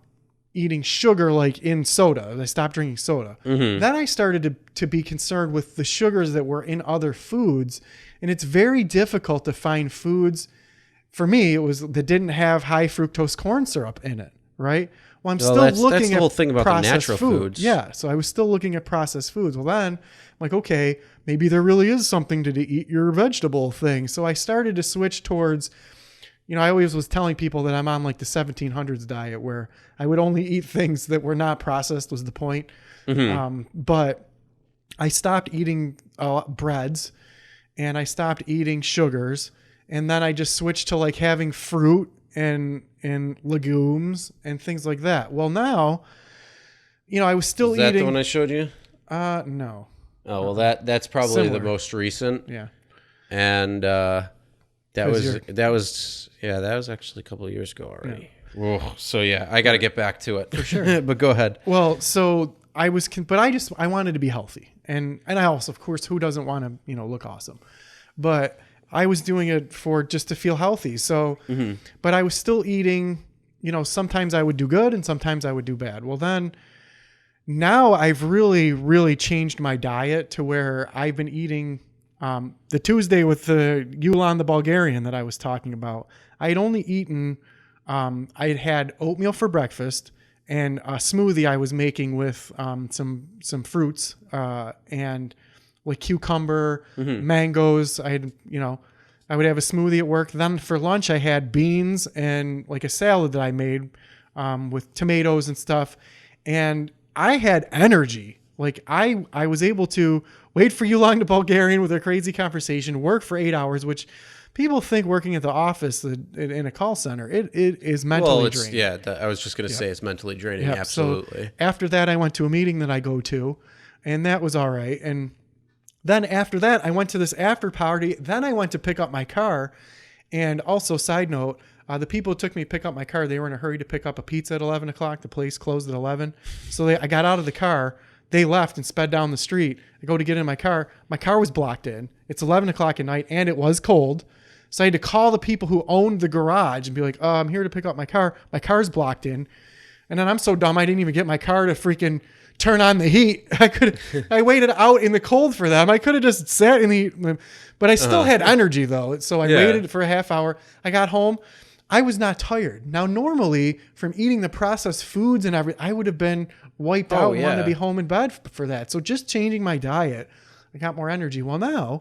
eating sugar, like in soda. I stopped drinking soda. Then I started to be concerned with the sugars that were in other foods. And it's very difficult to find foods. For me, it was that didn't have high fructose corn syrup in it, right? Well, I'm still looking that's the at whole thing about the processed natural foods. Yeah, so I was still looking at processed foods. Well, then I'm like, okay, maybe there really is something to eat your vegetable thing. So I started to switch towards, I always was telling people that I'm on like the 1700s diet where I would only eat things that were not processed was the point. But I stopped eating breads and I stopped eating sugars. And then I just switched to like having fruit and legumes and things like that. Well, now, I was still eating. Is that the one I showed you? No. Oh, well, that's probably Similar. the most recent. Yeah. And that was actually a couple of years ago already. Yeah. Whoa. So yeah, I got to get back to it for sure. But go ahead. Well, so I was, but I wanted to be healthy, and I also, of course, who doesn't want to look awesome, but I was doing it for just to feel healthy. So, but I was still eating. Sometimes I would do good, and sometimes I would do bad. Well, then. Now I've really, really changed my diet to where I've been eating the Tuesday with the Yulan the Bulgarian that I was talking about. I had only eaten, I had oatmeal for breakfast and a smoothie I was making with some fruits and like cucumber, mangoes. I would have a smoothie at work. Then for lunch I had beans and like a salad that I made with tomatoes and stuff. And I had energy. Like I was able to wait for Yulan the Bulgarian with a crazy conversation, work for 8 hours, which people think working at the office in a call center, it is mentally draining. Yeah, I was just going to say it's mentally draining. Yep. Absolutely. So after that, I went to a meeting that I go to, and that was all right. And then after that, I went to this after party. Then I went to pick up my car. And also, side note, The people who took me to pick up my car, they were in a hurry to pick up a pizza at 11 o'clock. The place closed at 11. So I got out of the car. They left and sped down the street. I go to get in my car. My car was blocked in. It's 11 o'clock at night, and it was cold. So I had to call the people who owned the garage and be like, I'm here to pick up my car. My car's blocked in. And then I'm so dumb, I didn't even get my car to freaking turn on the heat. I waited out in the cold for them. I could have just sat in the heat, but I still had energy though. So I waited for a half hour. I got home. I was not tired. Now, normally from eating the processed foods and everything, I would have been wiped out and wanted to be home in bed for that. So just changing my diet, I got more energy. Well, now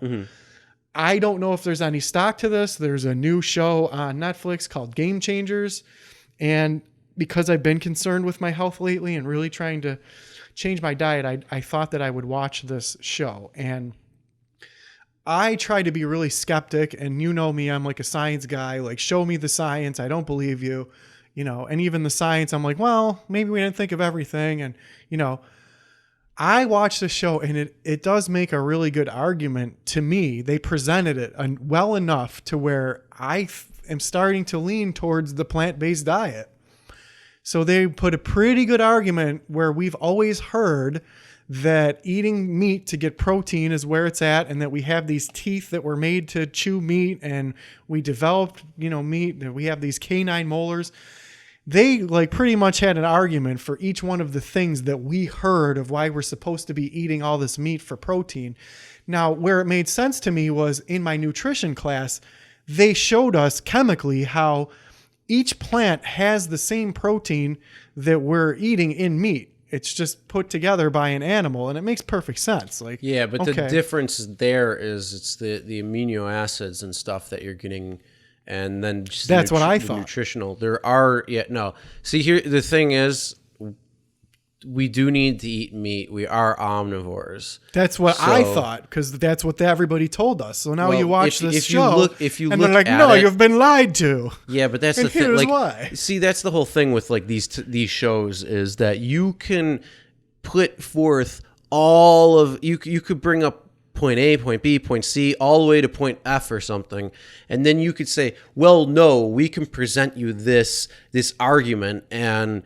I don't know if there's any stock to this. There's a new show on Netflix called Game Changers. And because I've been concerned with my health lately and really trying to change my diet, I thought that I would watch this show. And I try to be really skeptic, and you know me, I'm like a science guy, like show me the science. I don't believe you, and even the science, I'm like, well, maybe we didn't think of everything. And, I watched the show and it does make a really good argument to me. They presented it well enough to where I am starting to lean towards the plant-based diet. So they put a pretty good argument where we've always heard that eating meat to get protein is where it's at, and that we have these teeth that were made to chew meat, and we developed, meat, and we have these canine molars. They pretty much had an argument for each one of the things that we heard of why we're supposed to be eating all this meat for protein. Now, where it made sense to me was in my nutrition class, they showed us chemically how each plant has the same protein that we're eating in meat. It's just put together by an animal, and it makes perfect sense. But the difference there is it's the amino acids and stuff that you're getting, and then just that's what I thought. Nutritional. There are See, here the thing is, we do need to eat meat. We are omnivores. That's what I thought, because that's what everybody told us. So now you watch this show, and they're like, "No, you've been lied to." Yeah, but that's and the thing. Here's why. See, that's the whole thing with these shows is that you can put forth all of you could bring up point A, point B, point C, all the way to point F or something, and then you could say, "Well, no, we can present you this argument and."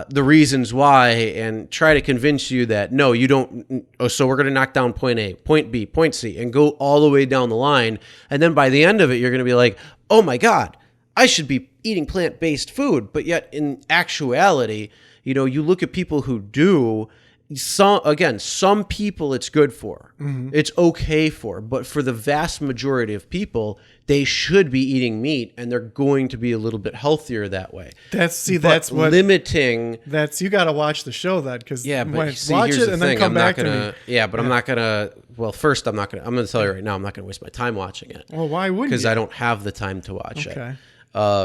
The reasons why, and try to convince you that no, you don't. So we're going to knock down point A, point B, point C, and go all the way down the line. And then by the end of it, you're going to be like, oh my God, I should be eating plant-based food. But yet in actuality, you look at people who do. Some people it's good for. Mm-hmm. It's okay for. But for the vast majority of people, they should be eating meat, and they're going to be a little bit healthier that way. That's what limiting. You got to watch the show because watch it and then come back to me. Yeah, but I'm not gonna. Well, first I'm not gonna. I'm gonna tell you right now, I'm not gonna waste my time watching it. Well, why wouldn't? Because I don't have the time to watch it. Okay.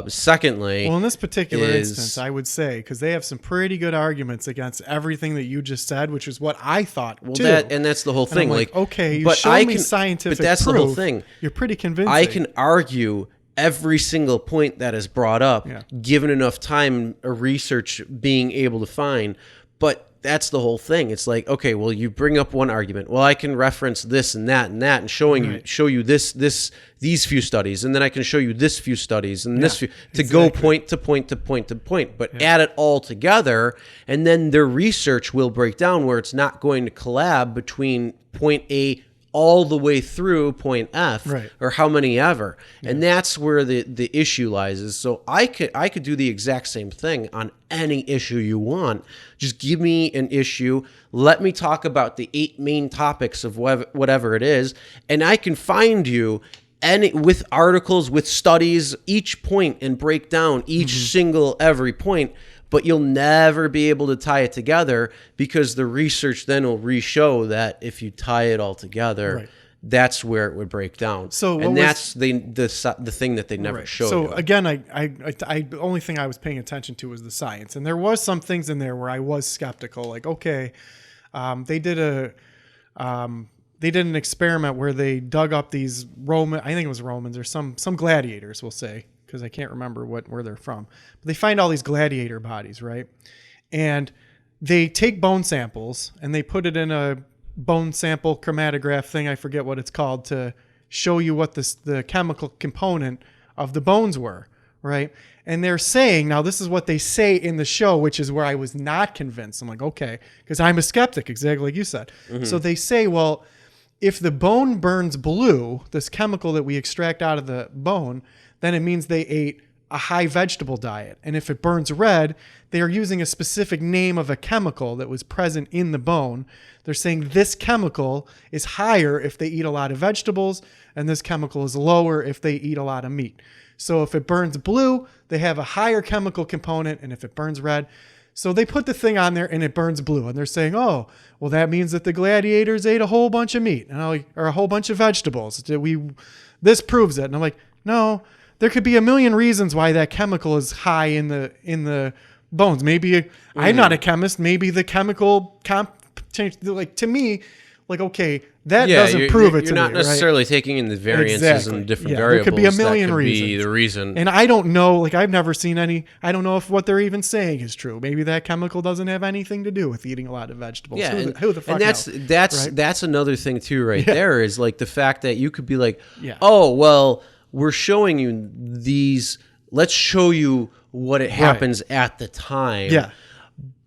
Secondly, in this particular instance, I would say, because they have some pretty good arguments against everything that you just said, which is what I thought too. That's the whole thing. Okay, show me scientific but that's proof. The whole thing. You're pretty convincing. I can argue every single point that is brought up, given enough time of research being able to find. But that's the whole thing. It's like, okay, well, you bring up one argument. Well, I can reference this and that and that, and show you these few studies, and then I can show you this few studies and this few to go point to point to point to point. But add it all together, and then their research will break down where it's not going to collab between point A all the way through point F, or how many ever. And that's where the issue lies. Is so I could do the exact same thing on any issue you want. Just give me an issue. Let me talk about the 8 main topics of whatever it is, and I can find you with articles, with studies, each point, and break down each single every point. But you'll never be able to tie it together, because the research then will re-show that if you tie it all together, that's where it would break down. That's the thing that they never showed. So again, the only thing I was paying attention to was the science, and there was some things in there where I was skeptical. Like, okay, they did an experiment where they dug up these I think it was Romans or some gladiators, we'll say, because I can't remember where they're from. But they find all these gladiator bodies, right? And they take bone samples and they put it in a bone sample chromatograph thing, I forget what it's called, to show you what the chemical component of the bones were, right? And they're saying, now this is what they say in the show, which is where I was not convinced. I'm like, okay, because I'm a skeptic, exactly like you said. So they say, well, if the bone burns blue, this chemical that we extract out of the bone, then it means they ate a high vegetable diet. And if it burns red, they are using a specific name of a chemical that was present in the bone. They're saying this chemical is higher if they eat a lot of vegetables, and this chemical is lower if they eat a lot of meat. So if it burns blue, they have a higher chemical component, and if it burns red, so they put the thing on there and it burns blue, and they're saying, oh, well, that means that the gladiators ate a whole bunch of meat, and or a whole bunch of vegetables. This proves it. And I'm like, no, there could be a million reasons why that chemical is high in the bones. Maybe I'm not a chemist. Maybe the chemical changed. Like, to me, like, okay, that doesn't prove it to me. You're not necessarily taking in the variances and different variables. There could be a million reasons. Be the reason. And I don't know, like, I've never seen any, I don't know if what they're even saying is true. Maybe that chemical doesn't have anything to do with eating a lot of vegetables. Yeah, who the fuck knows? That's another thing too, right there, is like the fact that you could be like, Yeah. oh, well, we're showing you these, let's show you what it happens at the time. Yeah.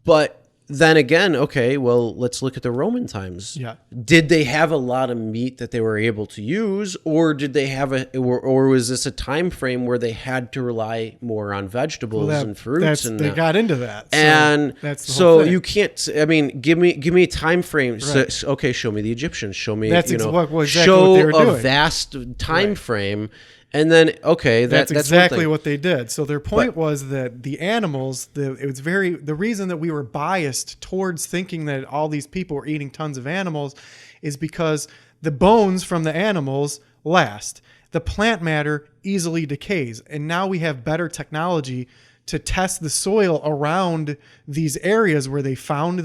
But then again, okay, well, let's look at the Roman times. Yeah. Did they have a lot of meat that they were able to use, or did they have or was this a time frame where they had to rely more on vegetables and fruits? They got into that. So and that's the so whole thing. you can't. I mean, give me a time frame. Right. So, okay, show me the Egyptians. Show me. That's exactly what show they were a doing. vast time frame. And then, okay, that's one exactly thing. what they did. So their point was that the animals, the reason that we were biased towards thinking that all these people were eating tons of animals is because the bones from the animals last. The plant matter easily decays. And now we have better technology to test the soil around these areas where they found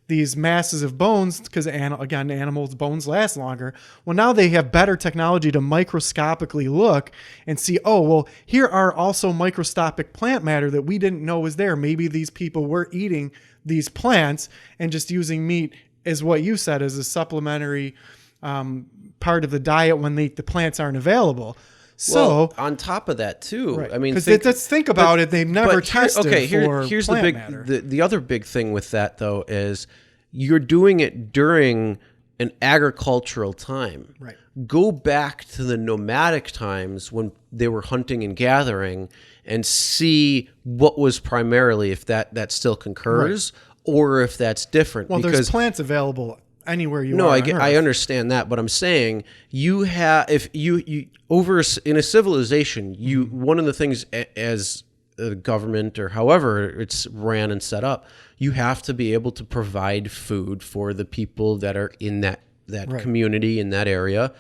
these masses of bones, because again, animals' bones last longer. Well, now they have better technology to microscopically look and see, oh, well, here are also microscopic plant matter that we didn't know was there. Maybe these people were eating these plants and just using meat, as what you said, as a supplementary part of the diet when the plants aren't available. So well, on top of that too, right. I mean, let's think about it. They've never tested here's plant the big matter. the other big thing with that though is you're doing it during an agricultural time. Right. Go back to the nomadic times when they were hunting and gathering and see what was primarily, if that still concurs, or if that's different. Well, because there's plants available anywhere you no, are. I understand that, but I'm saying you have, if you over in a civilization, you one of the things as a government or however it's ran and set up, you have to be able to provide food for the people that are in that Right. community, in that area,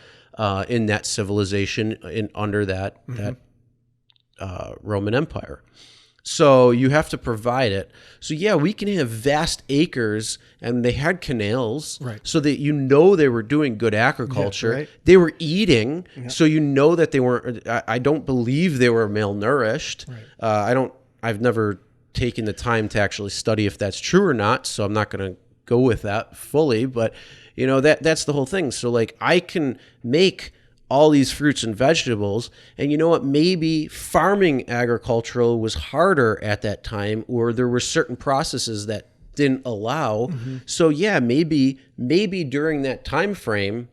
in that civilization, under that Roman Empire. So you have to provide it. So yeah, we can have vast acres, and they had canals, Right. so that they were doing good agriculture. Yeah, right. They were eating, so that they weren't. I don't believe they were malnourished. Right. I've never taken the time to actually study if that's true or not, so I'm not going to go with that fully. But that's the whole thing. So like I can make all these fruits and vegetables, and you know what, maybe farming agricultural was harder at that time, or there were certain processes that didn't allow. So yeah, maybe during that time frame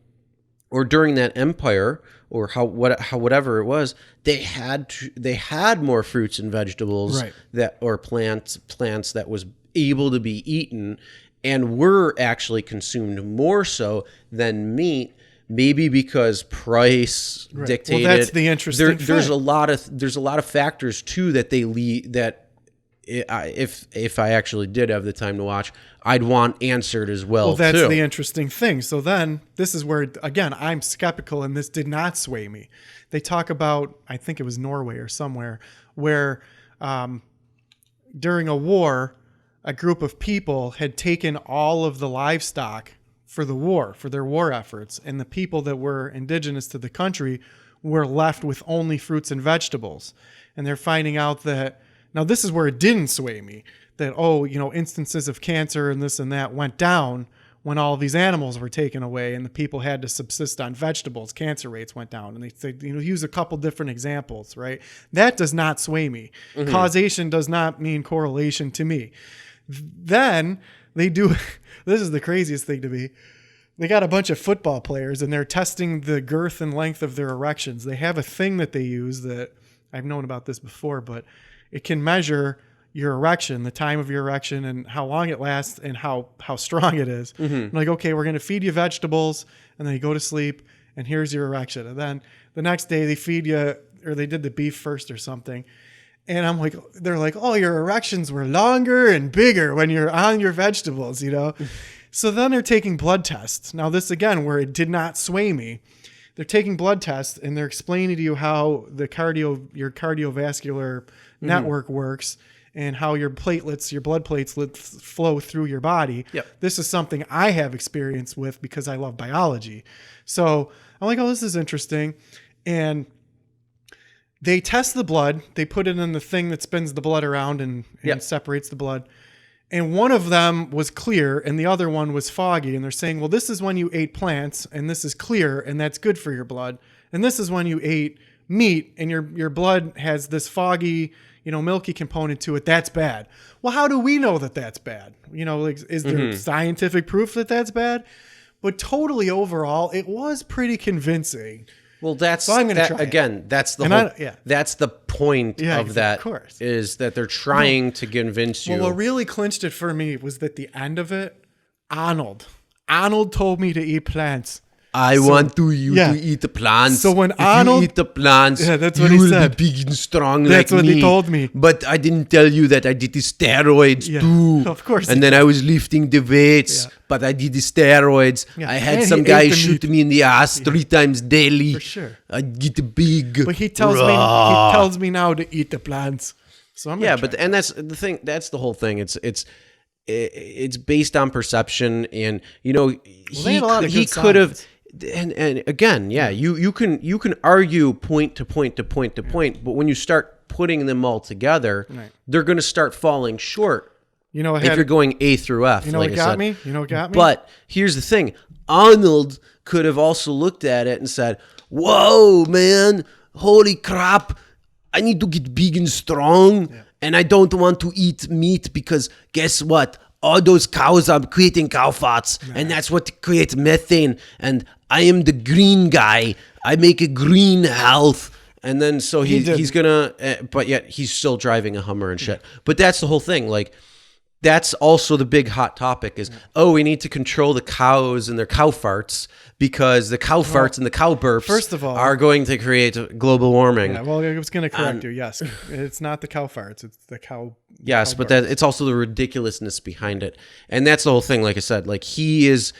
or during that empire, or whatever it was, they had more fruits and vegetables, Right. or plants that was able to be eaten and were actually consumed more so than meat. Maybe because price dictated. Well, that's the interesting thing. There's a lot of factors too that if I actually did have the time to watch, I'd want answered as well. Well, that's too. the interesting thing. So then this is where, again, I'm skeptical, and this did not sway me. They talk about, I think it was Norway or somewhere, where during a war, a group of people had taken all of the livestock for the war, for their war efforts, and the people that were indigenous to the country were left with only fruits and vegetables. And they're finding out that, now this is where it didn't sway me, that, instances of cancer and this and that went down when all these animals were taken away and the people had to subsist on vegetables, cancer rates went down. And they use a couple different examples, right? That does not sway me. Causation does not mean correlation to me. Then they do, this is the craziest thing to me. They got a bunch of football players and they're testing the girth and length of their erections. They have a thing that they use that I've known about this before, but it can measure your erection, the time of your erection, and how long it lasts and how strong it is. Like, okay, we're going to feed you vegetables, and then you go to sleep, and here's your erection. And then the next day they feed you, or they did the beef first or something. And I'm like, they're like, oh, your erections were longer and bigger when you're on your vegetables, So then they're taking blood tests. Now this again, where it did not sway me. They're taking blood tests and they're explaining to you how your cardiovascular network works and how your platelets, your blood platelets flow through your body. Yep. This is something I have experience with because I love biology. So I'm like, oh, this is interesting. And they test the blood. They put it in the thing that spins the blood around and separates the blood. And one of them was clear and the other one was foggy. And they're saying, well, this is when you ate plants and this is clear and that's good for your blood. And this is when you ate meat and your blood has this foggy, milky component to it. That's bad. Well, how do we know that that's bad? Is there scientific proof that that's bad? But totally overall, it was pretty convincing. Well, that's so I'm going to try again. it. That's the whole. That's the point of that. Of course, is that they're trying to convince you. Well, what really clinched it for me was that the end of it, Arnold told me to eat plants. I want you to eat the plants. So when if Arnold you eat the plants, that's what you he will said. be big and strong That's like what me. he told me. But I didn't tell you that I did the steroids too. Of course. And then I was lifting the weights, but I did the steroids. Yeah. I had And some he guy ate the shoot meat. me in the ass 3 times daily. For sure. I get big. But he tells me now to eat the plants. So I'm gonna try. And that's the thing. That's the whole thing. It's based on perception, and they had a lot of he good could have. science. And again, you can argue point to point to point to point, but when you start putting them all together, they're going to start falling short. If you're going A through F, what got me? You know what got me? But here's the thing: Arnold could have also looked at it and said, "Whoa, man! Holy crap! I need to get big and strong, and I don't want to eat meat because guess what? All those cows are creating cow farts, and that's what creates methane. And I am the green guy. I make a green health." And then so he's gonna, but yet he's still driving a Hummer and shit. But that's the whole thing. Like, that's also the big hot topic is, we need to control the cows and their cow farts because the cow farts and the cow burps first of all, are going to create global warming. Yeah, well, I was going to correct you. Yes, it's not the cow farts; it's the cow. Yes, but that it's also the ridiculousness behind it, and that's the whole thing. Like I said, like he is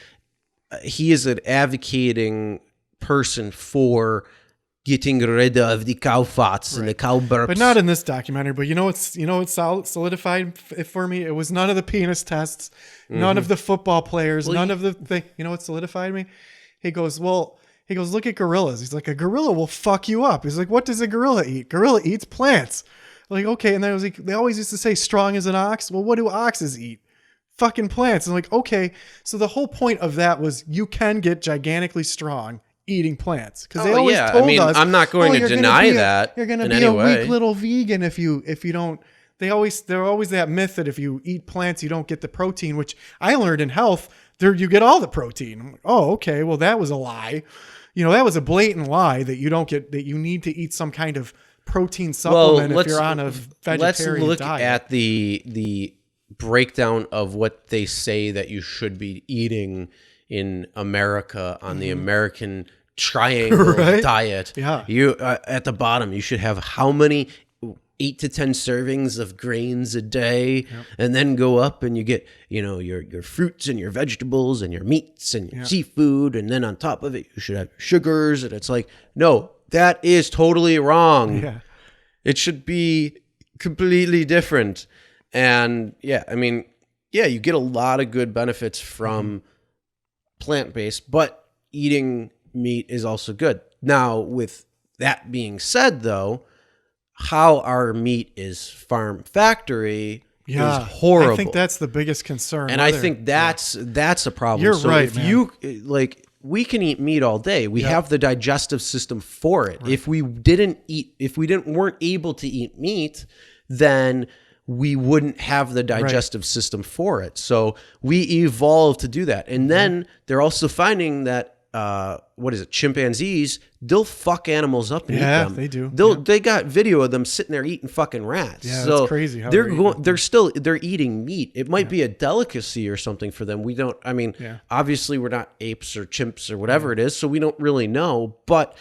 an advocating person for getting rid of the cow farts and the cow burps, but not in this documentary. But it's solidified for me. It was none of the penis tests, none of the football players, none of the thing. You know what solidified me? He goes, look at gorillas. He's like, a gorilla will fuck you up. He's like, what does a gorilla eat? Gorilla eats plants. Like, okay. And then I was like, they always used to say strong as an ox. Well, what do oxes eat? Fucking plants. And I'm like, okay. So the whole point of that was you can get gigantically strong eating plants. Because they always told us, I'm not going to deny that. You're going to be a weak little vegan if you don't. They're always that myth that if you eat plants, you don't get the protein, which I learned in health. There you get all the protein. I'm like, oh, okay. Well, that was a lie. That was a blatant lie that you don't get, that you need to eat some kind of protein supplement if you're on a vegetarian let's look diet. at the breakdown of what they say that you should be eating in America on the American triangle diet. Yeah. You at the bottom, you should have how many 8 to 10 servings of grains a day, and then go up and you get, your fruits and your vegetables and your meats and your seafood. And then on top of it, you should have sugars. And it's like, no, that is totally wrong. Yeah. It should be completely different. And you get a lot of good benefits from plant-based, but eating meat is also good. Now, with that being said, though, how our meat is farm factory Yeah, is horrible. I think that's the biggest concern. And I think that's a problem. You're so right, if man. you like, we can eat meat all day. We have the digestive system for it. If we weren't able to eat meat, then we wouldn't have the digestive system for it. So we evolved to do that. And then they're also finding that chimpanzees, they'll fuck animals up and eat them. They do. They got video of them sitting there eating fucking rats. Yeah, so that's crazy how they're eating meat. It might be a delicacy or something for them. We don't, obviously we're not apes or chimps or whatever it is, so we don't really know, but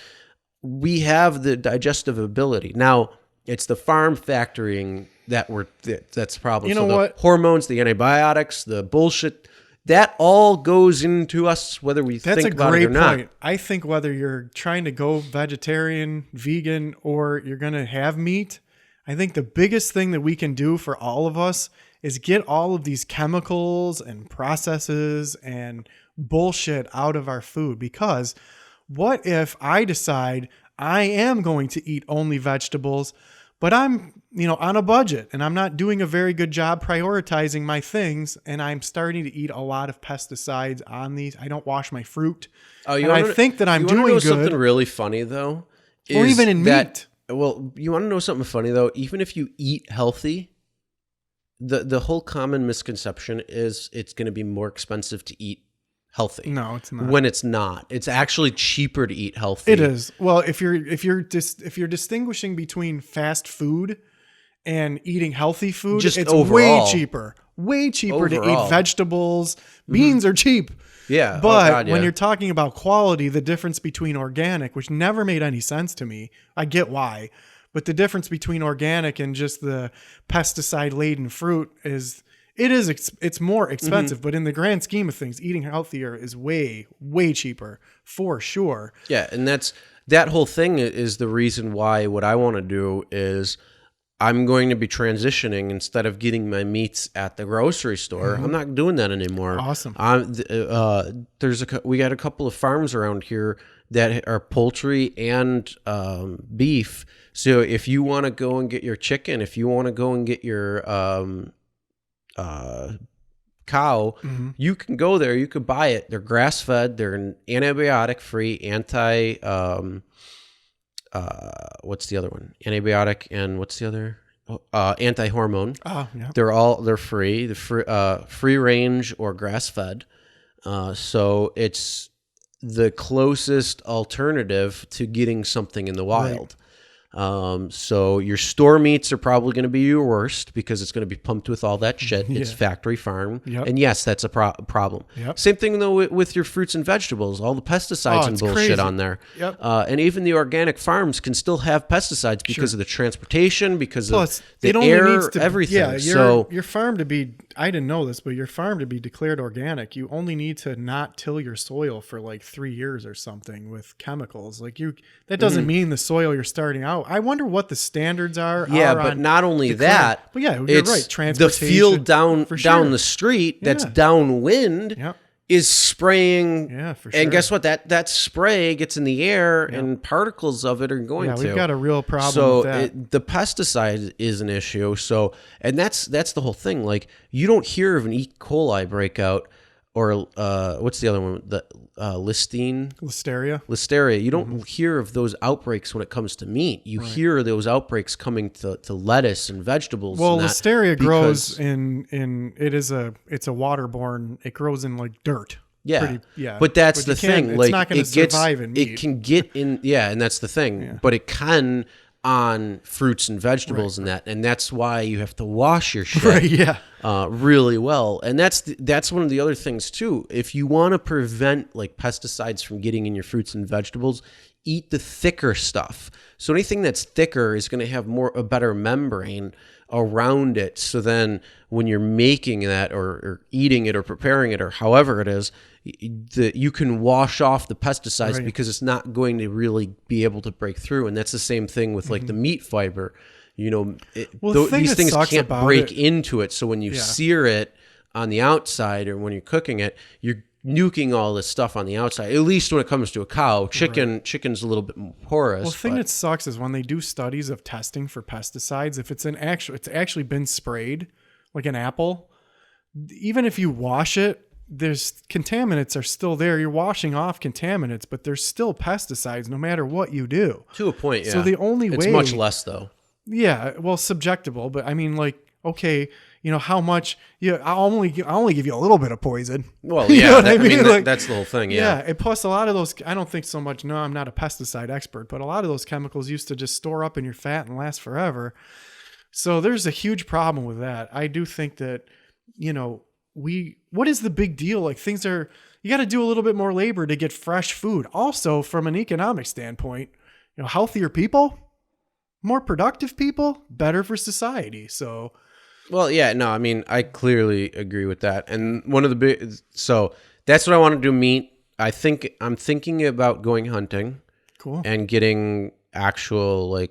we have the digestive ability. Now, it's the farm factorying that's the problem. You know so the what? hormones, the antibiotics, the bullshit, that all goes into us whether we think about it or not. Point. I think whether you're trying to go vegetarian, vegan, or you're going to have meat, I think the biggest thing that we can do for all of us is get all of these chemicals and processes and bullshit out of our food. Because what if I decide I am going to eat only vegetables, but I'm, on a budget and I'm not doing a very good job prioritizing my things, and I'm starting to eat a lot of pesticides on these. I don't wash my fruit. And I think that I'm doing good. Something really funny though, or even in meat. Well, you want to know something funny though? Even if you eat healthy, the whole common misconception is it's going to be more expensive to eat healthy. No, it's not. When it's not, it's actually cheaper to eat healthy. It is. Well, if you're distinguishing between fast food and eating healthy food, Just it's overall. way cheaper to Overall. eat vegetables. Beans are cheap. Yeah. But when you're talking about quality, the difference between organic, which never made any sense to me, I get why, but the difference between organic and just the pesticide laden fruit it's more expensive, but in the grand scheme of things, eating healthier is way cheaper for sure. Yeah, and that whole thing is the reason why what I want to do is I'm going to be transitioning. Instead of getting my meats at the grocery store, I'm not doing that anymore. Awesome. We got a couple of farms around here that are poultry and beef. So if you want to go and get your chicken, if you want to go and get your cow, you can go there, you could buy it. They're grass fed, they're antibiotic free, what's the other one? Antibiotic, and what's the other? Anti-hormone. Oh, yeah. They're free. The free range or grass fed. So it's the closest alternative to getting something in the wild. So your store meats are probably going to be your worst because it's going to be pumped with all that shit. It's factory farm. Yep. And yes, that's a problem. Yep. Same thing though with your fruits and vegetables, all the pesticides and bullshit crazy. on there. Yep. And even the organic farms can still have pesticides because of the transportation, because Plus, of the it only air, needs to, everything. Yeah, So your farm to be, I didn't know this, but your farm to be declared organic, you only need to not till your soil for like 3 years or something with chemicals. That doesn't mean the soil you're starting out. I wonder what the standards are. yeah, but not only that, but yeah, you're it's right. the Transportation, field down for sure. the street that's Yeah. downwind Yep. is spraying. Yeah, for sure. And guess what? That spray gets in the air, and particles of it are going to. We've got a real problem So with that. the pesticide is an issue. So, and that's the whole thing. Like, you don't hear of an E. coli breakout or what's the other one? The Listeria. Listeria. You don't hear of those outbreaks when it comes to meat. You hear those outbreaks coming to lettuce and vegetables. Well, and that Listeria grows because- it's a waterborne. It grows in like dirt. Yeah, but that's the thing. It's not going to survive in meat. It can get in. Yeah, and that's the thing. But it can on fruits and vegetables and that's why you have to wash your shit really well. And that's one of the other things too. If you want to prevent like pesticides from getting in your fruits and vegetables, eat the thicker stuff. So anything that's thicker is going to have a better membrane around it. So then when you're making that or eating it or preparing it or however it is, you can wash off the pesticides because it's not going to really be able to break through. And that's the same thing with like the meat fiber. These things can't break into it. So when you sear it on the outside or when you're cooking it, you're nuking all this stuff on the outside. At least when it comes to a cow, chicken's a little bit more porous. Well, the thing that sucks is when they do studies of testing for pesticides, if it's actually been sprayed, like an apple, even if you wash it, there's contaminants are still there. You're washing off contaminants, but there's still pesticides no matter what you do. To a point, yeah. So the only it's way, much less though. yeah, well, subjectable, but I mean, like, okay, you know how much? Yeah, I'll only give you a little bit of poison. Well, You yeah, know what I mean? Like, that's the whole thing. yeah, Yeah. and plus a lot of those, I don't think so much. No, I'm not a pesticide expert, but a lot of those chemicals used to just store up in your fat and last forever. So there's a huge problem with that. I do think that, you know, what is the big deal? Like you got to do a little bit more labor to get fresh food. Also, from an economic standpoint, you know, healthier people, more productive people, better for society. So, Well, yeah, no, I mean, I clearly agree with that. And one of the big, so that's what I want to do. Meat. I'm thinking about going hunting cool. and getting actual like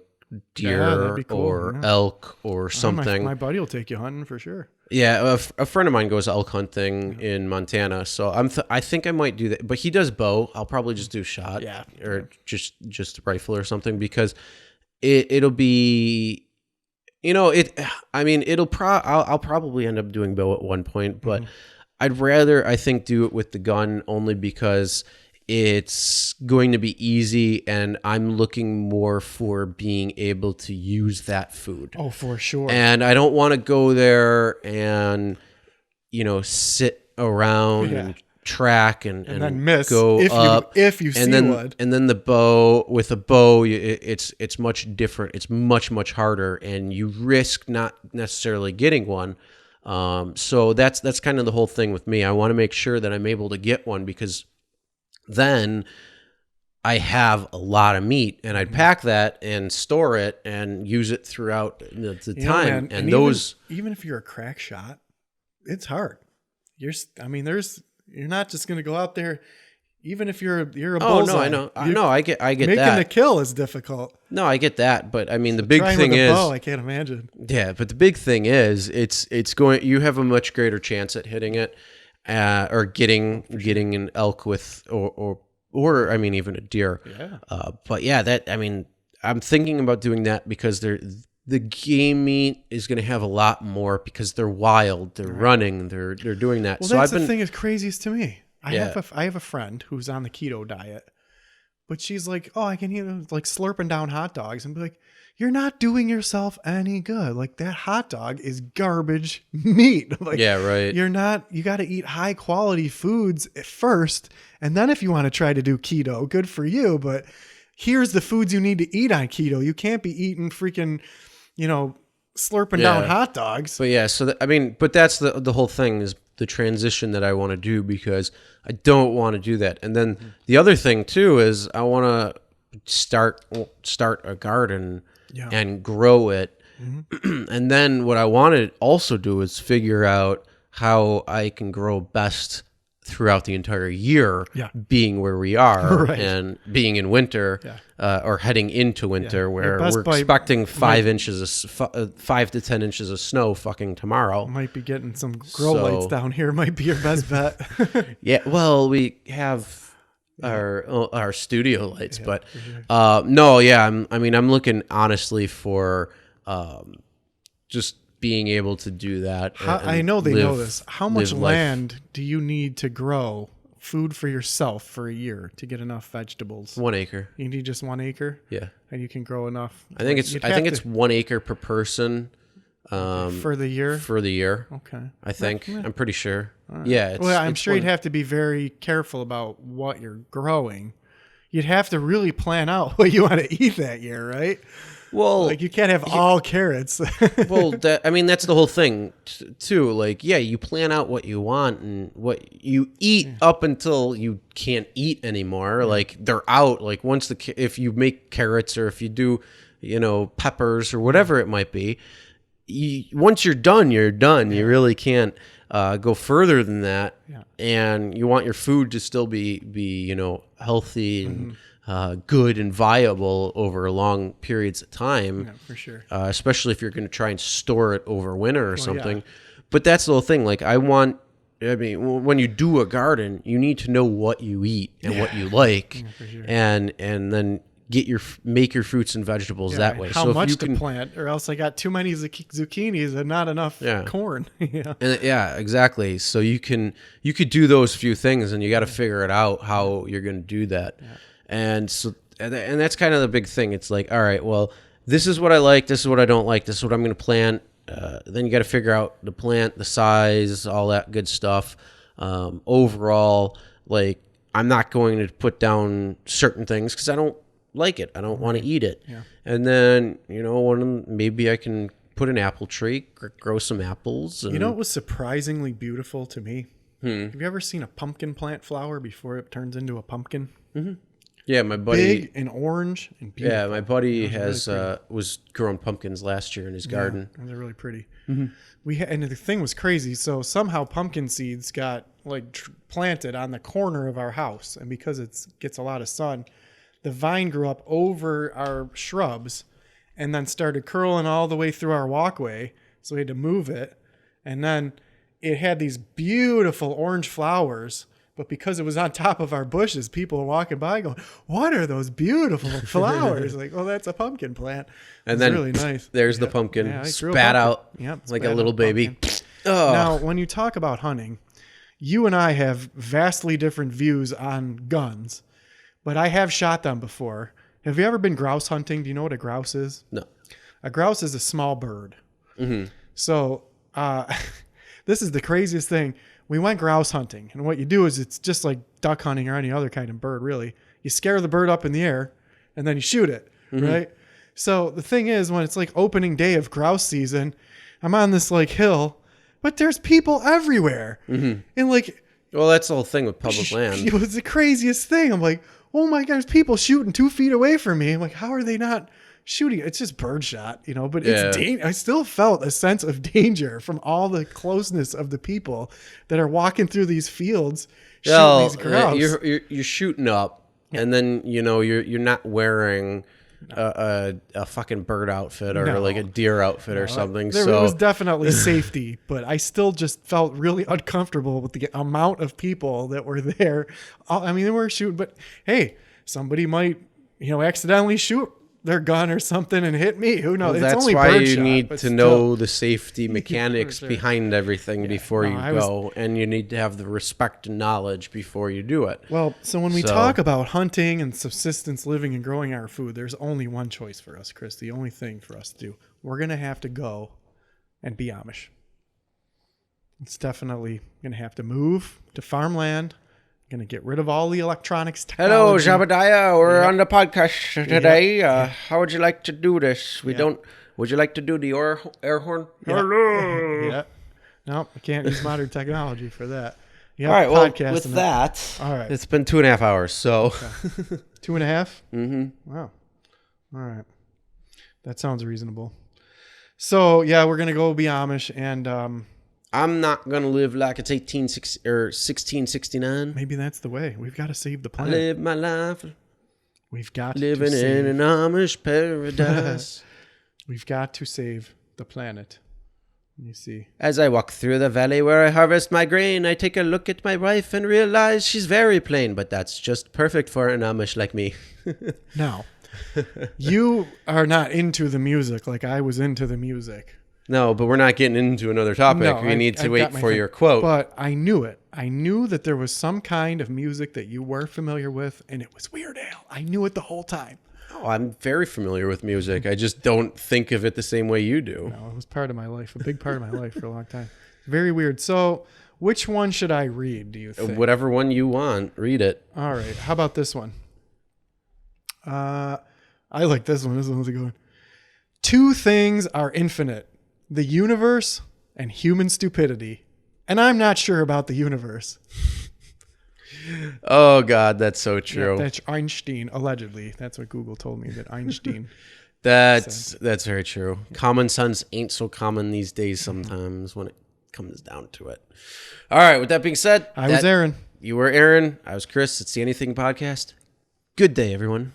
deer that'd be cool, or yeah. elk or something. My buddy will take you hunting for sure. Yeah, a friend of mine goes elk hunting in Montana, so I think I might do that. But he does bow. I'll probably just do shot, Yeah. or just rifle or something because it'll be, you know, I mean, I'll probably end up doing bow at one point, but I'd rather I think do it with the gun only because it's going to be easy, and I'm looking more for being able to use that food. Oh, for sure. And I don't want to go there and, you know, sit around and track and then miss go if up. you see one. And then the bow, with a bow, it's much different. It's much harder, and you risk not necessarily getting one. So that's kind of the whole thing with me. I want to make sure that I'm able to get one because then I have a lot of meat, and I'd pack that and store it and use it throughout the time. Man, and those, even if you're a crack shot, it's hard. You're not just going to go out there. Even if you're a bullseye. Oh no, I know. I get making that. the kill is difficult. No, I get that, but I mean the big Trying thing with a is, bow, I can't imagine. yeah, but the big thing is, it's going. You have a much greater chance at hitting it, or getting an elk with, or I mean even a deer. Yeah. But yeah, I'm thinking about doing that because the game meat is going to have a lot more because they're wild, they're running, they're doing that. Well, so that's the thing is craziest to me. I Yeah. have a friend who's on the keto diet, but she's like, oh, I can hear like slurping down hot dogs and be like, you're not doing yourself any good. Like that hot dog is garbage meat. Like, yeah, right. you got to eat high quality foods at first. And then if you want to try to do keto, good for you. But here's the foods you need to eat on keto. You can't be eating freaking, you know, slurping down hot dogs. But yeah, so but that's the whole thing is the transition that I want to do because I don't want to do that. And then the other thing too is I want to start a garden and grow it. And then what I want to also do is figure out how I can grow best throughout the entire year, being where we are Right. and being in winter, or heading into winter where Best we're Buy expecting 5 to 10 inches of snow fucking tomorrow. Might be getting some grow lights down here. Might be your best bet. Yeah, well, we have our studio lights, but no, yeah, I'm looking honestly for just being able to do that. I know they know this. How much land do you need to grow food for yourself for a year to get enough vegetables? 1 acre. You need just 1 acre, Yeah, and you can grow enough. I think it's 1 acre per person. For the year. For the year, Okay. I think. I'm pretty sure. Yeah. I'm sure you'd have to be very careful about what you're growing. You'd have to really plan out what you want to eat that year, right? Well, Like you can't have all carrots. well, that's the whole thing too. Like, yeah, you plan out what you want and what you eat up until you can't eat anymore. Like they're out. Like if you make carrots or if you do, you know, peppers or whatever it might be, once you're done, you're done. You really can't go further than that. Yeah. And you want your food to still be you know, healthy and good and viable over long periods of time. Yeah, for sure. Especially if you're going to try and store it over winter or something. But that's the whole thing. Like when you do a garden, you need to know what you eat and what you like, for sure. and then make your fruits and vegetables Yeah, that way. How So if much you to can, plant, or else I got too many zucchinis and not enough corn. Yeah. and yeah, exactly. So you could do those few things, and you got to figure it out how you're going to do that. And so and that's kind of the big thing. It's like, all right, well, this is what I like, this is what I don't like, this is what I'm going to plant. Then you got to figure out the plant, the size, all that good stuff. Overall, like, I'm not going to put down certain things because I don't like it. I don't want to eat it. Yeah. And then, maybe I can put an apple tree, grow some apples. And, You know what was surprisingly beautiful to me? Have you ever seen a pumpkin plant flower before it turns into a pumpkin? yeah, my buddy. Big and orange and beautiful. Yeah, my buddy Those are really was growing pumpkins last year in his garden. Yeah, they're really pretty. And the thing was crazy. So somehow pumpkin seeds got planted on the corner of our house, and because it gets a lot of sun, the vine grew up over our shrubs, and then started curling all the way through our walkway. So we had to move it, and then it had these beautiful orange flowers. But because it was on top of our bushes, people were walking by going, "What are those beautiful flowers?" Like, "Oh, that's a pumpkin plant." And It's then really nice. there's the pumpkin Yeah, I grew a spat pumpkin. out Yep, like spat a little out baby. pumpkin. Oh, Now, when you talk about hunting, you and I have vastly different views on guns, but I have shot them before. Have you ever been grouse hunting? Do you know what a grouse is? no. A grouse is a small bird. Mm-hmm. So this is the craziest thing. We went grouse hunting, and what you do is it's just like duck hunting or any other kind of bird, really. You scare the bird up in the air, and then you shoot it, right? So the thing is, when it's like opening day of grouse season, I'm on this like hill, but there's people everywhere, and like Well, that's the whole thing with public land. it was the craziest thing. I'm like, oh my God, there's people shooting 2 feet away from me. I'm like, how are they not shooting? It's just birdshot, but it's I still felt a sense of danger from all the closeness of the people that are walking through these fields shooting these grouse. You're shooting up, and then you're not wearing a fucking bird outfit or No. like a deer outfit or something. There So was definitely safety, but I still just felt really uncomfortable with the amount of people that were there. I mean, they were shooting, but hey, somebody might, accidentally shoot their gun or something and hit me. Who knows? well, It's that's only why you birdshot, need but to still. know the safety mechanics sure. behind everything before No, you I go, and you need to have the respect and knowledge before you do it. Well, so when we So- talk about hunting and subsistence living and growing our food, there's only one choice for us, Chris. The only thing for us to do. We're going to have to go and be Amish. It's definitely going to have to move to farmland. Going to get rid of all the electronics Hello, technology. Jabadiah. We're on the podcast today. How would you like to do this? Would you like to do the air horn? Hello. Yeah. No, I can't use modern technology for that. Yeah, All right. Well, podcasting with it. that, All right. it's been 2.5 hours. So 2.5? Mm-hmm. Wow. All right. That sounds reasonable. So, yeah, we're going to go be Amish, and I'm not gonna live like it's 1669. maybe that's the way. We've got to save the I planet. live my life We've got living to save. in an Amish paradise. We've got to save the planet. Let me see. As I walk through the valley where I harvest my grain, I take a look at my wife and realize she's very plain, but that's just perfect for an Amish like me. Now, you are not into the music like I was into the music. No, but we're not getting into another topic. No, We need to I've wait got my for thing. your quote. But I knew it. I knew that there was some kind of music that you were familiar with, and it was Weird Al. I knew it the whole time. Oh, I'm very familiar with music. I just don't think of it the same way you do. No, it was part of my life, a big part of my life for a long time. Very weird. So, which one should I read, do you think? Whatever one you want, read it. All right. How about this one? I like this one. This one's a good one. 2 things are infinite: the universe and human stupidity. And I'm not sure about the universe. Oh, God, that's so true. That's Einstein, allegedly. That's what Google told me, that Einstein. That's very true. Common sense ain't so common these days sometimes when it comes down to it. All right, with that being said, I was Aaron. You were Aaron. I was Chris. It's the Anything Podcast. Good day, everyone.